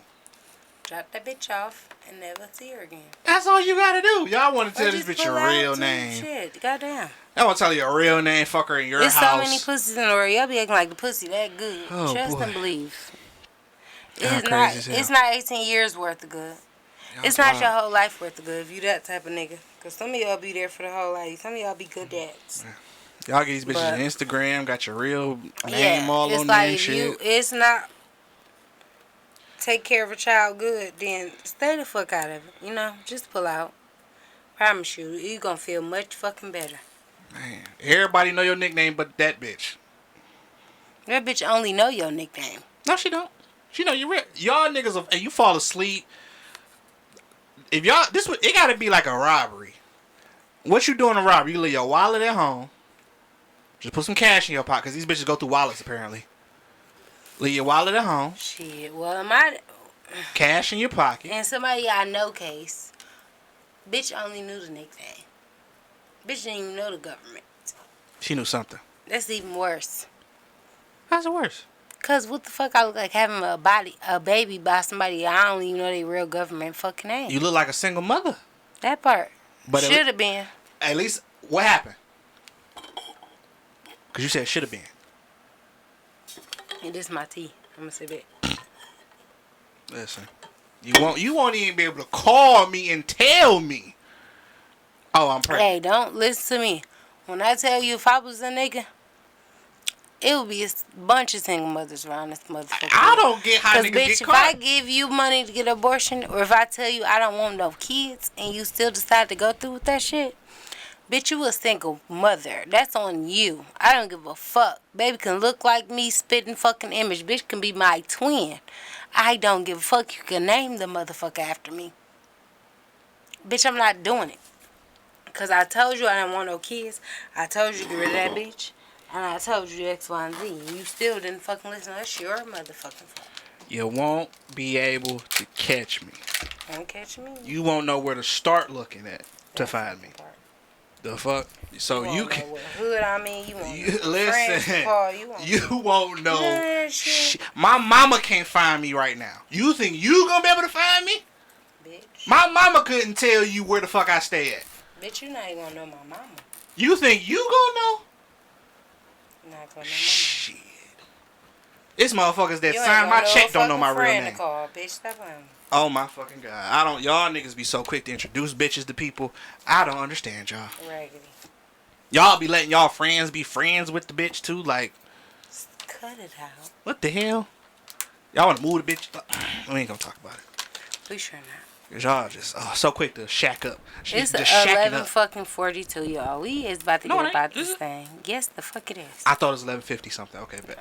Drop that bitch off and never see her again. That's all you gotta do. Y'all want to Or tell this just bitch your pull out real too. name. Shit, goddamn. I want to tell you your real name. Fuck her in your There's house. so many pussies in the world. Y'all be acting like the pussy that good. Oh, Trust boy. and believe. Y'all It's crazy not. as hell. It's not 18 years worth of good. It's not your whole life worth of good if you that type of nigga. Cause some of y'all be there for the whole life. Some of y'all be good dads. Y'all get these bitches But- on Instagram. Got your real name all it's on like there and if shit. you. It's not. Take care of a child good, then stay the fuck out of it. You know, just pull out. Promise you gonna feel much fucking better. Man, everybody know your nickname but that bitch. That bitch only know your nickname. No, she don't. She know you real. Y'all niggas, and you fall asleep. If y'all, it gotta be like a robbery. What you doing a robbery? You leave your wallet at home. Just put some cash in your pocket, cause these bitches go through wallets apparently. Leave your wallet at home. Shit. Well, my Cash in your pocket. and somebody I know case, bitch only knew the nickname. Bitch didn't even know the government. She knew something. That's even worse. How's it worse? Cause what the fuck I look like having a baby by somebody I don't even know their real government fucking name. You look like a single mother. That part But should have been. At least, what happened? Cause you said should have been. And this my tea. I'm gonna say that. Listen, you won't even be able to call me and tell me. Oh, I'm pregnant. Hey, don't listen to me. When I tell you if I was a nigga, it would be a bunch of single mothers around this motherfucker. I don't get how Cause niggas bitch, get if I caught. give you money to get an abortion, or if I tell you I don't want no kids, and you still decide to go through with that shit, bitch, you a single mother. That's on you. I don't give a fuck. Baby can look like me, spitting fucking image. Bitch can be my twin. I don't give a fuck. You can name the motherfucker after me. Bitch, I'm not doing it. Because I told you I didn't want no kids. I told you to get rid of that bitch. And I told you X, Y, and Z. And you still didn't fucking listen. That's your motherfucking fault. You won't be able to catch me. Don't catch me. You won't know where to start looking at to find me. The fuck? So you won't can. know what hood I'm in. You won't You, know what friends to listen, call. You won't you won't know. Yeah, shit. My mama can't find me right now. You think you gonna be able to find me? Bitch. My mama couldn't tell you where the fuck I stay at. Bitch, you not even gonna know my mama. You think you gonna know? You not gonna know my mama. Shit. It's motherfuckers that You ain't sign my gonna check don't know fucking my real friend name. to call, bitch. Stop playing. Oh my fucking god. Y'all niggas be so quick to introduce bitches to people. I don't understand y'all. Raggedy. Y'all be letting y'all friends be friends with the bitch too. Like, Cut it out. what the hell? Y'all wanna move the bitch? We ain't gonna talk about it. We sure not. Cause y'all just so quick to shack up. It's Just shacking 11 up. fucking 42, y'all. We is about to No, it get ain't. about Is this it? thing. Yes, the fuck it is. I thought it was 11:50 something. Okay, bet.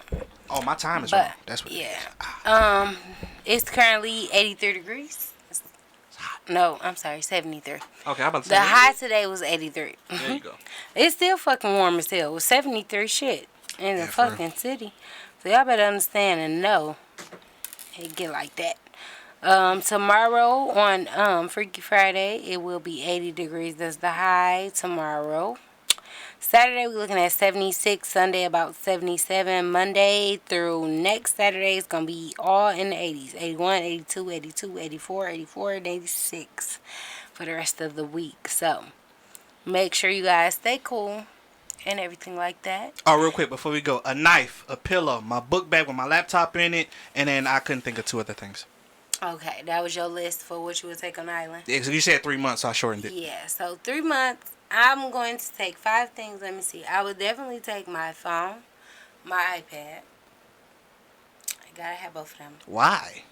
Oh, my time is But, wrong. That's what it yeah. is. It's currently 83 degrees. No, I'm sorry, 73. Okay, I'm about to say. The high today was 83. There you go. It's still fucking warm as hell. It was 73 shit in the Yeah, for real. fucking city. So y'all better understand and know it get like that. Tomorrow on Freaky Friday, it will be 80 degrees. That's the high tomorrow. Saturday, we're looking at 76. Sunday, about 77. Monday through next Saturday, it's going to be all in the 80s. 81, 82, 82, 84, 84, and 86 for the rest of the week. So, make sure you guys stay cool and everything like that. Oh, real quick before we go, a knife, a pillow, my book bag with my laptop in it, and then I couldn't think of 2 other things. Okay, that was your list for what you would take on the island? Yeah, so you said 3 months, so I shortened it. Yeah, so 3 months. I'm going to take 5 things. Let me see. I would definitely take my phone, my iPad. I gotta have both of them. Why?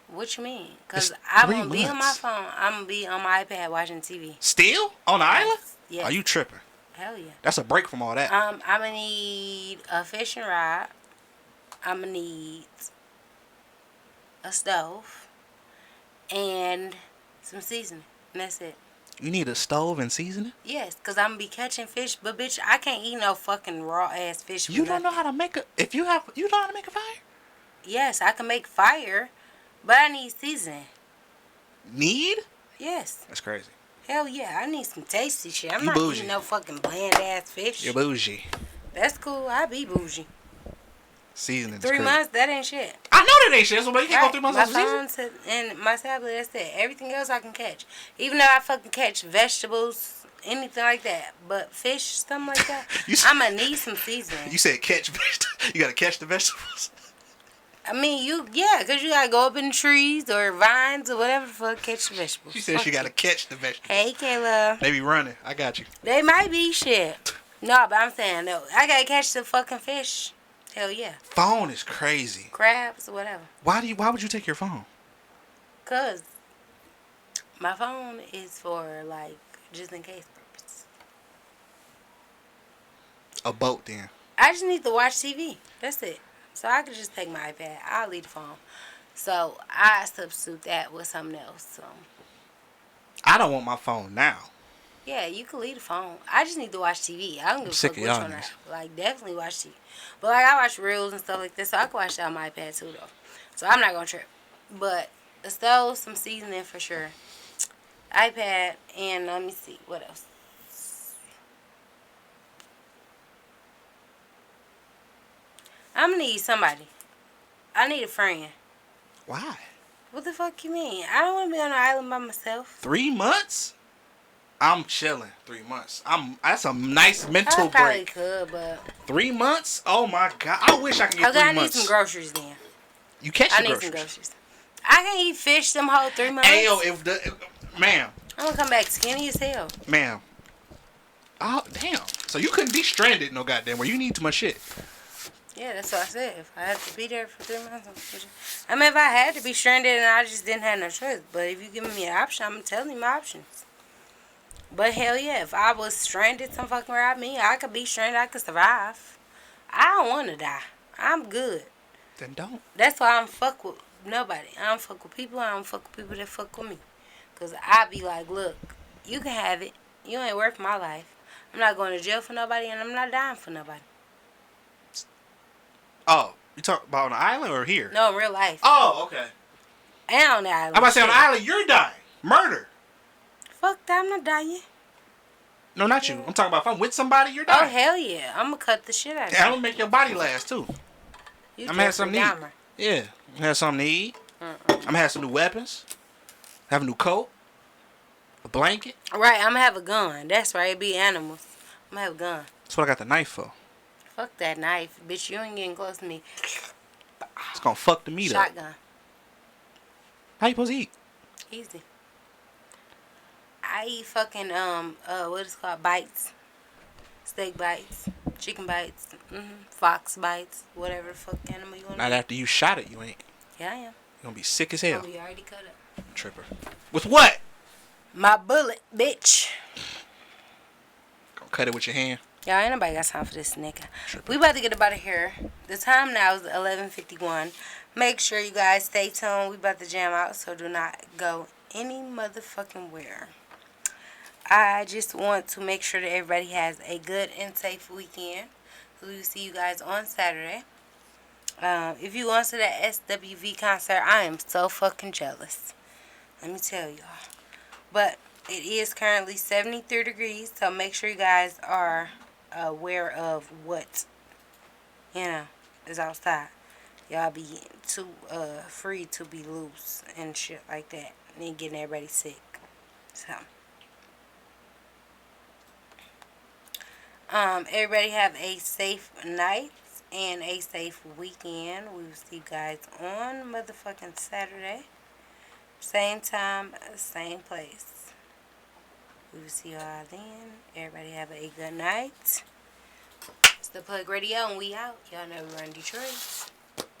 What you mean? Because It's I'm 3 going to be on my months. phone. I'm going to be on my iPad watching TV. Still on the island? Yes. Are you tripping? Hell yeah. That's a break from all that. I'm going to need a fishing rod. I'm going to need a stove and some seasoning. And that's it. You need a stove and seasoning? Yes, because I'm going to be catching fish. But, bitch, I can't eat no fucking raw-ass fish. You with don't know nothing. how to make a. If you have, you know how to make a fire? Yes, I can make fire, but I need seasoning. Need? Yes. That's crazy. Hell yeah, I need some tasty shit. I'm You not bougie. eating no fucking bland-ass fish. You're bougie. That's cool. I be bougie. Seasoning. 3 months, that ain't shit. I know that ain't shit. So, but you can't go 3 months my without seasoning. phone and my tablet, that's it. Everything else I can catch. Even though I fucking catch vegetables, anything like that. But fish, something like that, You said- I'm going to need some seasoning. You said catch vegetables. You gotta catch the vegetables. I mean, because you got to go up in trees or vines or whatever for catch the vegetables. She said Fuck she gotta you. catch the vegetables. Hey, Kayla. They be running. I got you. They might be shit. No, but I'm saying, no. I got to catch the fucking fish. Hell yeah. Phone is crazy. Crabs or whatever. Why would you take your phone? Because my phone is for, like, just in case purpose. A boat then. I just need to watch TV. That's it. So I could just take my iPad. I'll leave the phone. So I substitute that with something else. So I don't want my phone now. yeah, you can leave the phone. I just need to watch TV. I don't give a sick fuck of which y'all one I niggas. like. Definitely watch TV. But like I watch reels and stuff like this, so I can watch that on my iPad too though. So I'm not gonna trip. But the stove, some seasoning for sure. iPad and let me see what else. I'm gonna need somebody. I need a friend. Why? What the fuck you mean? I don't want to be on an island by myself. 3 months? I'm chilling. 3 months. That's a nice mental I probably break. could, but 3 months? Oh my god! I wish I could get okay, 3 I need months. some groceries then. You catch I the need groceries. some groceries. I can eat fish them whole 3 months. Hey yo, ma'am, I'm gonna come back skinny as hell. ma'am. Oh damn! So you couldn't be stranded, no goddamn where. You need too much shit. Yeah, that's what I said. If I had to be there for 3 months, I mean, if I had to be stranded and I just didn't have no choice. But if you give me an option, I'm telling you my options. But hell yeah, if I was stranded some fucking around me, I could be stranded. I could survive. I don't want to die. I'm good. Then don't. That's why I don't fuck with nobody. I don't fuck with people. I don't fuck with people that fuck with me. Because I be like, look, you can have it. You ain't worth my life. I'm not going to jail for nobody, and I'm not dying for nobody. Oh, you talk about on the island or here? No, in real life. Oh, okay. And on the island. I'm about to say on the Shit. island, you're dying. Murder. Fuck that, I'm not dying. No, not you. I'm talking about if I'm with somebody, you're Oh, dying. hell yeah. I'm going to cut the shit out of Yeah, I'm you. gonna make your body last too. You I'm gonna have Jeffrey something to eat. Dahmer. Yeah, I'm gonna have something to eat. I'm gonna have some new weapons. Have a new coat. A blanket. Right, I'm going to have a gun. That's right, it be animals. I'm going to have a gun. That's what I got the knife for. Fuck that knife. Bitch, you ain't getting close to me. It's gonna fuck the meat up. Shotgun. How you supposed to eat? Easy. I eat fucking, what is it called? Bites. Steak bites. Chicken bites. Fox bites. Whatever the fuck animal you want to Not eat. after you shot it, you ain't. Yeah, I am. You gonna be sick as hell. Oh, you already cut up. Tripper. With what? My bullet, bitch. Gonna cut it with your hand. Y'all, ain't nobody got time for this nigga. We about to get up out of here. The time now is 11:51. Make sure you guys stay tuned. We about to jam out, so do not go any motherfucking where. I just want to make sure that everybody has a good and safe weekend. We will see you guys on Saturday. If you going to that SWV concert, I am so fucking jealous. Let me tell y'all. But it is currently 73 degrees, so make sure you guys are aware of what, is outside. Y'all be too free to be loose and shit like that. And then getting everybody sick. So. Everybody have a safe night and a safe weekend. We will see you guys on motherfucking Saturday. Same time, same place. We will see y'all then. Everybody have a good night. It's the Plug Radio and we out. Y'all know we run Detroit.